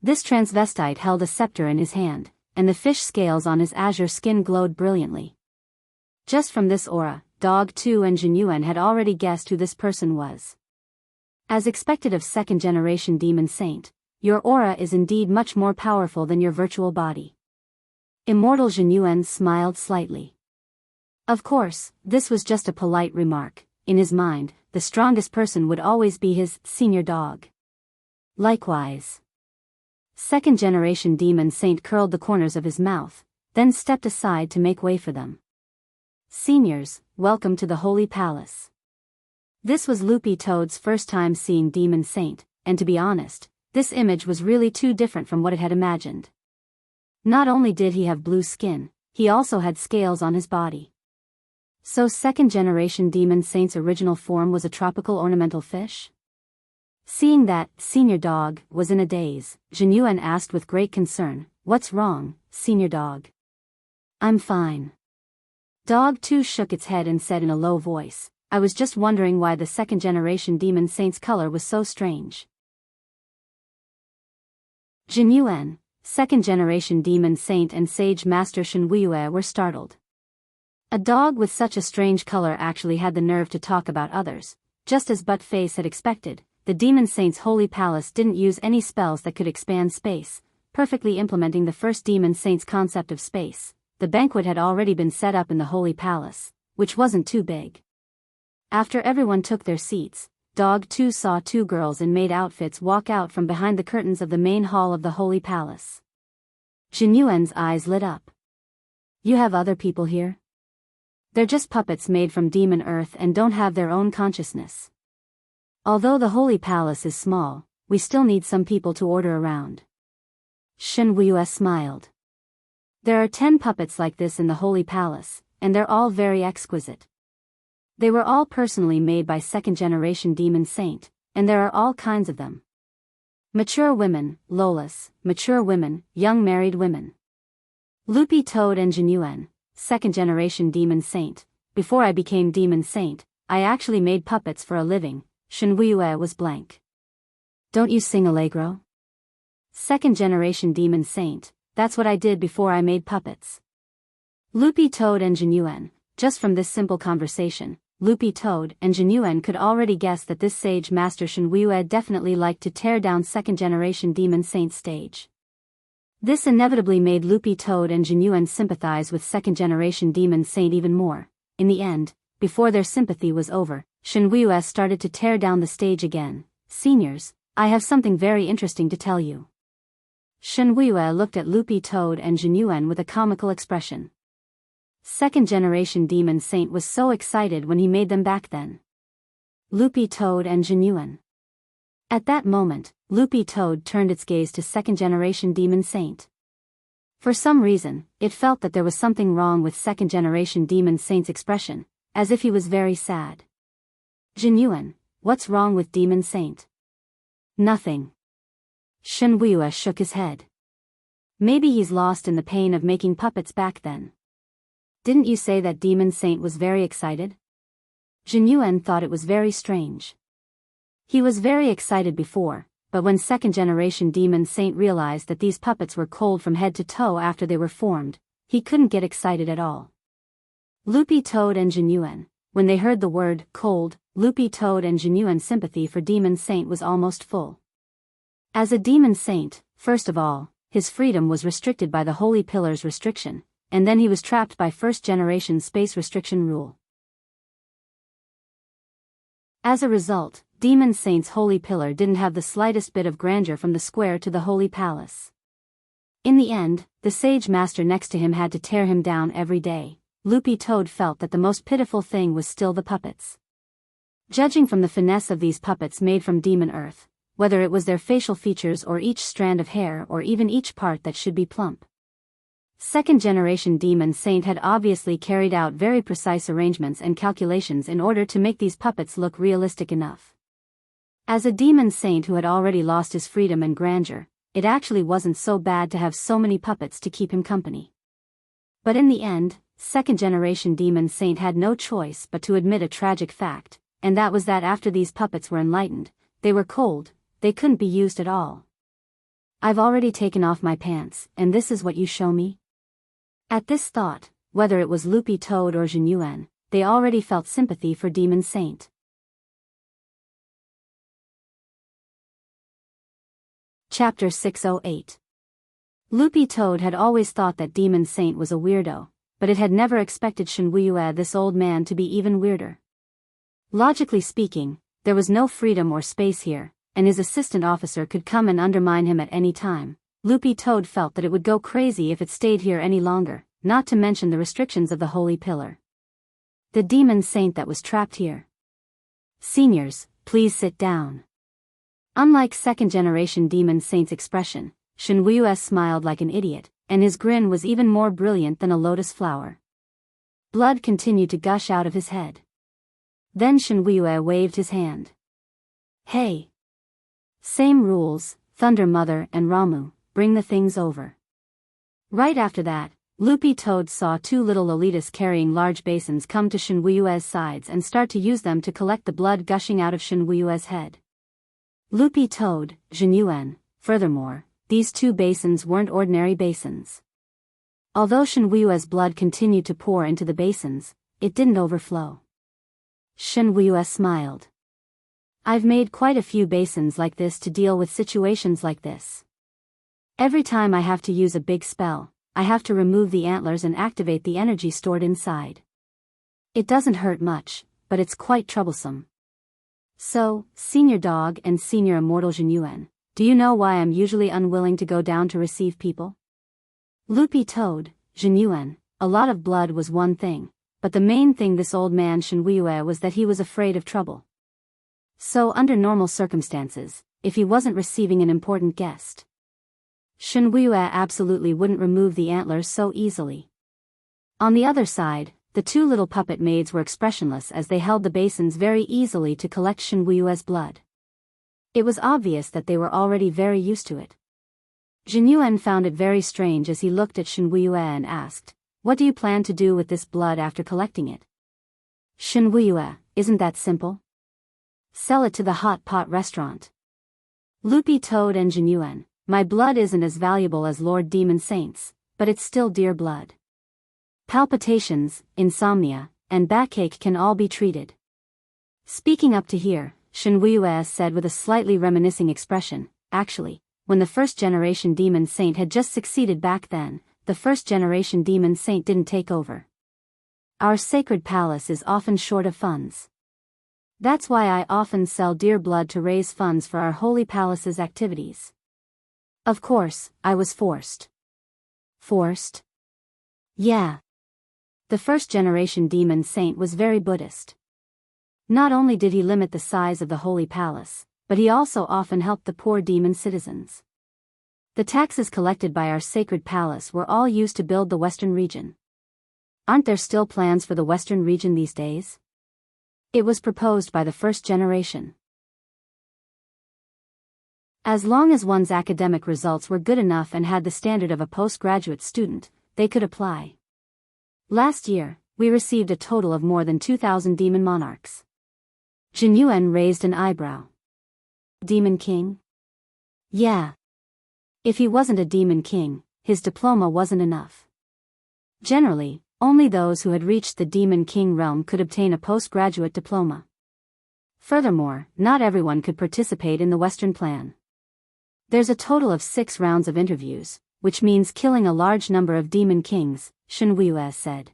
[SPEAKER 1] This transvestite held a scepter in his hand, and the fish scales on his azure skin glowed brilliantly. Just from this aura, Dog 2 and Jinyuan had already guessed who this person was. As expected of second-generation Demon Saint, your aura is indeed much more powerful than your virtual body. Immortal Jinyuan smiled slightly. Of course, this was just a polite remark. In his mind, the strongest person would always be his senior dog. Likewise. Second-generation Demon Saint curled the corners of his mouth, then stepped aside to make way for them. Seniors, welcome to the Holy Palace. This was Loopy Toad's first time seeing Demon Saint, and to be honest, this image was really too different from what it had imagined. Not only did he have blue skin, he also had scales on his body. So second-generation Demon Saint's original form was a tropical ornamental fish? Seeing that, Senior Dog was in a daze, Jinyuan asked with great concern, What's wrong, Senior Dog? I'm fine. Dog 2 shook its head and said in a low voice, I was just wondering why the second-generation Demon Saint's color was so strange. Jinyuan, second-generation Demon Saint and Sage Master Shenhua were startled. A dog with such a strange color actually had the nerve to talk about others. Just as Butt-Face had expected, the Demon Saint's holy palace didn't use any spells that could expand space, perfectly implementing the first Demon Saint's concept of space. The banquet had already been set up in the holy palace, which wasn't too big. After everyone took their seats, Dog 2 saw 2 girls in maid outfits walk out from behind the curtains of the main hall of the holy palace. Jinyuan's eyes lit up. You have other people here? They're just puppets made from demon earth and don't have their own consciousness. Although the holy palace is small, we still need some people to order around. Shenhua smiled. There are 10 puppets like this in the holy palace, and they're all very exquisite. They were all personally made by second-generation Demon Saint, and there are all kinds of them. Mature women, Lolas, mature women, young married women. Loopy Toad and Jinyuan, second-generation Demon Saint. Before I became Demon Saint, I actually made puppets for a living. Shenhua was blank. Don't you sing Allegro? Second-generation demon saint, that's what I did before I made puppets. Loopy Toad and Genuine. Just from this simple conversation, Loopy Toad and Genuine could already guess that this sage master Shenwue definitely liked to tear down second-generation demon saint stage. This inevitably made Loopy Toad and Genuine sympathize with second-generation demon saint even more. In the end, before their sympathy was over, Shenwue started to tear down the stage again. Seniors, I have something very interesting to tell you. Shenwue looked at Loopy Toad and Genuine with a comical expression. Second-generation demon saint was so excited when he made them back then. Loopy Toad and Genuine. At that moment, Loopy Toad turned its gaze to second-generation demon saint. For some reason, it felt that there was something wrong with second-generation demon saint's expression, as if he was very sad. Genuine, what's wrong with demon saint? Nothing. Shenwue shook his head. Maybe he's lost in the pain of making puppets back then. Didn't you say that demon saint was very excited? Genuine thought it was very strange. He was very excited before, but when second-generation demon saint realized that these puppets were cold from head to toe after they were formed, he couldn't get excited at all. Loopy Toad and Genuine. When they heard the word cold, Loopy Toad and Genuine's sympathy for demon saint was almost full. As a demon saint, first of all, his freedom was restricted by the Holy Pillar's restriction, and then he was trapped by first-generation space restriction rule. As a result, demon saint's Holy Pillar didn't have the slightest bit of grandeur from the square to the Holy Palace. In the end, the sage master next to him had to tear him down every day. Loopy Toad felt that the most pitiful thing was still the puppets. Judging from the finesse of these puppets made from demon earth, whether it was their facial features or each strand of hair or even each part that should be plump. Second-generation demon saint had obviously carried out very precise arrangements and calculations in order to make these puppets look realistic enough. As a demon saint who had already lost his freedom and grandeur, it actually wasn't so bad to have so many puppets to keep him company. But in the end, second-generation demon saint had no choice but to admit a tragic fact, and that was that after these puppets were enlightened, they were cold, they couldn't be used at all. I've already taken off my pants, and this is what you show me? At this thought, whether it was Loopy Toad or Genuine, they already felt sympathy for demon saint. Chapter 608. Loopy Toad had always thought that demon saint was a weirdo, but it had never expected Shenwue, this old man, to be even weirder. Logically speaking, there was no freedom or space here, and his assistant officer could come and undermine him at any time. Loopy Toad felt that it would go crazy if it stayed here any longer, not to mention the restrictions of the Holy Pillar. The demon saint that was trapped here. Seniors, please sit down. Unlike second-generation demon saint's expression, Shenwue smiled like an idiot, and his grin was even more brilliant than a lotus flower. Blood continued to gush out of his head. Then Shenwue waved his hand. Hey! Same rules, Thunder Mother and Ramu, bring the things over. Right after that, Loopy Toad saw two little Lolitas carrying large basins come to Shenwue's sides and start to use them to collect the blood gushing out of Shenwue's head. Loopy Toad, Genuine. Furthermore, these two basins weren't ordinary basins. Although Shenwue's blood continued to pour into the basins, it didn't overflow. Shenwue smiled. I've made quite a few basins like this to deal with situations like this. Every time I have to use a big spell, I have to remove the antlers and activate the energy stored inside. It doesn't hurt much, but it's quite troublesome. So, Senior Dog and Senior Immortal Genuine, do you know why I'm usually unwilling to go down to receive people? Loopy Toad, Genuine, a lot of blood was one thing, but the main thing this old man Shenwue was that he was afraid of trouble. So under normal circumstances, if he wasn't receiving an important guest, Shenwue absolutely wouldn't remove the antlers so easily. On the other side, the two little puppet maids were expressionless as they held the basins very easily to collect Shenwue's blood. It was obvious that they were already very used to it. Genuine found it very strange as he looked at Shenwue and asked, "What do you plan to do with this blood after collecting it?" Shenwue, isn't that simple? Sell it to the hot pot restaurant. Loopy Toad and Genuine, my blood isn't as valuable as Lord Demon Saint's, but it's still dear blood. Palpitations, insomnia, and backache can all be treated. Speaking up to here, Shenhuiyue said with a slightly reminiscing expression, actually, when the first-generation Demon Saint had just succeeded back then, the first-generation Demon Saint didn't take over. Our sacred palace is often short of funds. That's why I often sell dear blood to raise funds for our holy palace's activities. Of course, I was forced. Forced? Yeah. The first-generation Demon Saint was very Buddhist. Not only did he limit the size of the holy palace, but he also often helped the poor demon citizens. The taxes collected by our sacred palace were all used to build the Western region. Aren't there still plans for the Western region these days? It was proposed by the first generation. As long as one's academic results were good enough and had the standard of a postgraduate student, they could apply. Last year, we received a total of more than 2,000 demon monarchs. Jin Yuan raised an eyebrow. Demon King? Yeah. If he wasn't a Demon King, his diploma wasn't enough. Generally, only those who had reached the Demon King realm could obtain a postgraduate diploma. Furthermore, not everyone could participate in the Western plan. There's a total of 6 rounds of interviews, which means killing a large number of Demon Kings, Shenhuiyue said.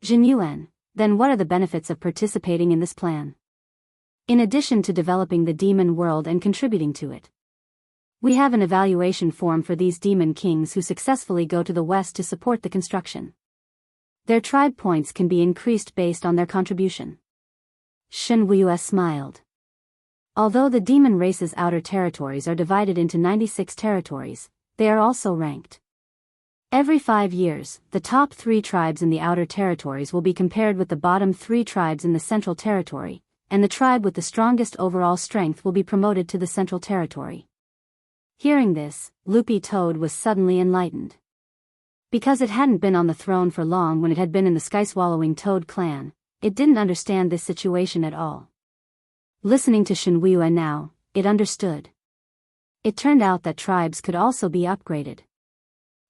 [SPEAKER 1] Jin Yuan, then what are the benefits of participating in this plan? In addition to developing the demon world and contributing to it, we have an evaluation form for these Demon Kings who successfully go to the West to support the construction. Their tribe points can be increased based on their contribution. Shenhuiyue smiled. Although the demon race's outer territories are divided into 96 territories, they are also ranked. Every 5 years, the top 3 tribes in the outer territories will be compared with the bottom 3 tribes in the central territory, and the tribe with the strongest overall strength will be promoted to the central territory. Hearing this, Loopy Toad was suddenly enlightened. Because it hadn't been on the throne for long when it had been in the sky-swallowing Toad clan, it didn't understand this situation at all. Listening to Shenhuiyue now, it understood. It turned out that tribes could also be upgraded.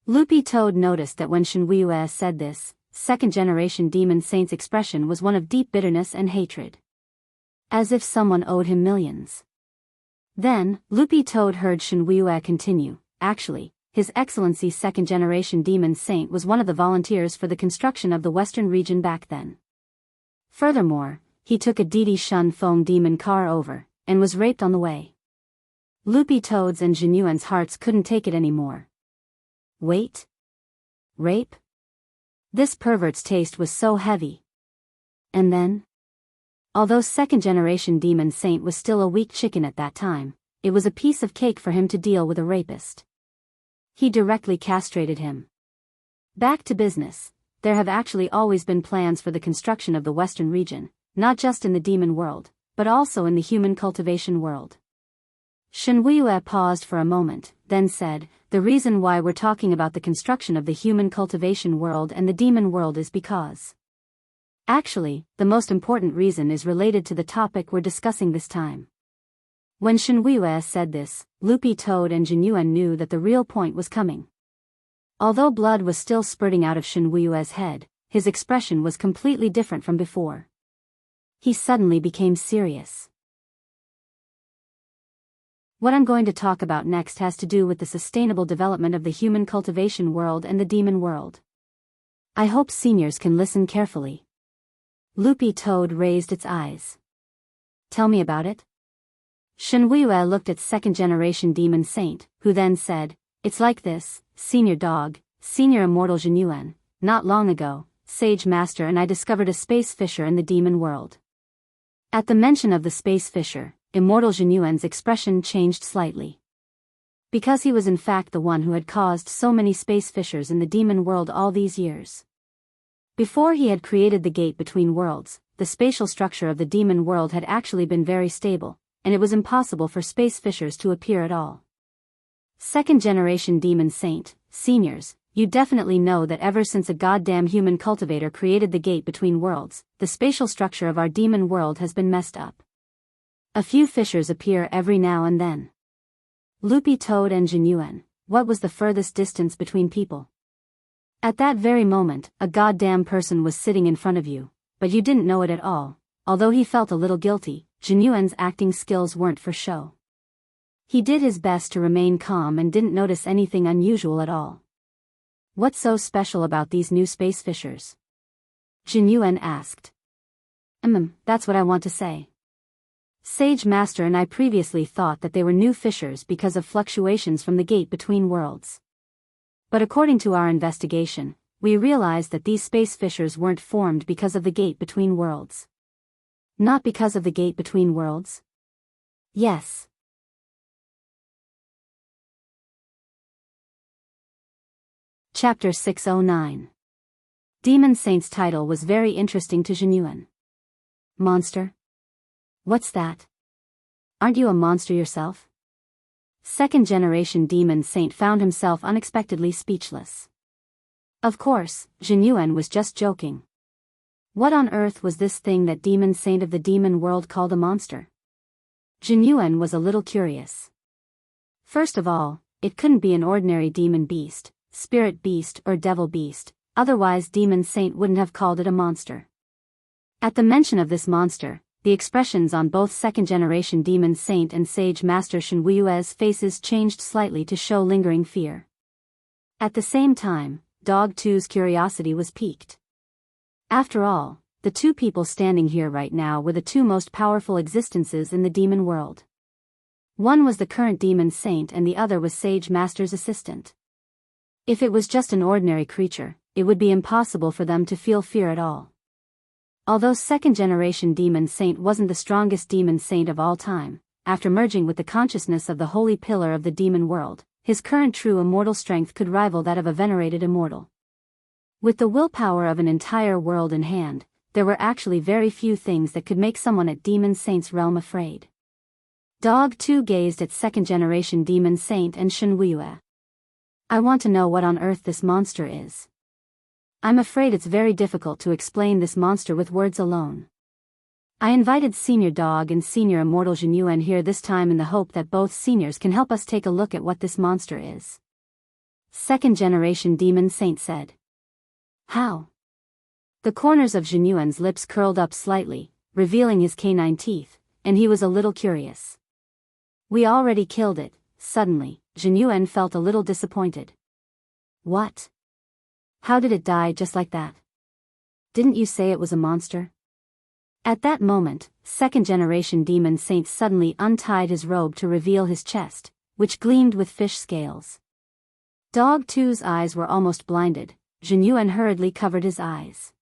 [SPEAKER 1] Loopy Toad noticed that when Shenhuiyue said this, second-generation Demon Saint's expression was one of deep bitterness and hatred. As if someone owed him millions. Then, Loopy Toad heard Shenhuiyue continue, actually, His Excellency second-generation Demon Saint was one of the volunteers for the construction of the Western region back then. Furthermore, he took a Didi Shun Feng demon car over, and was raped on the way. Loopy Toad's and Jin Yuan's hearts couldn't take it anymore. Wait? Rape? This pervert's taste was so heavy. And then? Although second-generation Demon Saint was still a weak chicken at that time, it was a piece of cake for him to deal with a rapist. He directly castrated him. Back to business, there have actually always been plans for the construction of the Western region, not just in the demon world, but also in the human cultivation world. Shenhuiyue paused for a moment, then said, the reason why we're talking about the construction of the human cultivation world and the demon world is because. Actually, the most important reason is related to the topic we're discussing this time. When Shenhuiyue said this, Loopy Toad and Jin Yuan knew that the real point was coming. Although blood was still spurting out of Shenhuiyue's head, his expression was completely different from before. He suddenly became serious. What I'm going to talk about next has to do with the sustainable development of the human cultivation world and the demon world. I hope seniors can listen carefully. Loopy Toad raised its eyes. Tell me about it. Shenhuiyue looked at second-generation Demon Saint, who then said, it's like this, Senior Dog, Senior Immortal Jin Yuan, not long ago, Sage Master and I discovered a space fisher in the demon world. At the mention of the space fisher, Immortal Jin Yuan's expression changed slightly. Because he was in fact the one who had caused so many space fishers in the demon world all these years. Before he had created the gate between worlds, the spatial structure of the demon world had actually been very stable, and it was impossible for space fishers to appear at all. Second-generation Demon Saint, seniors, you definitely know that ever since a goddamn human cultivator created the gate between worlds, the spatial structure of our demon world has been messed up. A few fissures appear every now and then. Loopy Toad and Jinyuan, what was the furthest distance between people? At that very moment, a goddamn person was sitting in front of you, but you didn't know it at all. Although he felt a little guilty, Jinyuan's acting skills weren't for show. He did his best to remain calm and didn't notice anything unusual at all. What's so special about these new space fishers? Jinyuan asked. That's what I want to say. Sage Master and I previously thought that they were new fissures because of fluctuations from the gate between worlds. But according to our investigation, we realized that these space fissures weren't formed because of the gate between worlds. Not because of the gate between worlds? Yes. Chapter 609. Demon Saint's title was very interesting to Jinyuan. Monster? What's that? Aren't you a monster yourself? Second-generation Demon Saint found himself unexpectedly speechless. Of course, Jinyuan was just joking. What on earth was this thing that Demon Saint of the demon world called a monster? Jinyuan was a little curious. First of all, it couldn't be an ordinary demon beast, spirit beast or devil beast, otherwise Demon Saint wouldn't have called it a monster. At the mention of this monster, the expressions on both second-generation Demon Saint and Sage Master Shenwuyue's faces changed slightly to show lingering fear. At the same time, Dog 2's curiosity was piqued. After all, the two people standing here right now were the two most powerful existences in the demon world. One was the current Demon Saint and the other was Sage Master's assistant. If it was just an ordinary creature, it would be impossible for them to feel fear at all. Although second-generation Demon Saint wasn't the strongest Demon Saint of all time, after merging with the consciousness of the holy pillar of the demon world, his current true immortal strength could rival that of a venerated immortal. With the willpower of an entire world in hand, there were actually very few things that could make someone at Demon Saint's realm afraid. Dog 2 gazed at second-generation Demon Saint and Shenwuyue. I want to know what on earth this monster is. I'm afraid it's very difficult to explain this monster with words alone. I invited Senior Dog and Senior Immortal Jinyuan here this time in the hope that both seniors can help us take a look at what this monster is. Second-generation Demon Saint said. How? The corners of Jinyuan's lips curled up slightly, revealing his canine teeth, and he was a little curious. We already killed it. Suddenly, Jinyuan felt a little disappointed. What? How did it die just like that? Didn't you say it was a monster? At that moment, second-generation Demon Saint suddenly untied his robe to reveal his chest, which gleamed with fish scales. Dog 2's eyes were almost blinded. Jinyuan hurriedly covered his eyes.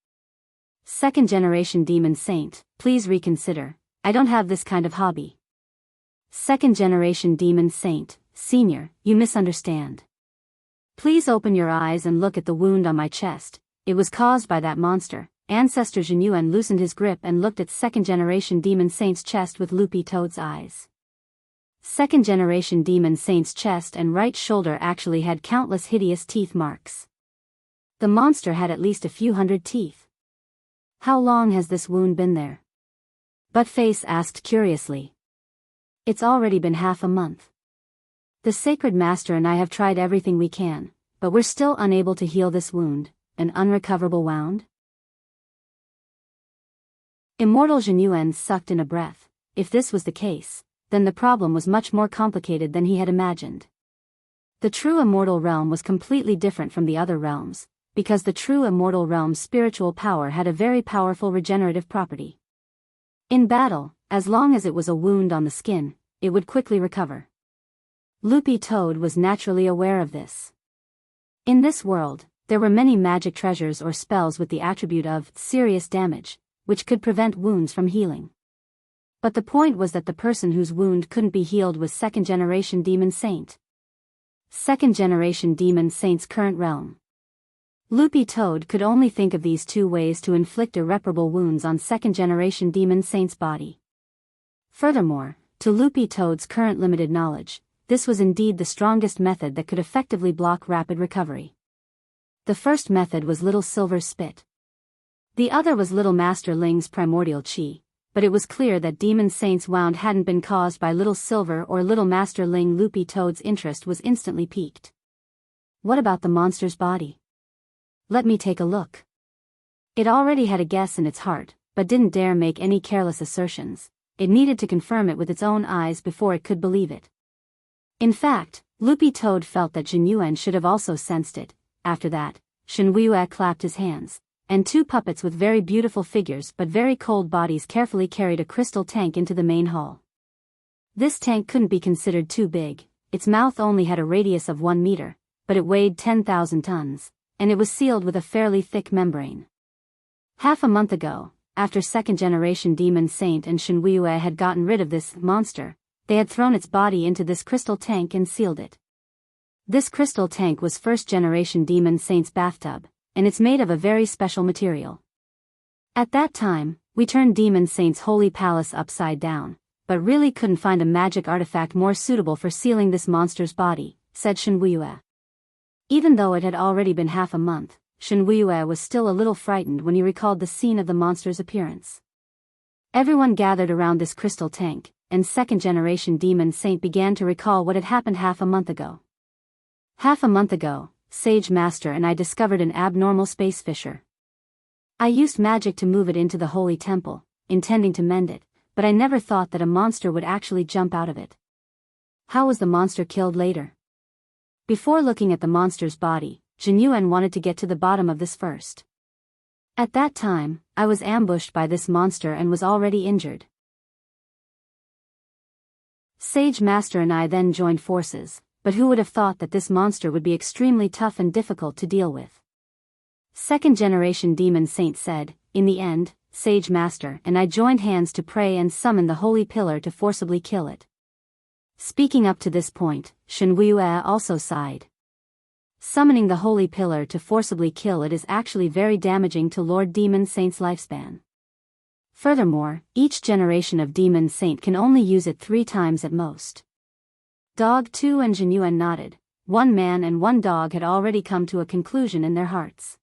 [SPEAKER 1] Second-generation Demon Saint, please reconsider. I don't have this kind of hobby. Second-generation Demon Saint, Senior, you misunderstand. Please open your eyes and look at the wound on my chest. It was caused by that monster. Ancestor Jinyuan loosened his grip and looked at second-generation Demon Saint's chest with Loopy Toad's eyes. Second-generation Demon Saint's chest and right shoulder actually had countless hideous teeth marks. The monster had at least a few hundred teeth. How long has this wound been there? Buttface asked curiously. It's already been half a month. The Sacred Master and I have tried everything we can, but we're still unable to heal this wound, an unrecoverable wound. Immortal Jinyuan sucked in a breath. If this was the case, then the problem was much more complicated than he had imagined. The true immortal realm was completely different from the other realms, because the true immortal realm's spiritual power had a very powerful regenerative property. In battle, as long as it was a wound on the skin, it would quickly recover. Loopy Toad was naturally aware of this. In this world, there were many magic treasures or spells with the attribute of serious damage, which could prevent wounds from healing. But the point was that the person whose wound couldn't be healed was second-generation Demon Saint. Second-generation Demon Saint's current realm. Loopy Toad could only think of these two ways to inflict irreparable wounds on second-generation Demon Saint's body. Furthermore, to Loopy Toad's current limited knowledge, this was indeed the strongest method that could effectively block rapid recovery. The first method was Little Silver's spit. The other was Little Master Ling's primordial chi, but it was clear that Demon Saint's wound hadn't been caused by Little Silver or Little Master Ling. Loopy Toad's interest was instantly piqued. What about the monster's body? Let me take a look. It already had a guess in its heart, but didn't dare make any careless assertions. It needed to confirm it with its own eyes before it could believe it. In fact, Loopy Toad felt that Jinyuan should have also sensed it. After that, Shenhuiyue clapped his hands, and two puppets with very beautiful figures but very cold bodies carefully carried a crystal tank into the main hall. This tank couldn't be considered too big. Its mouth only had a radius of 1 meter, but it weighed 10,000 tons, and it was sealed with a fairly thick membrane. Half a month ago, after second-generation Demon Saint and Shenhuiyue had gotten rid of this monster, they had thrown its body into this crystal tank and sealed it. This crystal tank was first-generation Demon Saint's bathtub, and it's made of a very special material. At that time, we turned Demon Saint's holy palace upside down, but really couldn't find a magic artifact more suitable for sealing this monster's body, said Shenhuiyue. Even though it had already been half a month, Shenhuiyue was still a little frightened when he recalled the scene of the monster's appearance. Everyone gathered around this crystal tank, and second-generation Demon Saint began to recall what had happened half a month ago. Half a month ago, Sage Master and I discovered an abnormal space fissure. I used magic to move it into the holy temple, intending to mend it, but I never thought that a monster would actually jump out of it. How was the monster killed later? Before looking at the monster's body, Jinyuan wanted to get to the bottom of this first. At that time, I was ambushed by this monster and was already injured. Sage Master and I then joined forces, but who would have thought that this monster would be extremely tough and difficult to deal with? Second-generation Demon Saint said, in the end, Sage Master and I joined hands to pray and summon the holy pillar to forcibly kill it. Speaking up to this point, Shenhuiyue also sighed. Summoning the holy pillar to forcibly kill it is actually very damaging to Lord Demon Saint's lifespan. Furthermore, each generation of Demon Saint can only use it 3 times at most. Dog 2 and Jinyuan nodded. One man and one dog had already come to a conclusion in their hearts.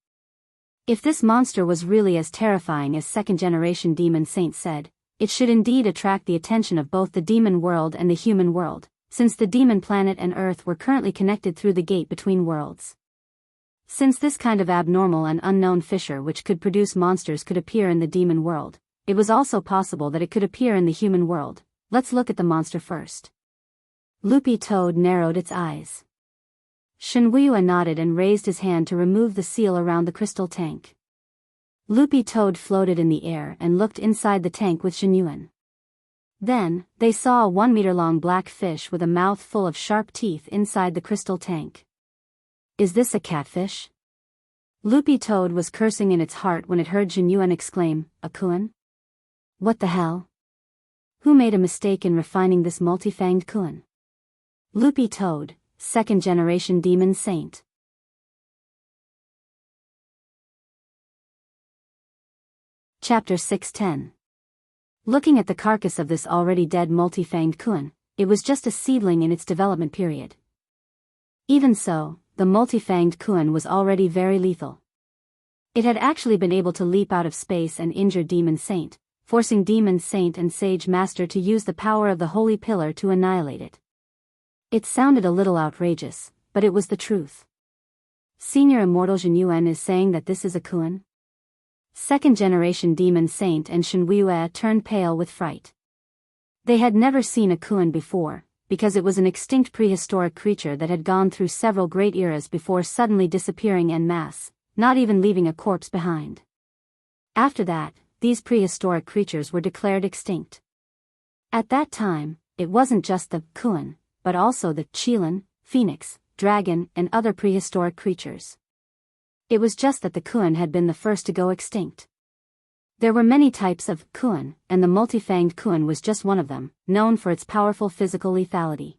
[SPEAKER 1] If this monster was really as terrifying as second-generation Demon Saint said, it should indeed attract the attention of both the demon world and the human world, since the demon planet and Earth were currently connected through the gate between worlds. Since this kind of abnormal and unknown fissure which could produce monsters could appear in the demon world, it was also possible that it could appear in the human world. Let's look at the monster first. Loopy Toad narrowed its eyes. Shenhuiyue nodded and raised his hand to remove the seal around the crystal tank. Loopy Toad floated in the air and looked inside the tank with Jinyuan. Then, they saw a 1-meter-long black fish with a mouth full of sharp teeth inside the crystal tank. Is this a catfish? Loopy Toad was cursing in its heart when it heard Jinyuan exclaim, "A Kuan? What the hell? Who made a mistake in refining this multi-fanged Kuan?" Loopy Toad, second-generation Demon Saint. Chapter 610. Looking at the carcass of this already dead multi-fanged Kuan, it was just a seedling in its development period. Even so, the multi-fanged Kuan was already very lethal. It had actually been able to leap out of space and injure Demon Saint, forcing Demon Saint and Sage Master to use the power of the Holy Pillar to annihilate it. It sounded a little outrageous, but it was the truth. Senior Immortal Jinyuan is saying that this is a Kuan? Second-generation Demon Saint and Shenhuiyue turned pale with fright. They had never seen a Kuan before, because it was an extinct prehistoric creature that had gone through several great eras before suddenly disappearing en masse, not even leaving a corpse behind. After that, these prehistoric creatures were declared extinct. At that time, it wasn't just the Kuan, but also the Qilin, phoenix, dragon, and other prehistoric creatures. It was just that the Kuan had been the first to go extinct. There were many types of Kuan, and the multi-fanged Kuan was just one of them, known for its powerful physical lethality.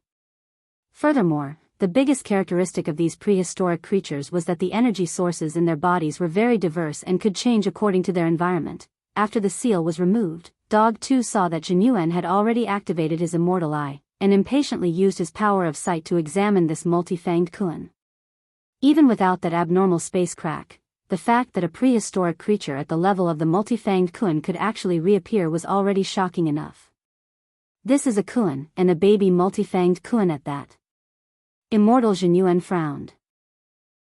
[SPEAKER 1] Furthermore, the biggest characteristic of these prehistoric creatures was that the energy sources in their bodies were very diverse and could change according to their environment. After the seal was removed, Dog 2 saw that Jinyuan had already activated his immortal eye, and impatiently used his power of sight to examine this multi-fanged Kuan. Even without that abnormal space crack, the fact that a prehistoric creature at the level of the multi-fanged Kun could actually reappear was already shocking enough. This is a Kun, and a baby multi-fanged Kun at that. Immortal Zhenyuan frowned.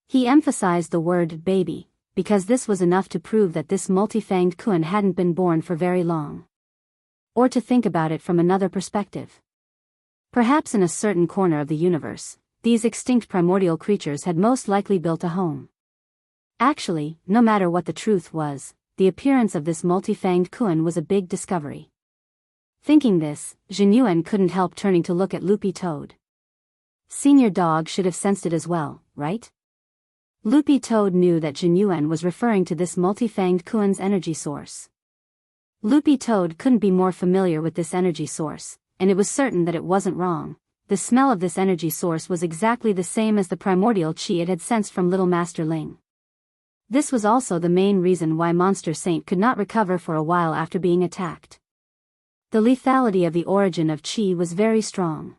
[SPEAKER 1] He emphasized the word baby, because this was enough to prove that this multi-fanged Kun hadn't been born for very long. Or to think about it from another perspective. Perhaps in a certain corner of the universe, these extinct primordial creatures had most likely built a home. Actually, no matter what the truth was, the appearance of this multi-fanged Kun was a big discovery. Thinking this, Zhenyuan couldn't help turning to look at Loopy Toad. Senior Dog should have sensed it as well, right? Loopy Toad knew that Zhenyuan was referring to this multi-fanged Kun's energy source. Loopy Toad couldn't be more familiar with this energy source, and it was certain that it wasn't wrong. The smell of this energy source was exactly the same as the primordial chi it had sensed from Little Master Ling. This was also the main reason why Monster Saint could not recover for a while after being attacked. The lethality of the origin of chi was very strong.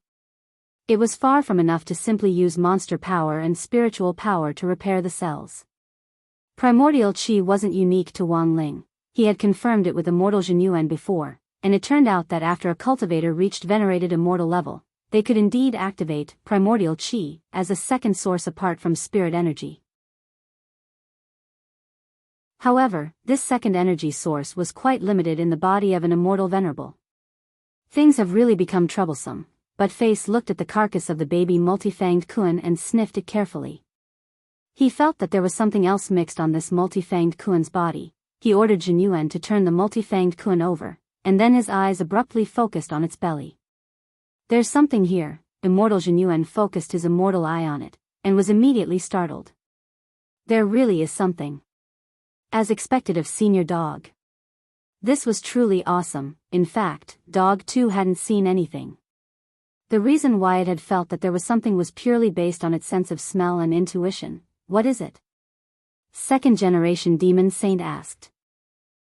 [SPEAKER 1] It was far from enough to simply use monster power and spiritual power to repair the cells. Primordial chi wasn't unique to Wang Ling. He had confirmed it with Immortal Zhenyuan before, and it turned out that after a cultivator reached venerated immortal level, they could indeed activate primordial chi as a second source apart from spirit energy. However, this second energy source was quite limited in the body of an immortal venerable. Things have really become troublesome, but Face looked at the carcass of the baby multi-fanged Kun and sniffed it carefully. He felt that there was something else mixed on this multi-fanged Kun's body. He ordered Zhenyuan to turn the multi-fanged Kun over, and then his eyes abruptly focused on its belly. There's something here. Immortal Zhenyuan focused his immortal eye on it, and was immediately startled. There really is something. As expected of Senior Dog. This was truly awesome. In fact, Dog 2 hadn't seen anything. The reason why it had felt that there was something was purely based on its sense of smell and intuition. What is it? Second generation Demon Saint asked.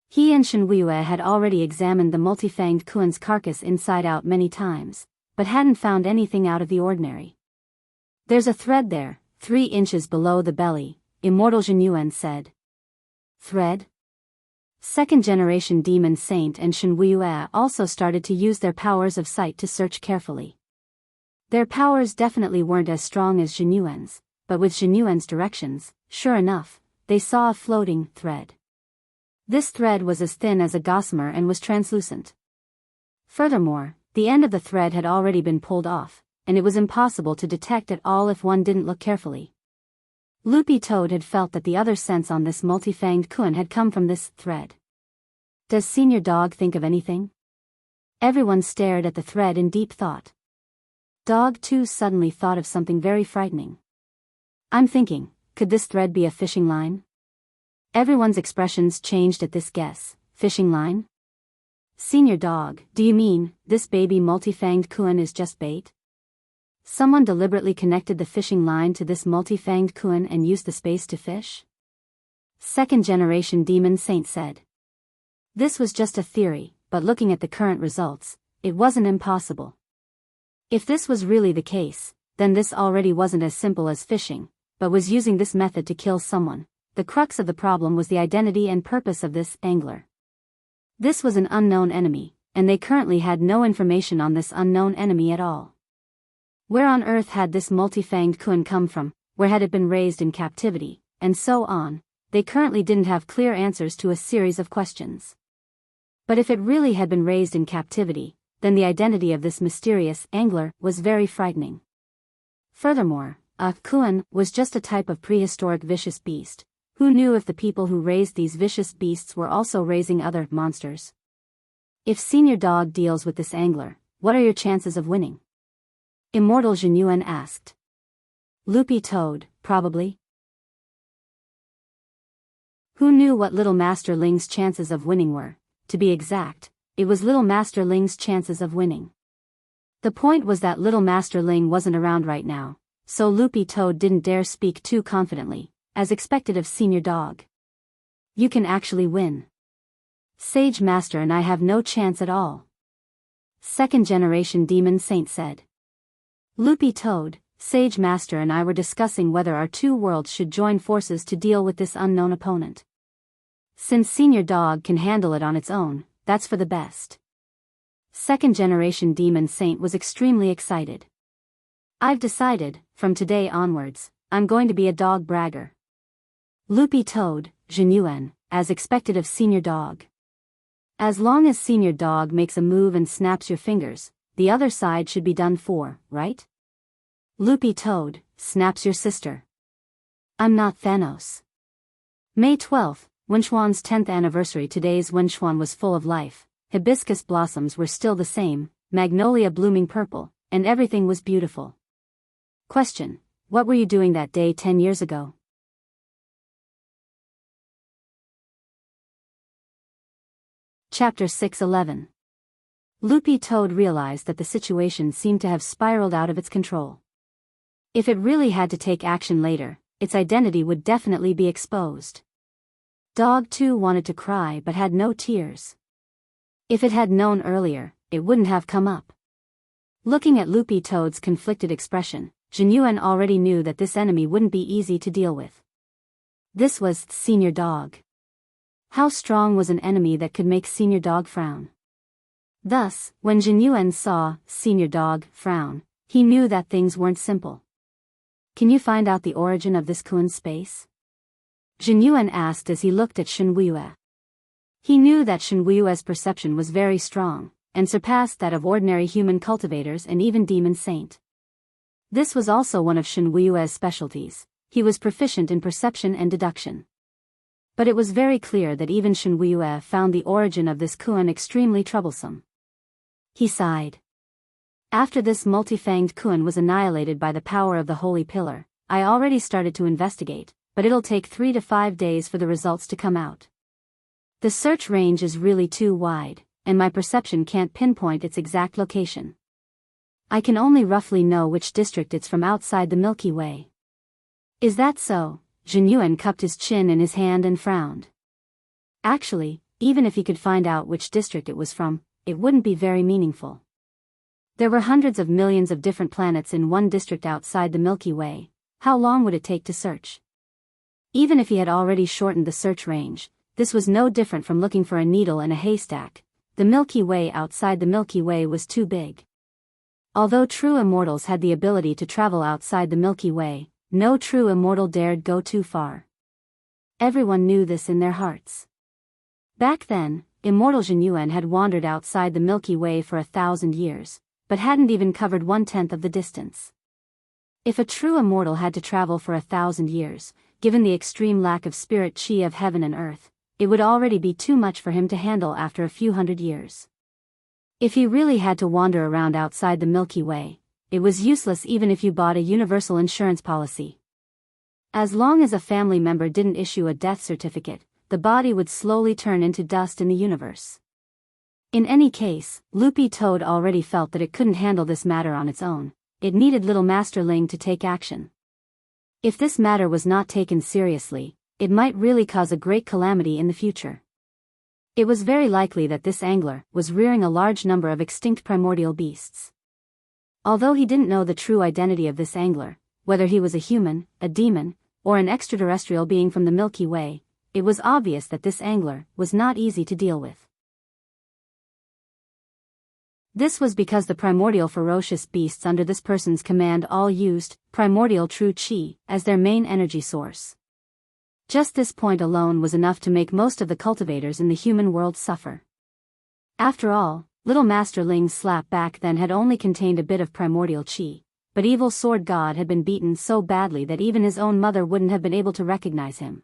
[SPEAKER 1] He and Shenhuiyue had already examined the multi-fanged Kun's carcass inside out many times, but hadn't found anything out of the ordinary. There's a thread there, 3 inches below the belly, Immortal Zhenyuan said. Thread? Second generation Demon Saint and Shenhuiyue also started to use their powers of sight to search carefully. Their powers definitely weren't as strong as Zhenyuan's, but with Zhenyuan's directions, sure enough, they saw a floating thread. This thread was as thin as a gossamer and was translucent. Furthermore, the end of the thread had already been pulled off, and it was impossible to detect at all if one didn't look carefully. Loopy Toad had felt that the other sense on this multi-fanged Kun had come from this thread. Does Senior Dog think of anything? Everyone stared at the thread in deep thought. Dog 2 suddenly thought of something very frightening. I'm thinking, could this thread be a fishing line? Everyone's expressions changed at this guess. Fishing line? Senior Dog, do you mean, this baby multi-fanged Kun is just bait? Someone deliberately connected the fishing line to this multi-fanged Kun and used the space to fish? Second generation Demon Saint said. This was just a theory, but looking at the current results, it wasn't impossible. If this was really the case, then this already wasn't as simple as fishing, but was using this method to kill someone. The crux of the problem was the identity and purpose of this angler. This was an unknown enemy, and they currently had no information on this unknown enemy at all. Where on earth had this multi-fanged Kun come from, where had it been raised in captivity, and so on? They currently didn't have clear answers to a series of questions. But if it really had been raised in captivity, then the identity of this mysterious angler was very frightening. Furthermore, a Kun was just a type of prehistoric vicious beast. Who knew if the people who raised these vicious beasts were also raising other monsters? If Senior Dog deals with this angler, what are your chances of winning? Immortal Zhenyuan asked. Loopy Toad, probably. Who knew what Little Master Ling's chances of winning were? To be exact, it was Little Master Ling's chances of winning. The point was that Little Master Ling wasn't around right now, so Loopy Toad didn't dare speak too confidently, as expected of Senior Dog. You can actually win. Sage Master and I have no chance at all. Second generation Demon Saint said. Loopy Toad, Sage Master and I were discussing whether our two worlds should join forces to deal with this unknown opponent. Since Senior Dog can handle it on its own, that's for the best. Second-generation Demon Saint was extremely excited. I've decided, from today onwards, I'm going to be a dog bragger. Loopy Toad, Zhenyuan, as expected of Senior Dog. As long as Senior Dog makes a move and snaps your fingers, the other side should be done for, right? Loopy Toad, snaps your sister. I'm not Thanos. May 12th, Wenchuan's 10th anniversary. Today's Wenchuan was full of life. Hibiscus blossoms were still the same, magnolia blooming purple, and everything was beautiful. Question: what were you doing that day 10 years ago? Chapter 6:11. Loopy Toad realized that the situation seemed to have spiraled out of its control. If it really had to take action later, its identity would definitely be exposed. Dog 2 wanted to cry but had no tears. If it had known earlier, it wouldn't have come up. Looking at Loopy Toad's conflicted expression, Zhenyuan already knew that this enemy wouldn't be easy to deal with. This was Senior Dog. How strong was an enemy that could make Senior Dog frown? Thus, when Zhenyuan saw Senior Dog frown, he knew that things weren't simple. Can you find out the origin of this Kuan space? Zhenyuan asked as he looked at Shenwuyue. He knew that Shenwuyue's perception was very strong, and surpassed that of ordinary human cultivators and even Demon Saint. This was also one of Shenwuyue's specialties. He was proficient in perception and deduction. But it was very clear that even Shenwuyue found the origin of this Kuan extremely troublesome. He sighed. After this multi-fanged Kuan was annihilated by the power of the Holy Pillar, I already started to investigate, but it'll take 3 to 5 days for the results to come out. The search range is really too wide, and my perception can't pinpoint its exact location. I can only roughly know which district it's from outside the Milky Way. Is that so? Zhenyuan cupped his chin in his hand and frowned. Actually, even if he could find out which district it was from, it wouldn't be very meaningful. There were hundreds of millions of different planets in one district outside the Milky Way. How long would it take to search? Even if he had already shortened the search range, this was no different from looking for a needle in a haystack. The Milky Way outside the Milky Way was too big. Although true immortals had the ability to travel outside the Milky Way, no true immortal dared go too far. Everyone knew this in their hearts. Back then, immortal Zhenyuan had wandered outside the Milky Way for 1,000 years, but hadn't even covered 1/10 of the distance. If a true immortal had to travel for 1,000 years, given the extreme lack of spirit chi of heaven and earth, it would already be too much for him to handle after a few hundred years. If he really had to wander around outside the Milky Way, it was useless even if you bought a universal insurance policy. As long as a family member didn't issue a death certificate, the body would slowly turn into dust in the universe. In any case, Loopy Toad already felt that it couldn't handle this matter on its own. It needed Little Master Ling to take action. If this matter was not taken seriously, it might really cause a great calamity in the future. It was very likely that this angler was rearing a large number of extinct primordial beasts. Although he didn't know the true identity of this angler, whether he was a human, a demon, or an extraterrestrial being from the Milky Way, it was obvious that this angler was not easy to deal with. This was because the primordial ferocious beasts under this person's command all used primordial true chi as their main energy source. Just this point alone was enough to make most of the cultivators in the human world suffer. After all, Little Master Ling's slap back then had only contained a bit of primordial chi, but Evil Sword God had been beaten so badly that even his own mother wouldn't have been able to recognize him.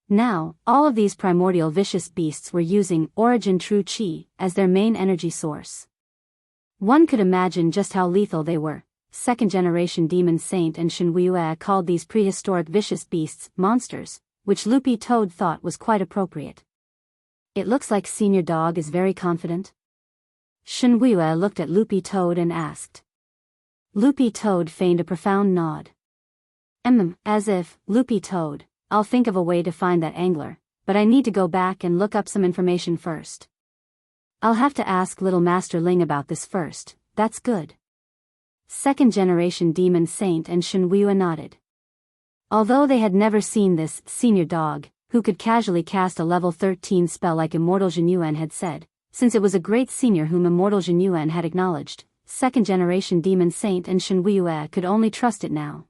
[SPEAKER 1] Now, all of these primordial vicious beasts were using origin true chi as their main energy source. One could imagine just how lethal they were. Second-generation Demon Saint and Shenwuyue called these prehistoric vicious beasts monsters, which Loopy Toad thought was quite appropriate. It looks like Senior Dog is very confident. Shenwuyue looked at Loopy Toad and asked. Loopy Toad feigned a profound nod. As if, Loopy Toad, I'll think of a way to find that angler, but I need to go back and look up some information first. I'll have to ask Little Master Ling about this first. That's good. second-generation demon saint and Shenhuiyue nodded. Although they had never seen this senior dog, who could casually cast a level 13 spell like Immortal Zhenyuan had said, since it was a great senior whom Immortal Zhenyuan had acknowledged, second-generation demon saint and Shenhuiyue could only trust it now.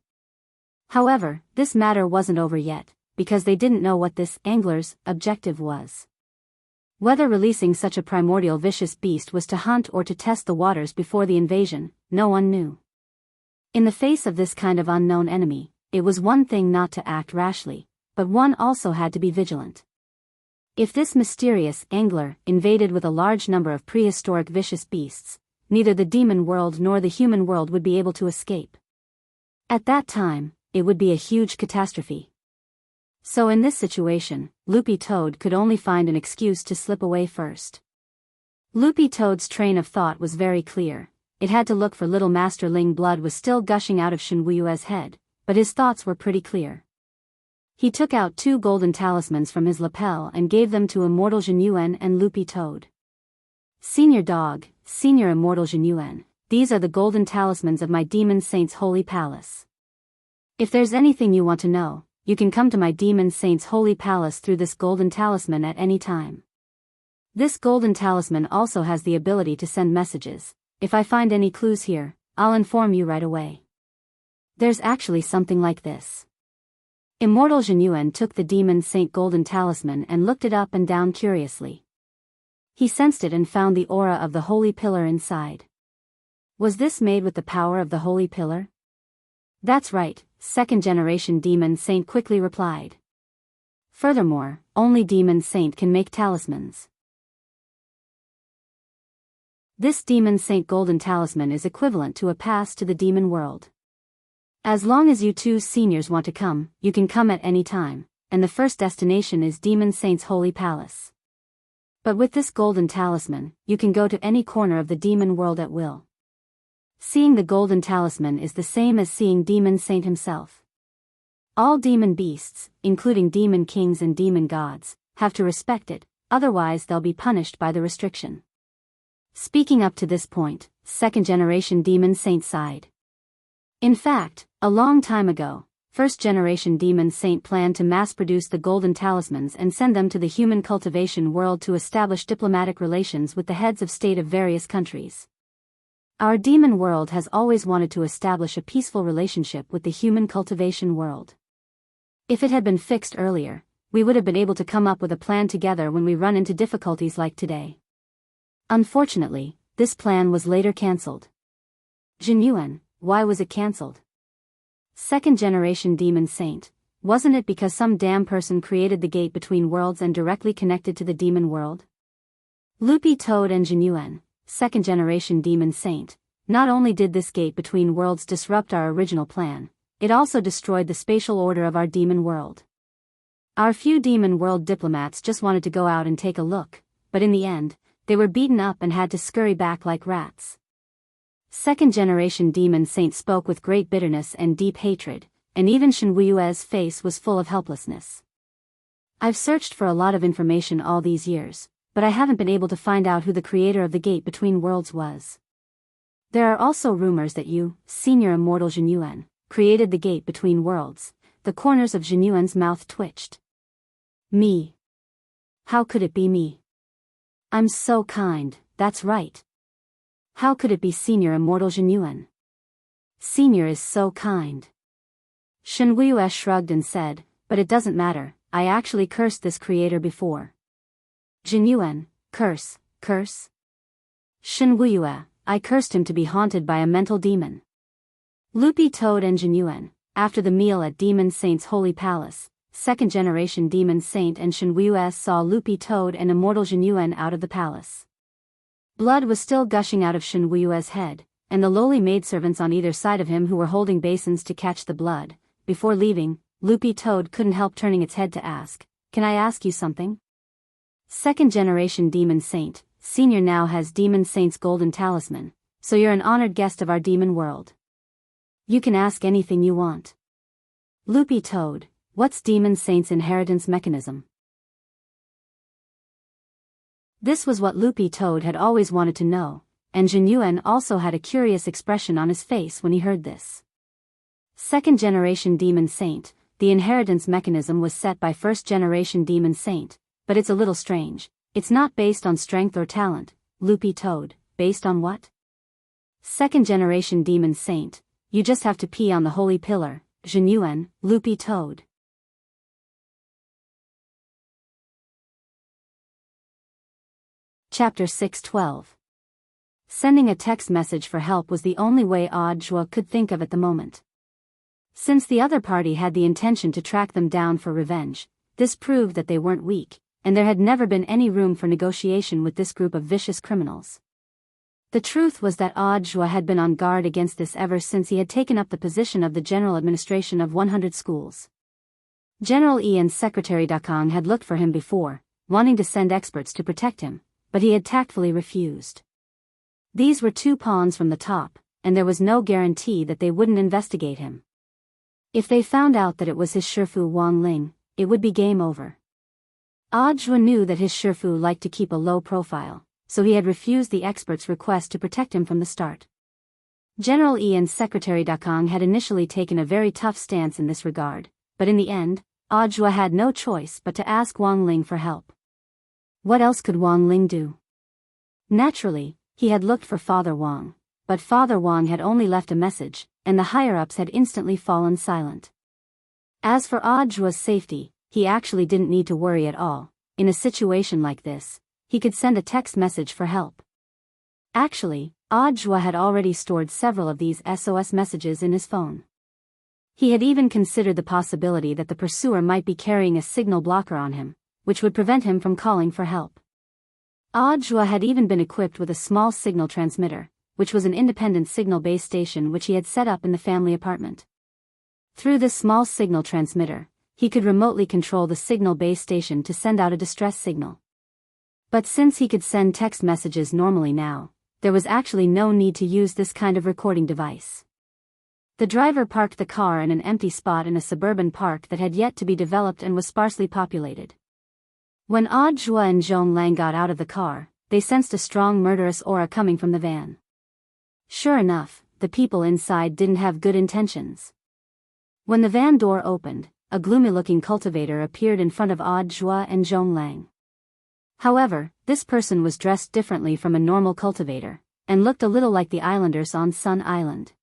[SPEAKER 1] However, this matter wasn't over yet, because they didn't know what this angler's objective was. Whether releasing such a primordial vicious beast was to hunt or to test the waters before the invasion, no one knew. In the face of this kind of unknown enemy, it was one thing not to act rashly, but one also had to be vigilant. If this mysterious angler invaded with a large number of prehistoric vicious beasts, neither the demon world nor the human world would be able to escape. At that time, it would be a huge catastrophe. So in this situation, Loopy Toad could only find an excuse to slip away first. Loopy Toad's train of thought was very clear. It had to look for little Master Ling. Blood was still gushing out of Shenhuiyue's head, but his thoughts were pretty clear. He took out 2 golden talismans from his lapel and gave them to Immortal Zhenyuan and Loopy Toad. Senior Dog, Senior Immortal Zhenyuan, these are the golden talismans of my Demon Saint's holy palace. If there's anything you want to know, you can come to my Demon Saint's holy palace through this golden talisman at any time. This golden talisman also has the ability to send messages. If I find any clues here, I'll inform you right away. There's actually something like this. Immortal Zhenyuan took the Demon Saint golden talisman and looked it up and down curiously. He sensed it and found the aura of the holy pillar inside. Was this made with the power of the holy pillar? That's right, second-generation Demon Saint quickly replied. Furthermore, only Demon Saint can make talismans. This Demon Saint golden talisman is equivalent to a pass to the demon world. As long as you 2 seniors want to come, you can come at any time, and the first destination is Demon Saint's holy palace. But with this golden talisman, you can go to any corner of the demon world at will. Seeing the golden talisman is the same as seeing Demon Saint himself. All demon beasts, including demon kings and demon gods, have to respect it, otherwise they'll be punished by the restriction. Speaking up to this point, second-generation Demon Saint sighed. In fact, a long time ago, first-generation Demon Saint planned to mass-produce the golden talismans and send them to the human cultivation world to establish diplomatic relations with the heads of state of various countries. Our demon world has always wanted to establish a peaceful relationship with the human cultivation world. If it had been fixed earlier, we would have been able to come up with a plan together when we run into difficulties like today. Unfortunately, this plan was later cancelled. Zhenyuan, why was it cancelled? Second-generation Demon Saint, wasn't it because some damn person created the gate between worlds and directly connected to the demon world? Loopy Toad and Zhenyuan, second-generation Demon Saint, not only did this gate between worlds disrupt our original plan, it also destroyed the spatial order of our demon world. Our few demon world diplomats just wanted to go out and take a look, but in the end, they were beaten up and had to scurry back like rats. Second-generation Demon Saint spoke with great bitterness and deep hatred, and even Shenhuiyue's face was full of helplessness. I've searched for a lot of information all these years, but I haven't been able to find out who the creator of the gate between worlds was. There are also rumors that you, Senior Immortal Zhenyuan, created the gate between worlds. The corners of Zhenyuan's mouth twitched. Me? How could it be me? I'm so kind, that's right. How could it be Senior Immortal Zhenyuan? Senior is so kind. Shenhuiyue shrugged and said, but it doesn't matter, I actually cursed this creator before. Zhenyuan, curse? Shenhuiyue, I cursed him to be haunted by a mental demon. Loopy Toad and Zhenyuan, after the meal at Demon Saint's holy palace, second-generation Demon Saint and Shenhuiyue saw Loopy Toad and Immortal Zhenyuan out of the palace. Blood was still gushing out of Shenhuiyue's head, and the lowly maidservants on either side of him who were holding basins to catch the blood. Before leaving, Loopy Toad couldn't help turning its head to ask, "Can I ask you something?" Second-generation Demon Saint, Senior now has Demon Saint's golden talisman, so you're an honored guest of our demon world. You can ask anything you want. Loopy Toad, what's Demon Saint's inheritance mechanism? This was what Loopy Toad had always wanted to know. and Jinyuan also had a curious expression on his face when he heard this. Second-generation Demon Saint, the inheritance mechanism was set by first-generation Demon Saint, but it's a little strange. It's not based on strength or talent. Loopy Toad, based on what? Second-generation Demon Saint, you just have to pee on the holy pillar. Jinyuan, Loopy Toad. Chapter 6:12. Sending a text message for help was the only way Audjua could think of at the moment. Since the other party had the intention to track them down for revenge, this proved that they weren't weak, and there had never been any room for negotiation with this group of vicious criminals. The truth was that Audjua had been on guard against this ever since he had taken up the position of the general administration of 100 schools. General Ian's secretary Dakang had looked for him before, wanting to send experts to protect him, but he had tactfully refused. These were two pawns from the top, and there was no guarantee that they wouldn't investigate him. If they found out that it was his Shifu Wang Ling, it would be game over. Audjua knew that his Shifu liked to keep a low profile, so he had refused the expert's request to protect him from the start. General Ian's secretary Dakang had initially taken a very tough stance in this regard, but in the end, Audjua had no choice but to ask Wang Ling for help. What else could Wang Ling do? Naturally, he had looked for Father Wang, but Father Wang had only left a message, and the higher-ups had instantly fallen silent. As for Audjua's safety, he actually didn't need to worry at all. In a situation like this, he could send a text message for help. Actually, Audjua had already stored several of these SOS messages in his phone. He had even considered the possibility that the pursuer might be carrying a signal blocker on him, which would prevent him from calling for help. Audjua had even been equipped with a small signal transmitter, which was an independent signal base station which he had set up in the family apartment. Through this small signal transmitter, he could remotely control the signal base station to send out a distress signal. But since he could send text messages normally now, there was actually no need to use this kind of recording device. The driver parked the car in an empty spot in a suburban park that had yet to be developed and was sparsely populated. When Audjua and Zhong Lang got out of the car, they sensed a strong murderous aura coming from the van. Sure enough, the people inside didn't have good intentions. When the van door opened, a gloomy-looking cultivator appeared in front of Audjua and Zhong Lang. However, this person was dressed differently from a normal cultivator, and looked a little like the islanders on Sun Island.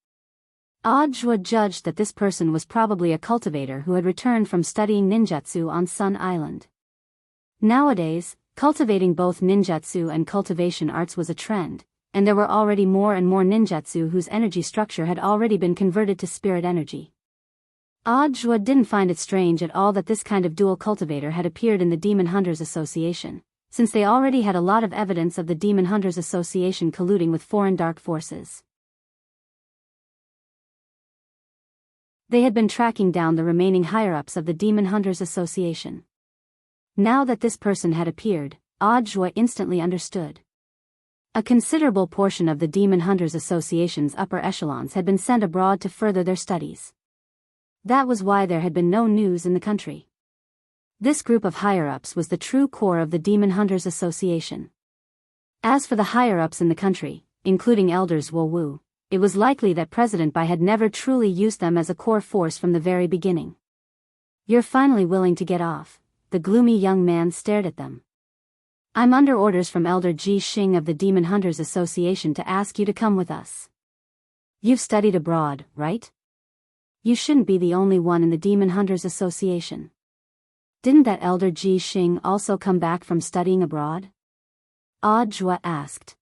[SPEAKER 1] Audjua judged that this person was probably a cultivator who had returned from studying ninjutsu on Sun Island. Nowadays, cultivating both ninjutsu and cultivation arts was a trend, and there were already more and more ninjutsu whose energy structure had already been converted to spirit energy. Audjua didn't find it strange at all that this kind of dual cultivator had appeared in the Demon Hunters Association, since they already had a lot of evidence of the Demon Hunters Association colluding with foreign dark forces. They had been tracking down the remaining higher-ups of the Demon Hunters Association. Now that this person had appeared, Audjua instantly understood. A considerable portion of the Demon Hunters Association's upper echelons had been sent abroad to further their studies. That was why there had been no news in the country. This group of higher-ups was the true core of the Demon Hunters Association. As for the higher-ups in the country, including elders Wu Wu, it was likely that President Bai had never truly used them as a core force from the very beginning. "You're finally willing to get off," the gloomy young man stared at them. "I'm under orders from Elder Ji Xing of the Demon Hunters Association to ask you to come with us. You've studied abroad, right? You shouldn't be the only one in the Demon Hunters Association. Didn't that Elder Ji Xing also come back from studying abroad?" Audjua asked.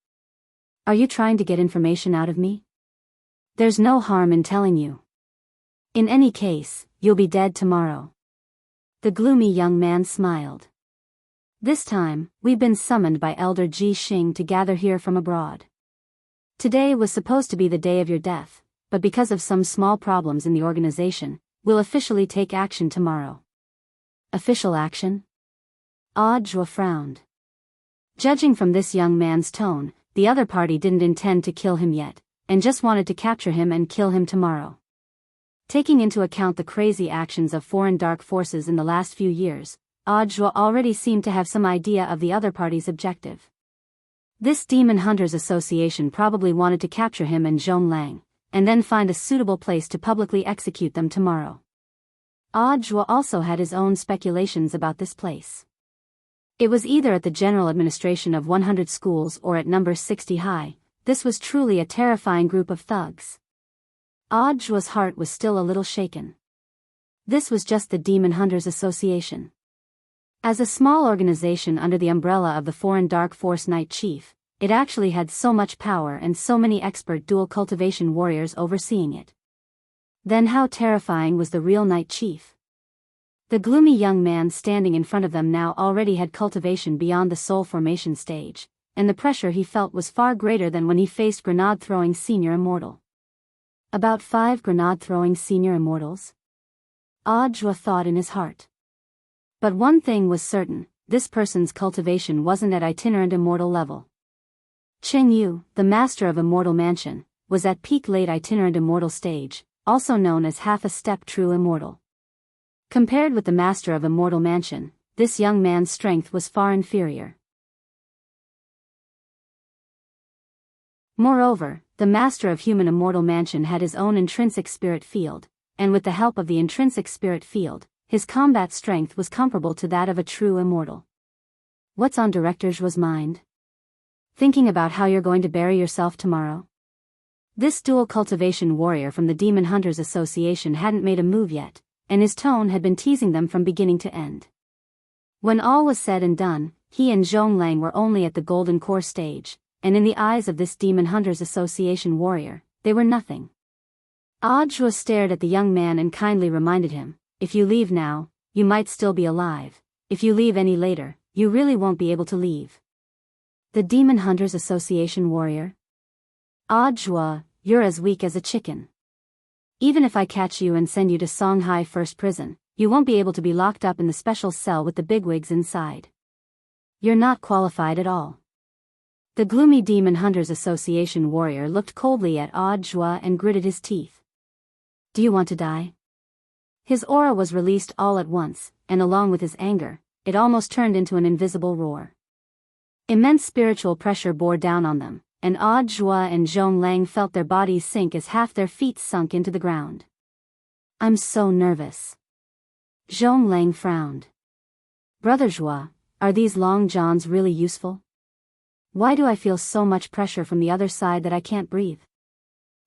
[SPEAKER 1] "Are you trying to get information out of me? There's no harm in telling you. In any case, you'll be dead tomorrow." The gloomy young man smiled. "This time, we've been summoned by Elder Ji Xing to gather here from abroad. Today was supposed to be the day of your death, but because of some small problems in the organization, we'll officially take action tomorrow." "Official action?" Audjua frowned. Judging from this young man's tone, the other party didn't intend to kill him yet, and just wanted to capture him and kill him tomorrow. Taking into account the crazy actions of foreign dark forces in the last few years, Audjua already seemed to have some idea of the other party's objective. This Demon Hunters Association probably wanted to capture him and Zhong Lang, and then find a suitable place to publicly execute them tomorrow. Audiobook also had his own speculations about this place. It was either at the general administration of 100 schools or at number 60 high. This was truly a terrifying group of thugs. Audiobook's heart was still a little shaken. This was just the Demon Hunters Association. As a small organization under the umbrella of the foreign Dark Force Night Chief, it actually had so much power and so many expert dual cultivation warriors overseeing it. Then how terrifying was the real Night Chief? The gloomy young man standing in front of them now already had cultivation beyond the soul formation stage, and the pressure he felt was far greater than when he faced grenade-throwing Senior Immortal. About 5 grenade-throwing Senior Immortals? Audiobook thought in his heart. But one thing was certain, this person's cultivation wasn't at itinerant immortal level. Cheng Yu, the master of Immortal Mansion, was at peak late itinerant immortal stage, also known as half a step true immortal. Compared with the master of Immortal Mansion, this young man's strength was far inferior. Moreover, the master of Human Immortal Mansion had his own intrinsic spirit field, and with the help of the intrinsic spirit field, his combat strength was comparable to that of a true immortal. What's on Director Zhuo's mind? Thinking about how you're going to bury yourself tomorrow? This dual cultivation warrior from the Demon Hunters Association hadn't made a move yet, and his tone had been teasing them from beginning to end. When all was said and done, he and Zhong Lang were only at the golden core stage, and in the eyes of this Demon Hunters Association warrior, they were nothing. Audiobook stared at the young man and kindly reminded him, if you leave now, you might still be alive. If you leave any later, you really won't be able to leave. The Demon Hunters Association warrior? Audiobook, you're as weak as a chicken. Even if I catch you and send you to Songhai First Prison, you won't be able to be locked up in the special cell with the bigwigs inside. You're not qualified at all. The gloomy Demon Hunters Association warrior looked coldly at Audiobook and gritted his teeth. Do you want to die? His aura was released all at once, and along with his anger, it almost turned into an invisible roar. Immense spiritual pressure bore down on them, and Audiobook and Zhong Lang felt their bodies sink as half their feet sunk into the ground. I'm so nervous. Zhong Lang frowned. Brother Zhuo, are these long johns really useful? Why do I feel so much pressure from the other side that I can't breathe?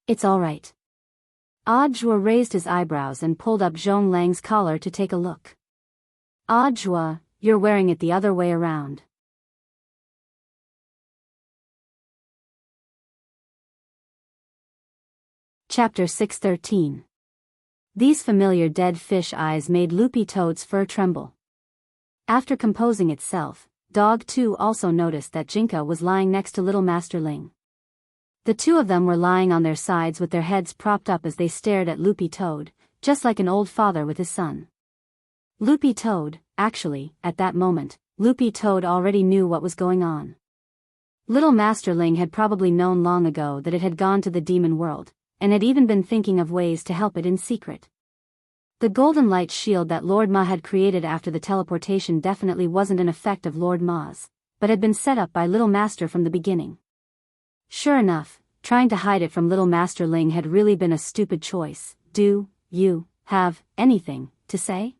[SPEAKER 1] It's all right. Audiobook raised his eyebrows and pulled up Zhong Lang's collar to take a look. Audiobook, you're wearing it the other way around. Chapter 613. These familiar dead fish eyes made Loopy Toad's fur tremble. After composing itself, Dog 2 also noticed that Jinka was lying next to Little Master Ling. The two of them were lying on their sides with their heads propped up as they stared at Loopy Toad, just like an old father with his son. Loopy Toad, actually, at that moment, Loopy Toad already knew what was going on. Little Master Ling had probably known long ago that it had gone to the demon world, and had even been thinking of ways to help it in secret. The golden light shield that Lord Ma had created after the teleportation definitely wasn't an effect of Lord Ma's, but had been set up by Little Master from the beginning. Sure enough, trying to hide it from Little Master Ling had really been a stupid choice. Do you have anything to say?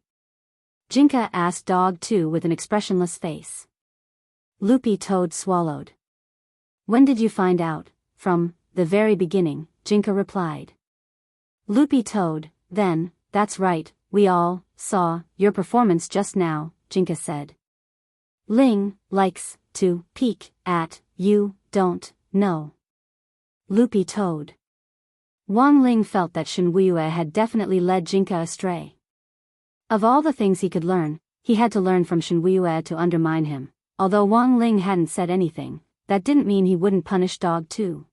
[SPEAKER 1] Jinka asked Dog 2 with an expressionless face. Loopy Toad swallowed. When did you find out? From the very beginning, Jinka replied. Loopy Toad, then, that's right, we all saw your performance just now, Jinka said. Ling likes to peek at you, don't know. Loopy Toad. Wang Ling felt that Shenhuiyue had definitely led Jinka astray. Of all the things he could learn, he had to learn from Shenhuiyue to undermine him. Although Wang Ling hadn't said anything, that didn't mean he wouldn't punish Dog 2.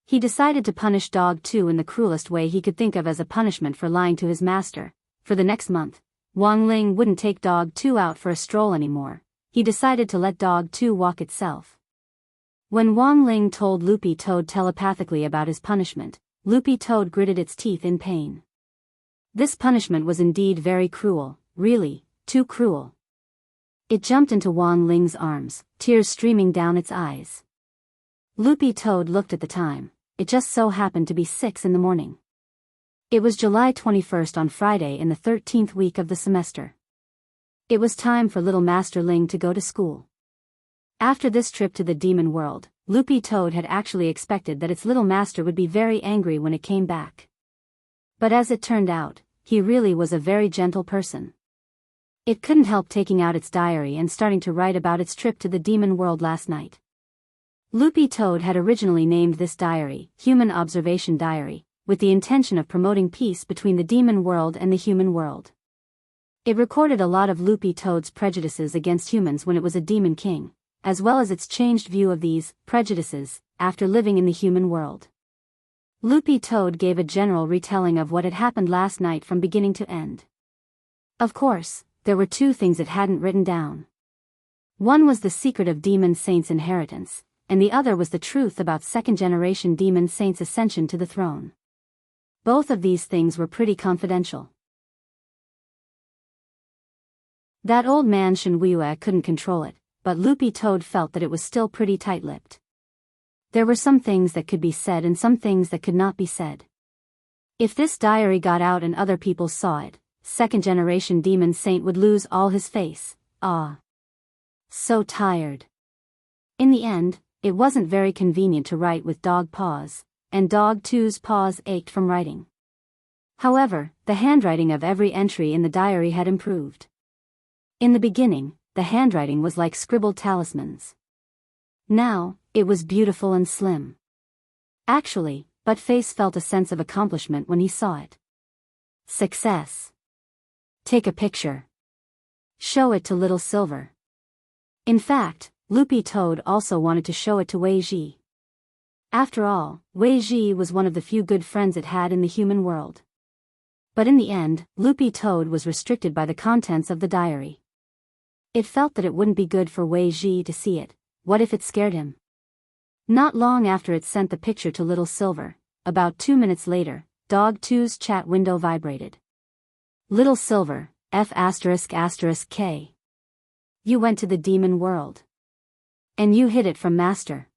[SPEAKER 1] He decided to punish Dog 2 in the cruelest way he could think of as a punishment for lying to his master. For the next month, Wang Ling wouldn't take Dog 2 out for a stroll anymore. He decided to let Dog 2 walk itself. When Wang Ling told Loopy Toad telepathically about his punishment, Loopy Toad gritted its teeth in pain. This punishment was indeed very cruel, really, too cruel. It jumped into Wang Ling's arms, tears streaming down its eyes. Loopy Toad looked at the time. It just so happened to be 6 in the morning. It was July 21st on Friday in the 13th week of the semester. It was time for little Master Ling to go to school. After this trip to the demon world, Loopy Toad had actually expected that its little master would be very angry when it came back. But as it turned out, he really was a very gentle person. It couldn't help taking out its diary and starting to write about its trip to the demon world last night. Loopy Toad had originally named this diary, Human Observation Diary, with the intention of promoting peace between the demon world and the human world. It recorded a lot of Loopy Toad's prejudices against humans when it was a demon king, as well as its changed view of these prejudices after living in the human world. Loopy Toad gave a general retelling of what had happened last night from beginning to end. Of course, there were 2 things it hadn't written down. One was the secret of Demon Saint's inheritance, and the other was the truth about second-generation Demon Saint's ascension to the throne. Both of these things were pretty confidential. That old man Shenhuihua couldn't control it, but Loopy Toad felt that it was still pretty tight-lipped. There were some things that could be said and some things that could not be said. If this diary got out and other people saw it, second-generation Demon Saint would lose all his face. So tired. In the end, it wasn't very convenient to write with dog paws, and Dog 2's paws ached from writing. However, the handwriting of every entry in the diary had improved. In the beginning, the handwriting was like scribbled talismans. Now, it was beautiful and slim. Actually, Buttface felt a sense of accomplishment when he saw it. Success. Take a picture. Show it to Little Silver. In fact, Loopy Toad also wanted to show it to Wei Ji. After all, Wei Ji was one of the few good friends it had in the human world. But in the end, Loopy Toad was restricted by the contents of the diary. It felt that it wouldn't be good for Wei Ji to see it. What if it scared him? Not long after it sent the picture to Little Silver, about 2 minutes later, Dog 2's chat window vibrated. Little Silver, F***K. You went to the demon world. And you hid it from Master.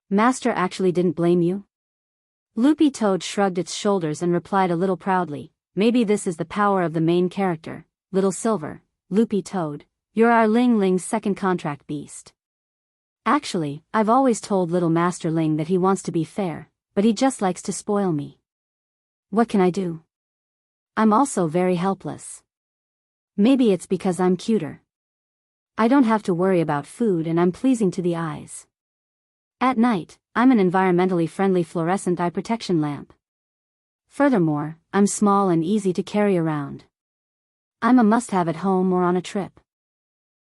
[SPEAKER 1] Master actually didn't blame you? Loopy Toad shrugged its shoulders and replied a little proudly, maybe this is the power of the main character, Little Silver. Loopy Toad, you're our Ling Ling's second contract beast. Actually, I've always told Little Master Ling that he wants to be fair, but he just likes to spoil me. What can I do? I'm also very helpless. Maybe it's because I'm cuter. I don't have to worry about food and I'm pleasing to the eyes. At night, I'm an environmentally friendly fluorescent eye protection lamp. Furthermore, I'm small and easy to carry around. I'm a must-have at home or on a trip.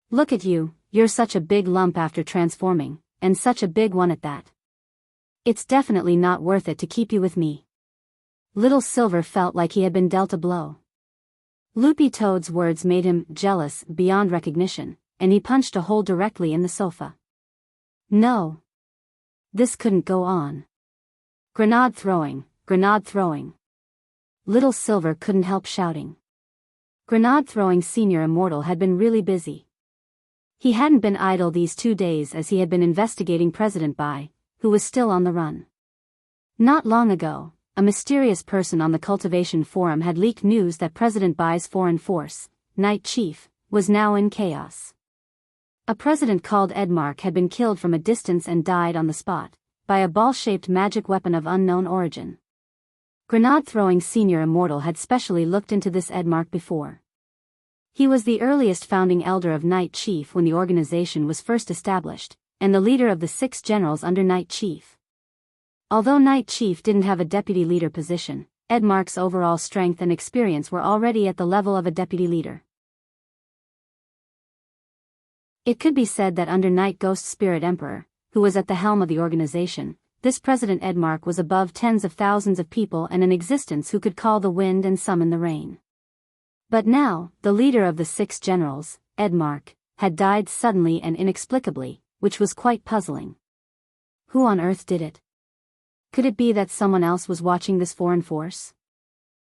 [SPEAKER 1] Look at you, you're such a big lump after transforming, and such a big one at that. It's definitely not worth it to keep you with me. Little Silver felt like he had been dealt a blow. Loopy Toad's words made him jealous beyond recognition, and he punched a hole directly in the sofa. No. This couldn't go on. Grenade throwing, grenade throwing. Little Silver couldn't help shouting. Grenade throwing Senior Immortal had been really busy. He hadn't been idle these 2 days as he had been investigating President Bai, who was still on the run. Not long ago, a mysterious person on the Cultivation Forum had leaked news that President Bai's foreign force, Night Chief, was now in chaos. A president called Edmark had been killed from a distance and died on the spot, by a ball-shaped magic weapon of unknown origin. Grenade-throwing Senior Immortal had specially looked into this Edmark before. He was the earliest founding elder of Night Chief when the organization was first established, and the leader of the 6 generals under Night Chief. Although Night Chief didn't have a deputy leader position, Edmark's overall strength and experience were already at the level of a deputy leader. It could be said that under Night Ghost Spirit Emperor, who was at the helm of the organization, this President Edmark was above tens of thousands of people and an existence who could call the wind and summon the rain. But now, the leader of the 6 generals, Edmark, had died suddenly and inexplicably, which was quite puzzling. Who on earth did it? Could it be that someone else was watching this foreign force?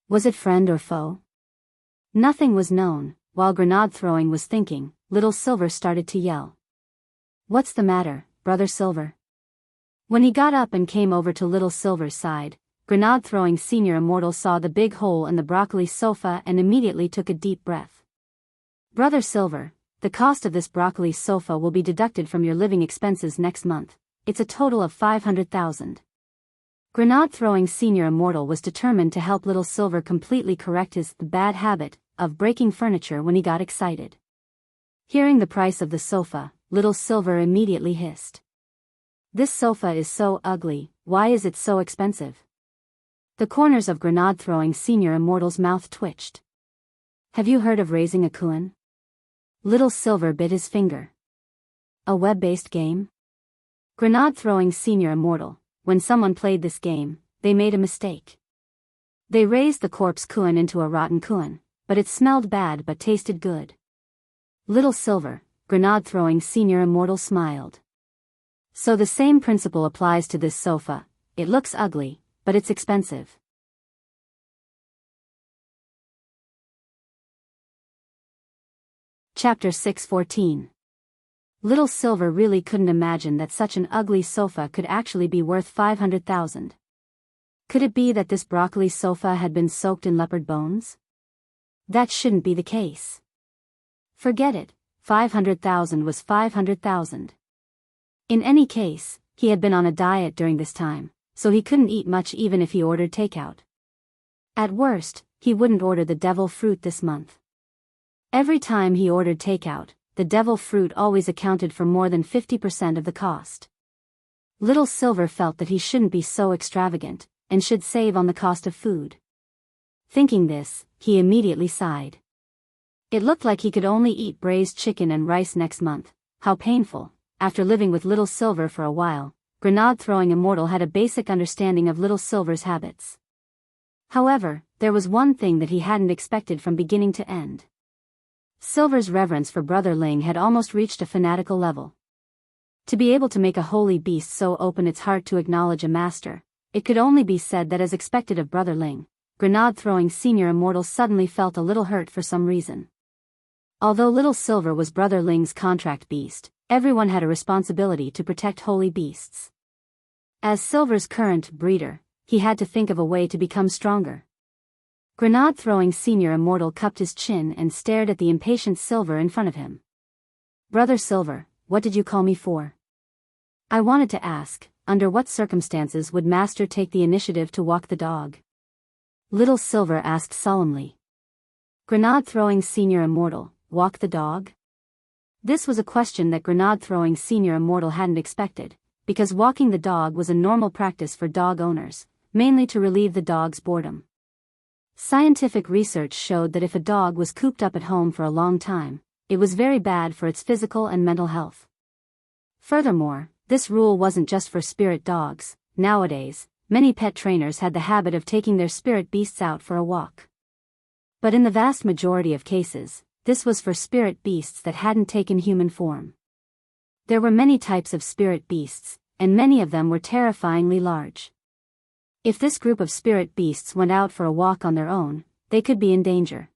[SPEAKER 1] Was it friend or foe? Nothing was known. While grenade throwing was thinking, Little Silver started to yell. What's the matter, Brother Silver? When he got up and came over to Little Silver's side, grenade-throwing Senior Immortal saw the big hole in the broccoli sofa and immediately took a deep breath. Brother Silver, the cost of this broccoli sofa will be deducted from your living expenses next month. It's a total of 500,000. Grenade-throwing Senior Immortal was determined to help Little Silver completely correct his bad habit of breaking furniture when he got excited. Hearing the price of the sofa, Little Silver immediately hissed. This sofa is so ugly, why is it so expensive? The corners of grenade-throwing Senior Immortal's mouth twitched. Have you heard of raising a koan? Little Silver bit his finger. A web-based game? Grenade-throwing Senior Immortal, when someone played this game, they made a mistake. They raised the corpse koan into a rotten koan, but it smelled bad but tasted good. Little Silver, grenade-throwing Senior Immortal smiled. So the same principle applies to this sofa. It looks ugly, but it's expensive. Chapter 6:14. Little Silver really couldn't imagine that such an ugly sofa could actually be worth 500,000. Could it be that this broccoli sofa had been soaked in leopard bones? That shouldn't be the case. Forget it, 500,000 was 500,000. In any case, he had been on a diet during this time, so he couldn't eat much even if he ordered takeout. At worst, he wouldn't order the devil fruit this month. Every time he ordered takeout, the devil fruit always accounted for more than 50% of the cost. Little Silver felt that he shouldn't be so extravagant, and should save on the cost of food. Thinking this, he immediately sighed. It looked like he could only eat braised chicken and rice next month. How painful. After living with Little Silver for a while, grenade-throwing Immortal had a basic understanding of Little Silver's habits. However, there was one thing that he hadn't expected from beginning to end. Silver's reverence for Brother Ling had almost reached a fanatical level. To be able to make a holy beast so open its heart to acknowledge a master, it could only be said that as expected of Brother Ling, grenade-throwing Senior Immortal suddenly felt a little hurt for some reason. Although Little Silver was Brother Ling's contract beast, everyone had a responsibility to protect holy beasts. As Silver's current breeder, he had to think of a way to become stronger. Grenade-throwing Senior Immortal cupped his chin and stared at the impatient Silver in front of him. Brother Silver, what did you call me for? I wanted to ask, under what circumstances would Master take the initiative to walk the dog? Little Silver asked solemnly. Grenade-throwing Senior Immortal, walk the dog? This was a question that grenade-throwing Senior Immortal hadn't expected, because walking the dog was a normal practice for dog owners, mainly to relieve the dog's boredom. Scientific research showed that if a dog was cooped up at home for a long time, it was very bad for its physical and mental health. Furthermore, this rule wasn't just for spirit dogs. Nowadays, many pet trainers had the habit of taking their spirit beasts out for a walk. But in the vast majority of cases, this was for spirit beasts that hadn't taken human form. There were many types of spirit beasts, and many of them were terrifyingly large. If this group of spirit beasts went out for a walk on their own, they could be in danger.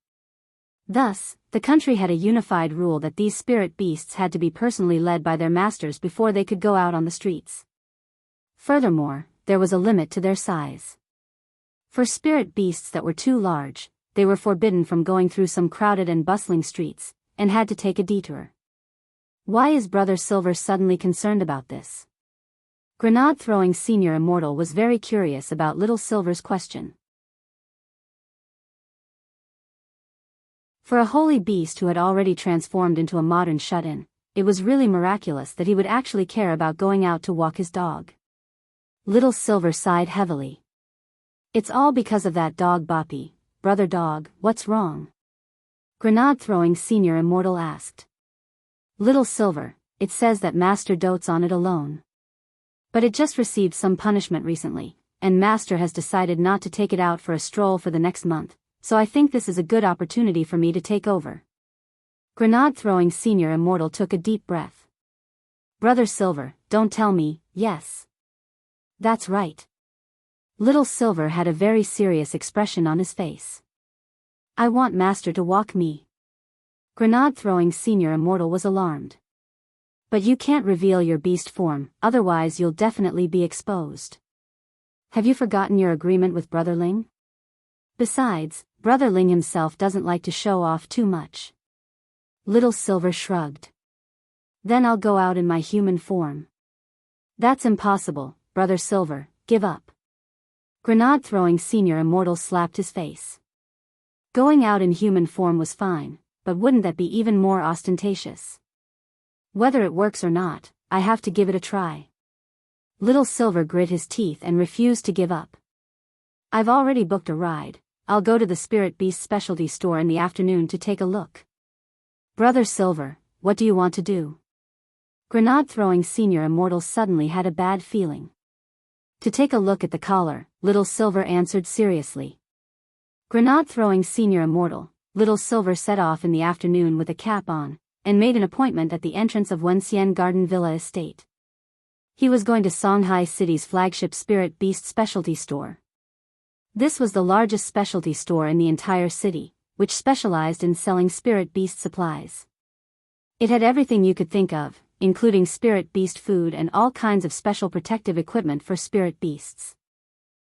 [SPEAKER 1] Thus, the country had a unified rule that these spirit beasts had to be personally led by their masters before they could go out on the streets. Furthermore, there was a limit to their size. For spirit beasts that were too large, they were forbidden from going through some crowded and bustling streets, and had to take a detour. Why is Brother Silver suddenly concerned about this? Grenade-throwing Senior Immortal was very curious about Little Silver's question. For a holy beast who had already transformed into a modern shut-in, it was really miraculous that he would actually care about going out to walk his dog. Little Silver sighed heavily. It's all because of that dog Boppy. Brother Dog, what's wrong? Grenade-throwing Senior Immortal asked. Little Silver, it says that Master dotes on it alone. But it just received some punishment recently, and Master has decided not to take it out for a stroll for the next month, so I think this is a good opportunity for me to take over. Grenade-throwing Senior Immortal took a deep breath. Brother Silver, don't tell me, yes. That's right. Little Silver had a very serious expression on his face. I want Master to walk me. Grenade-throwing Senior Immortal was alarmed. But you can't reveal your beast form, otherwise you'll definitely be exposed. Have you forgotten your agreement with Brother Ling? Besides, Brother Ling himself doesn't like to show off too much. Little Silver shrugged. Then I'll go out in my human form. That's impossible, Brother Silver, give up. Grenade-throwing Senior Immortal slapped his face. Going out in human form was fine, but wouldn't that be even more ostentatious? Whether it works or not, I have to give it a try. Little Silver grit his teeth and refused to give up. I've already booked a ride. I'll go to the Spirit Beast specialty store in the afternoon to take a look. Brother Silver, what do you want to do? Grenade-throwing Senior Immortal suddenly had a bad feeling. To take a look at the collar, Little Silver answered seriously. Grenade-throwing Senior Immortal, Little Silver set off in the afternoon with a cap on, and made an appointment at the entrance of Wenxian Garden Villa Estate. He was going to Songhai City's flagship Spirit Beast specialty store. This was the largest specialty store in the entire city, which specialized in selling Spirit Beast supplies. It had everything you could think of, including Spirit Beast food and all kinds of special protective equipment for Spirit Beasts.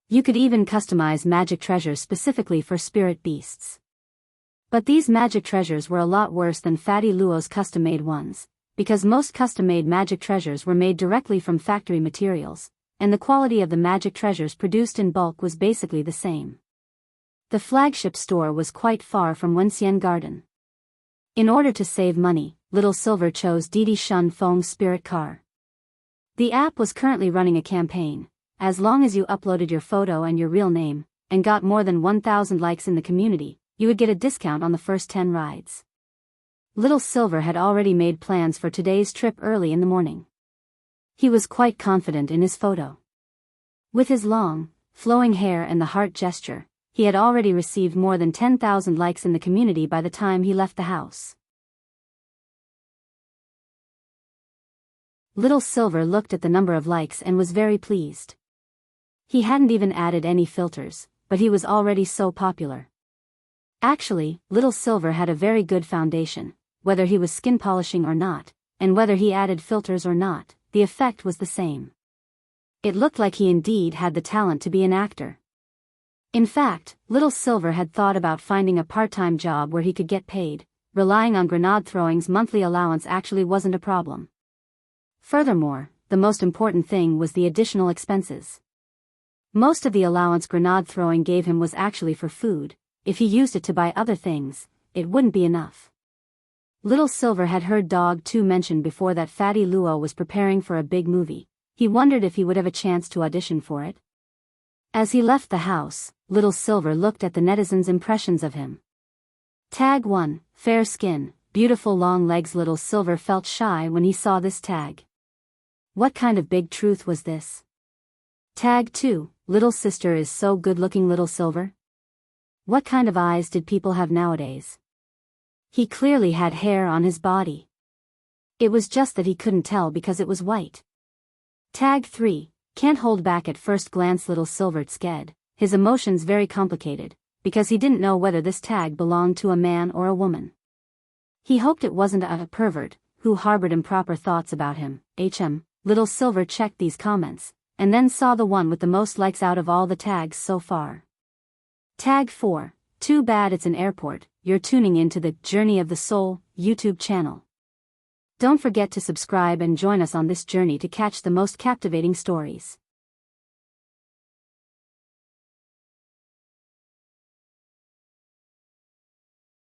[SPEAKER 1] You could even customize magic treasures specifically for Spirit Beasts. But these magic treasures were a lot worse than Fatty Luo's custom-made ones, because most custom-made magic treasures were made directly from factory materials, and the quality of the magic treasures produced in bulk was basically the same. The flagship store was quite far from Wenxian Garden. In order to save money, Little Silver chose Didi Shun Feng's Spirit Car. The app was currently running a campaign. As long as you uploaded your photo and your real name, and got more than 1,000 likes in the community, you would get a discount on the first 10 rides. Little Silver had already made plans for today's trip early in the morning. He was quite confident in his photo. With his long, flowing hair and the heart gesture, he had already received more than 10,000 likes in the community by the time he left the house. Little Silver looked at the number of likes and was very pleased. He hadn't even added any filters, but he was already so popular. Actually, Little Silver had a very good foundation, whether he was skin polishing or not, and whether he added filters or not, the effect was the same. It looked like he indeed had the talent to be an actor. In fact, Little Silver had thought about finding a part-time job where he could get paid. Relying on Grenade-throwing's monthly allowance actually wasn't a problem. Furthermore, the most important thing was the additional expenses. Most of the allowance Grenade-throwing gave him was actually for food. If he used it to buy other things, it wouldn't be enough. Little Silver had heard Dog 2 mentioned before that Fatty Luo was preparing for a big movie. He wondered if he would have a chance to audition for it. As he left the house, Little Silver looked at the netizens' impressions of him. Tag 1, fair skin, beautiful long legs. Little Silver felt shy when he saw this tag. What kind of big truth was this? Tag 2, little sister is so good-looking. Little Silver. What kind of eyes did people have nowadays? He clearly had hair on his body. It was just that he couldn't tell because it was white. Tag 3, can't hold back at first glance. Little Silver scared, his emotions very complicated, because he didn't know whether this tag belonged to a man or a woman. He hoped it wasn't a pervert, who harbored improper thoughts about him. Little Silver checked these comments, and then saw the one with the most likes out of all the tags so far. Tag 4, too bad it's an airport. You're tuning into the Journey of the Soul YouTube channel. Don't forget to subscribe and join us on this journey to catch the most captivating stories.